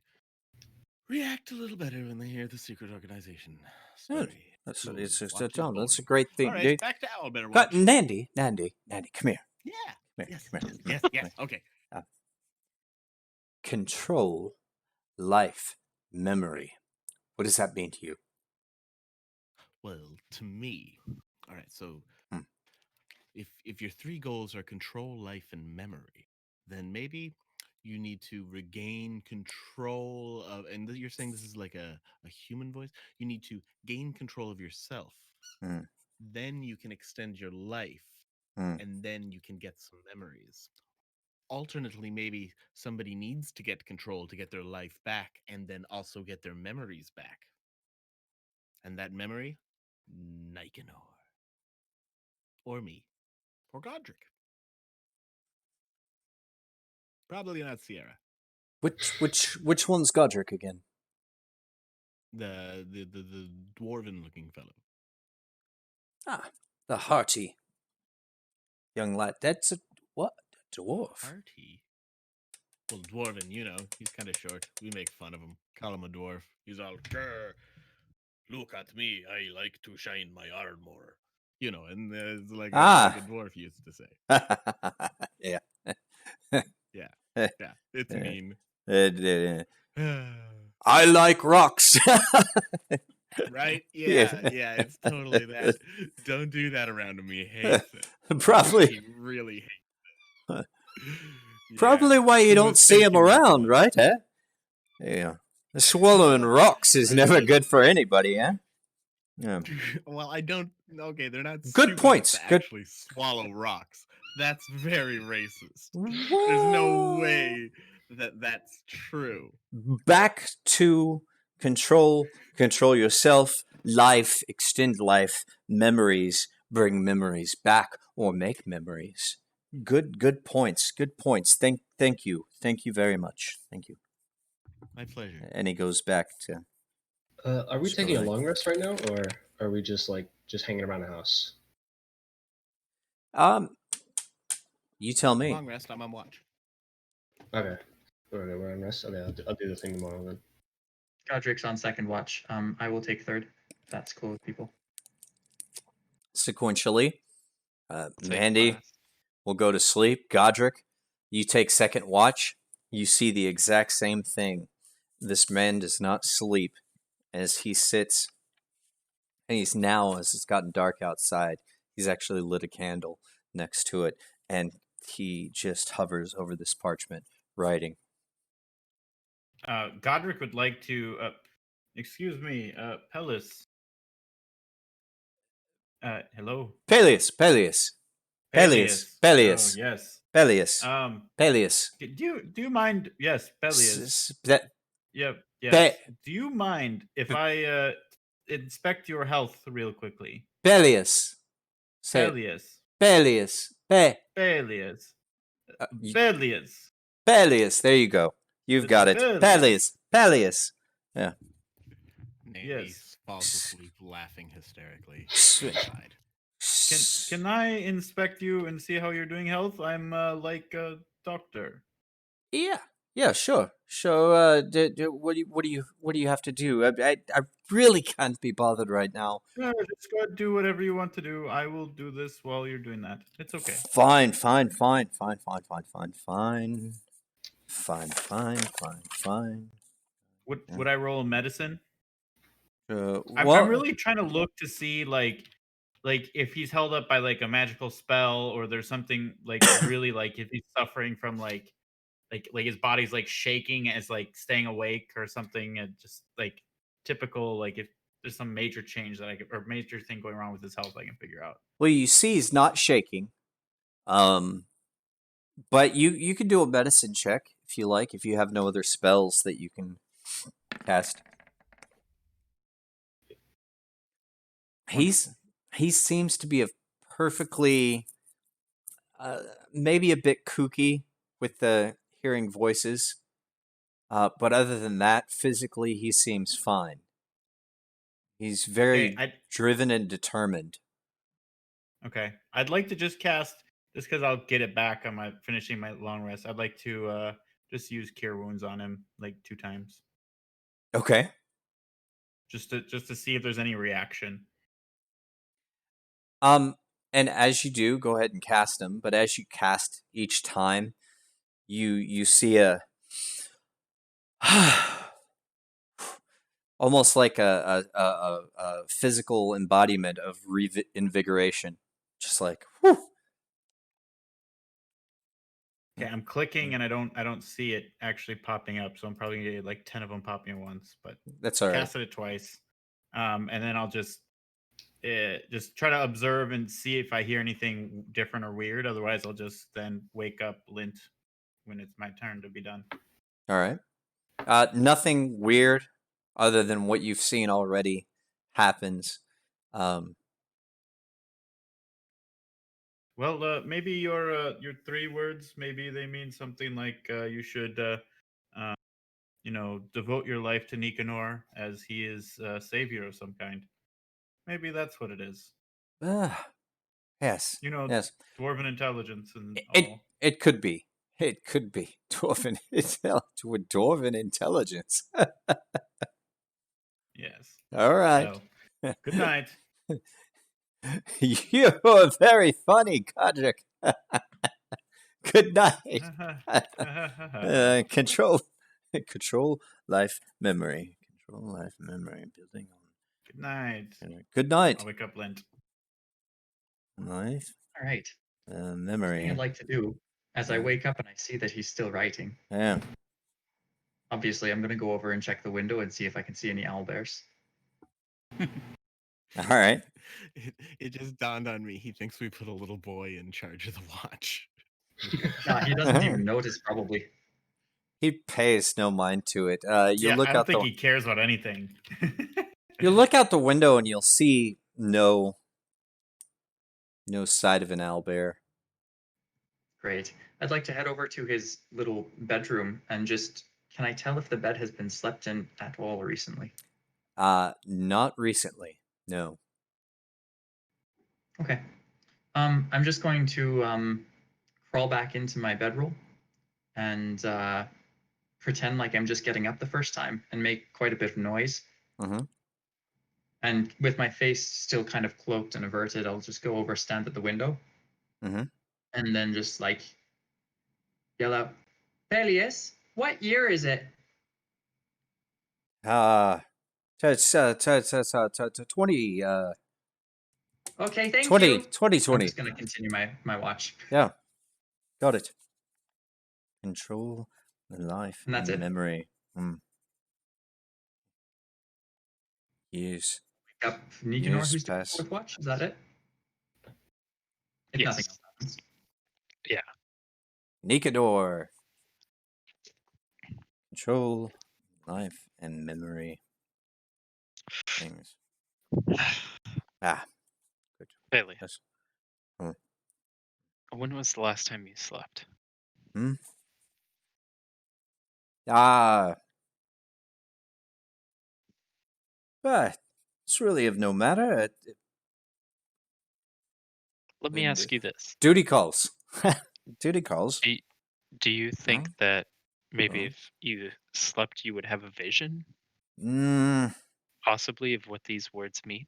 H: react a little better when they hear the secret organization story.
A: That's a great thing.
H: All right, back to Owlbear Watch.
A: Nandy, come here.
H: Yeah.
A: Come here.
H: Yes. Okay.
A: Control life memory. What does that mean to you?
H: Well, to me, all right. So, if your 3 goals are control life and memory, then maybe you need to regain control of. And you're saying this is like a human voice. You need to gain control of yourself. Then you can extend your life, and then you can get some memories. Alternately, maybe somebody needs to get control to get their life back and then also get their memories back. And that memory, Nicanor. Or me. Or Godric. Probably not Sierra.
A: Which one's Godric again?
H: The dwarven looking fellow.
A: The hearty young lad. That's a dwarf.
H: Hearty? Well, dwarven, he's kind of short. We make fun of him. Call him a dwarf. He's all, grr, look at me. I like to shine my armor. And it's like a dwarf used to say.
A: Yeah.
H: Yeah. It's mean.
A: I like rocks.
H: Right? Yeah, it's totally that. Don't do that around him. He hates it.
A: Probably.
H: He really hates it.
A: Probably why you don't see him around, right? Yeah. Swallowing rocks is never good for anybody, eh? Yeah.
H: Well, I don't. Okay, they're not.
A: Good points.
H: To actually swallow rocks. That's very racist. There's no way that's true.
A: Back to control yourself, life, extend life, memories, bring memories back or make memories. Good points. Thank you very much. Thank you.
H: My pleasure.
A: And he goes back to.
C: Are we taking a long rest right now, or are we just hanging around the house?
A: You tell me.
H: Long rest. I'm on watch.
C: Okay, we're on rest. Okay, I'll do the thing tomorrow then.
D: Godric's on second watch. I will take third. If that's cool with people.
A: Sequentially, Mandy will go to sleep. Godric, you take second watch. You see the exact same thing. This man does not sleep as he sits, and he's now, as it's gotten dark outside, he's actually lit a candle next to it, and he just hovers over this parchment, writing.
E: Godric would like to. Excuse me, Pellis. Hello.
A: Peleus.
E: Oh, yes.
A: Peleus.
E: Do you mind? Yes, Peleus. Yep.
A: Pe-
E: Yes. Do you mind if I inspect your health real quickly?
A: Peleus. Say it.
E: Peleus.
A: Peleus.
E: Peleus.
A: You-
E: Peleus.
A: Peleus. There you go. You've got it.
E: Peleus.
A: Peleus. Yeah.
H: Nandy
E: Yes.
H: falls asleep, laughing hysterically
A: S-
H: inside.
E: Can I inspect you and see how you're doing health? I'm like a doctor.
A: Yeah, sure. So, what do you have to do? I really can't be bothered right now.
E: No, just go do whatever you want to do. I will do this while you're doing that. It's okay.
A: Fine.
E: Would I roll a medicine? I'm
A: Well,
E: really trying to look to see like if he's held up by like a magical spell, or there's something like really like if he's suffering from like his body's like shaking as like staying awake or something, and just like typical like if there's some major change that I could, or major thing going wrong with his health I can figure out.
A: well, you see, he's not shaking. But you can do a medicine check if you like, if you have no other spells that you can cast. He seems to be a perfectly, maybe a bit kooky with the hearing voices, but other than that, physically he seems fine. He's very driven and determined.
E: Okay, I'd like to just cast, just because I'll get it back on my finishing my long rest. I'd like to just use Cure Wounds on him like 2 times,
A: Okay.
E: just to see if there's any reaction.
A: And as you do, go ahead and cast them. But as you cast each time, you see a almost like a physical embodiment of invigoration, just like whew.
E: Okay, I'm clicking and I don't see it actually popping up, so I'm probably gonna get like 10 of them popping at once. But
A: That's all right.
E: casted it twice, and then I'll just try to observe and see if I hear anything different or weird. Otherwise, I'll just then wake up Lint when it's my turn to be done.
A: All right. Nothing weird other than what you've seen already happens.
E: Well, maybe your 3 words, maybe they mean something like you should, devote your life to Nicanor as he is a savior of some kind. Maybe that's what it is.
A: Yes.
E: You know,
A: yes.
E: dwarven intelligence and all.
A: It could be. It could be dwarven intelligence.
E: Yes.
A: All right.
E: So, good night.
A: You're very funny, Godric. Good night. Control life memory. Control life memory. Building on.
E: Good night.
A: Good night.
E: I'll wake up Lint.
A: Life.
D: All right.
A: Memory.
D: What I'd like to do as I wake up and I see that he's still writing.
A: Yeah.
D: Obviously, I'm going to go over and check the window and see if I can see any owlbears.
A: All right.
H: It just dawned on me. He thinks we put a little boy in charge of the watch.
D: Nah, he doesn't even notice, probably.
A: He pays no mind to it. You look
E: I don't
A: out
E: think he cares about anything.
A: You look out the window and you'll see no sight of an owlbear.
D: Great. I'd like to head over to his little bedroom and just, can I tell if the bed has been slept in at all recently?
A: Not recently. No.
D: Okay. I'm just going to crawl back into my bedroll and pretend like I'm just getting up the first time and make quite a bit of noise.
A: Mm-hmm.
D: And with my face still kind of cloaked and averted, I'll just go over, stand at the window.
A: Mm-hmm.
D: and then just like yell out, Peleus, what year is it?
A: It's 20,
D: Okay, thank
A: 20,
D: you. I'm
A: 2020.
D: just gonna continue my watch.
A: Yeah, got it. Control the life
D: And that's
A: and
D: it.
A: memory. Years.
D: Wake up Nicanor,
A: Years
D: who's doing
A: pass.
D: fourth watch. Is that it? If
F: Yes.
D: nothing else happens.
F: Yeah.
A: Nicanor. Control life and memory things. Ah, good.
F: Bailey,
A: Yes.
F: when was the last time you slept?
A: But it's really of no matter.
F: Let me ask you this.
A: Duty calls. Duty calls.
F: Do you think that maybe
A: Oh.
F: if you slept, you would have a vision,
A: Mm,
F: possibly, of what these words mean?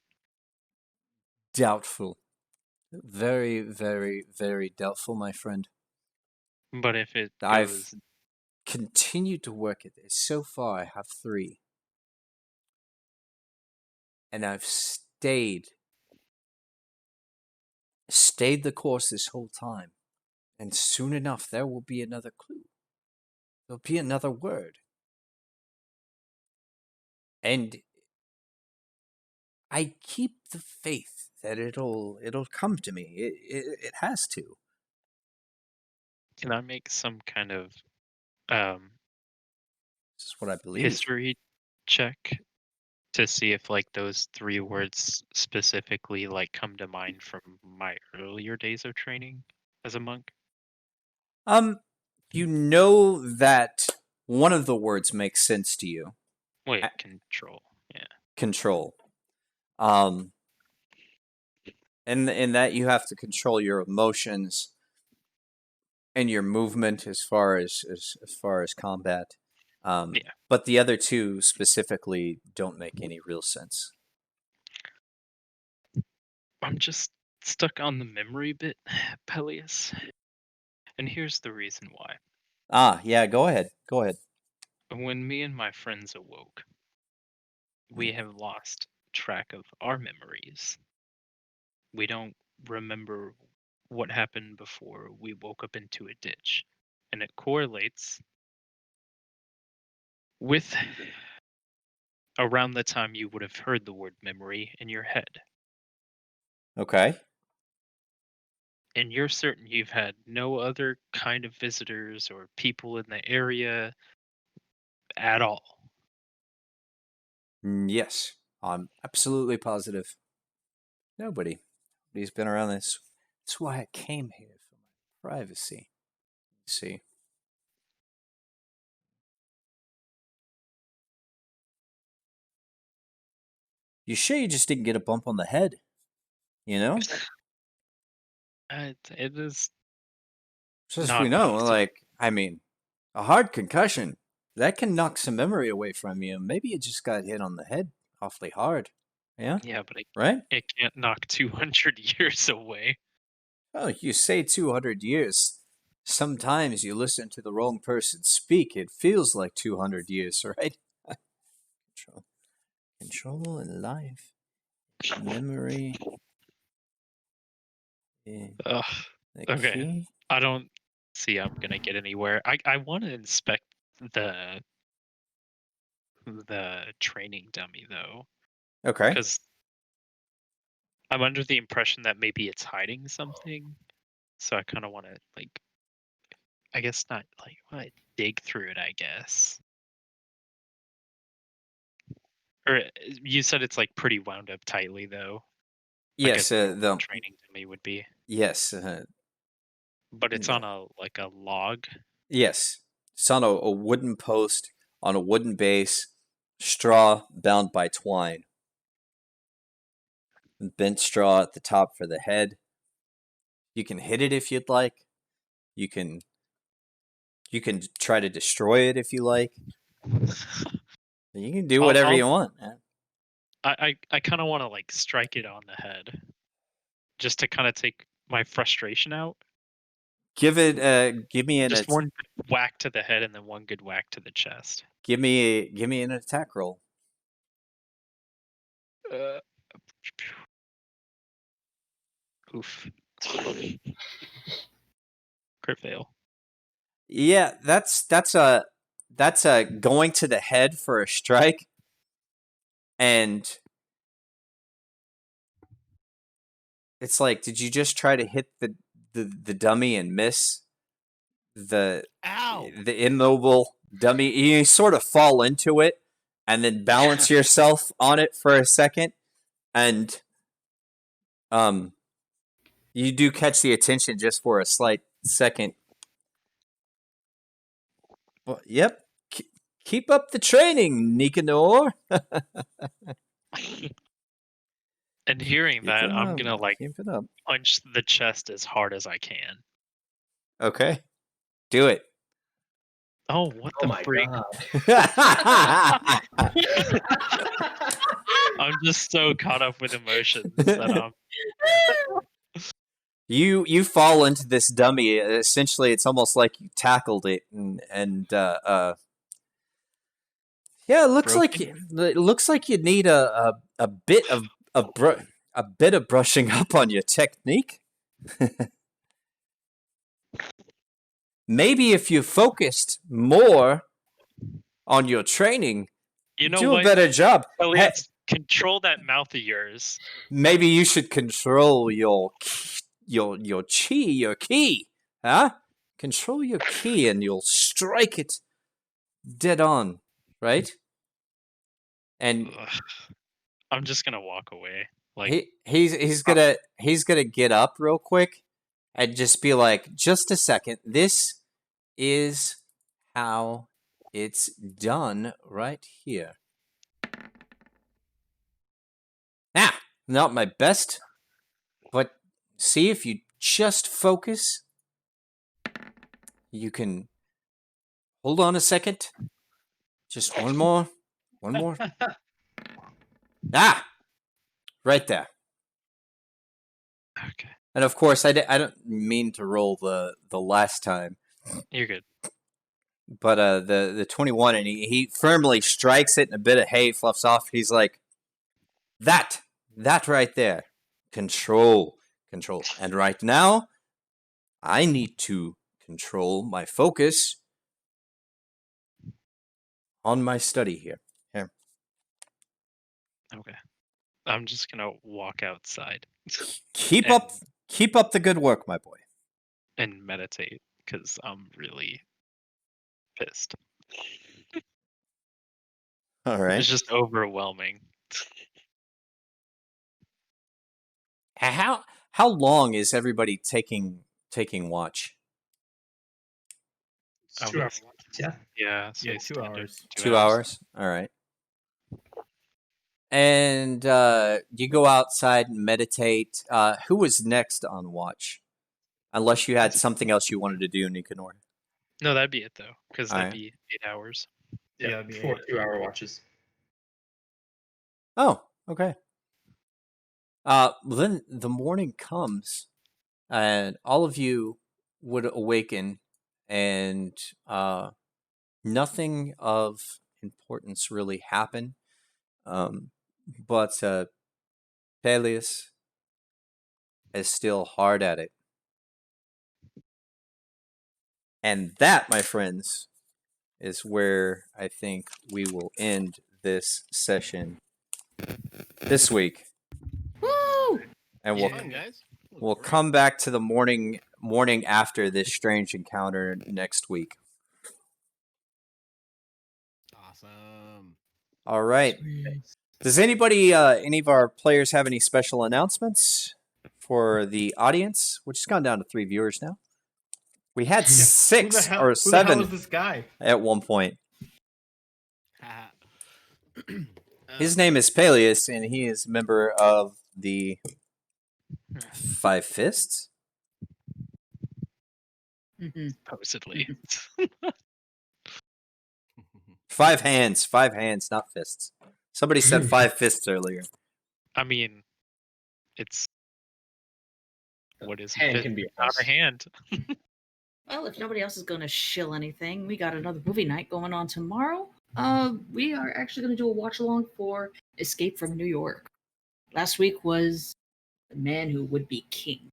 A: doubtful. Very, very, very doubtful, my friend.
F: But if it
A: I've
F: goes,
A: continued to work at this. So far, I have 3. And I've stayed the course this whole time. And soon enough, there will be another clue. There'll be another word. And I keep the faith that it'll come to me. It has to.
F: can I make some kind of
A: This is what I believe.
F: history check to see if like those 3 words specifically like come to mind from my earlier days of training as a monk?
A: You know that one of the words makes sense to you.
F: Wait, control. Yeah.
A: Control. And in that you have to control your emotions and your movement as far as combat.
F: Yeah.
A: But the other 2 specifically don't make any real sense.
F: I'm just stuck on the memory bit, Peleus. And here's the reason why.
A: Yeah, go ahead. Go ahead.
F: When me and my friends awoke, we have lost track of our memories. We don't remember what happened before we woke up into a ditch. And it correlates with around the time you would have heard the word memory in your head.
A: Okay.
F: And you're certain you've had no other kind of visitors or people in the area at all.
A: Yes, I'm absolutely positive. Nobody's been around this. That's why I came here, for my privacy. You see. You sure you just didn't get a bump on the head? You know?
F: It is
A: Just
F: not
A: we know,
F: possible.
A: like, I mean, a hard concussion, that can knock some memory away from you. Maybe you just got hit on the head awfully hard. Yeah?
F: Yeah, but
A: Right?
F: it can't knock 200 years away.
A: Oh, you say 200 years. Sometimes you listen to the wrong person speak. It feels like 200 years, right? Control and life. Memory.
F: Ugh,
A: The
F: okay.
A: key.
F: I don't see I'm gonna get anywhere. I want to inspect the training dummy though,
A: Okay.
F: because I'm under the impression that maybe it's hiding something. So I kind of want to like, I guess not like want to dig through it. I guess. Or you said it's like pretty wound up tightly though. Like
A: Yes,
F: a normal training dummy would be.
A: yes,
F: But it's on a like a log.
A: yes. It's on a wooden post on a wooden base, straw bound by twine. Bent straw at the top for the head. You can hit it if you'd like. You can try to destroy it if you like. You can do whatever you want, man.
F: I kind of want to like strike it on the head, just to kind of take my frustration out.
A: Give me an
F: Just one good whack to the head and then one good whack to the chest.
A: give me an attack roll.
F: Oof. Crit fail.
A: Yeah, that's a going to the head for a strike, and it's like, did you just try to hit the dummy and miss the
H: Ow!
A: the immobile dummy? You sort of fall into it and then balance yourself on it for a second, and you do catch the attention just for a slight second. Well, yep. Keep up the training, Nicanor.
F: And hearing that, I'm gonna
A: keep it up.
F: punch the chest as hard as I can.
A: Okay, do it.
F: Oh, what
C: Oh
F: the
C: my
F: freak!
C: god.
F: I'm just so caught up with emotions that
A: You fall into this dummy. Essentially, it's almost like you tackled it, and yeah, it looks like you need a bit of a bit of brushing up on your technique. Maybe if you focused more on your training,
F: you know
A: do
F: what?
A: a better job.
F: Elias, control that mouth of yours.
A: Maybe you should control your chi, your ki, huh? Control your ki, and you'll strike it dead on, right? And
F: Ugh. I'm just gonna walk away. Like
A: he's gonna get up real quick and just be like, just a second. This is how it's done right here. Now, not my best, but see, if you just focus, you can hold on a second. Just one more. Ah, right there.
F: okay,
A: And of course, I don't mean to roll the last time,
F: you're good.
A: but the 21, and he firmly strikes it, and a bit of hay fluffs off. He's like, that right there, control. And right now, I need to control my focus on my study here.
F: Okay, I'm just gonna walk outside
A: Keep
F: And-
A: up the good work, my boy.
F: and meditate because I'm really pissed.
A: All right.
F: It's just overwhelming.
A: How long is everybody taking watch?
F: I
D: 2
F: would
D: hours. Yeah.
F: Yeah, say
E: Yeah, 2
F: standard
E: hours.
A: 2 hours. All right. And you go outside and meditate. Who was next on watch? Unless you had something else you wanted to do, Nicanor.
F: No, that'd be it though, because that'd
A: Alright.
F: be 8 hours.
E: Yeah, it'd be
D: 4
E: 8.
D: 2-hour watches.
A: Oh, okay. Then the morning comes, and all of you would awaken, and nothing of importance really happened. But Peleus is still hard at it. And that, my friends, is where I think we will end this session this week.
G: Woo!
A: And
H: Yeah, fun, guys.
A: we'll come back to the morning after this strange encounter next week.
H: Awesome.
A: All right. Does anybody, any of our players, have any special announcements for the audience? Which has gone down to 3 viewers now. We had 6 or
E: Who the
A: 7
E: hell is this guy?
A: at one point.
H: Uh,
A: His name is Peleus, and he is a member of the Five Fists.
F: Supposedly.
A: 5 hands, not fists. Somebody said 5 fists earlier.
F: I mean, it's what is
C: Hand
F: it?
C: can be a
F: Not a
C: fist.
F: hand.
G: Well, if nobody else is going to shill anything, we got another movie night going on tomorrow. We are actually going to do a watch along for Escape from New York. Last week was The Man Who Would Be King.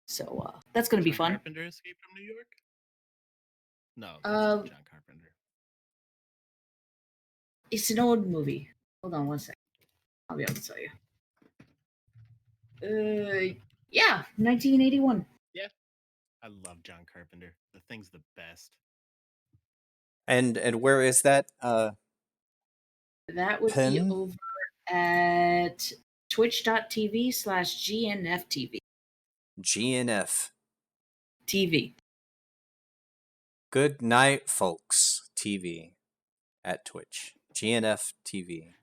G: So that's going to be
B: John
G: fun.
B: Carpenter Escape from New York? No, that's
G: Uh,
B: not John Carpenter.
G: It's an old movie. Hold on one second. I'll be able to tell you. Yeah, 1981.
B: I love John Carpenter. The thing's the best.
A: And where is that?
G: That would be
A: Pin?
G: over at twitch.tv/GNFTV.
A: GNF.
G: TV.
A: Good night, folks. TV at Twitch. GNF TV.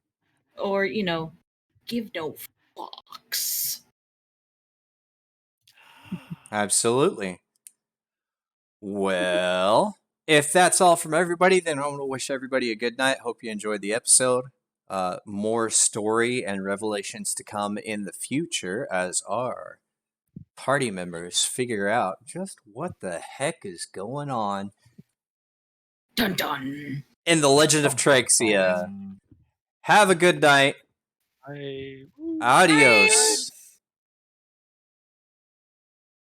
G: Or, give no fucks.
A: Absolutely. Well, if that's all from everybody, then I'm going to wish everybody a good night. Hope you enjoyed the episode. More story and revelations to come in the future as our party members figure out just what the heck is going on
G: Dun dun.
A: in the Legend of Traexcia. Have a good night.
F: I...
A: Adios.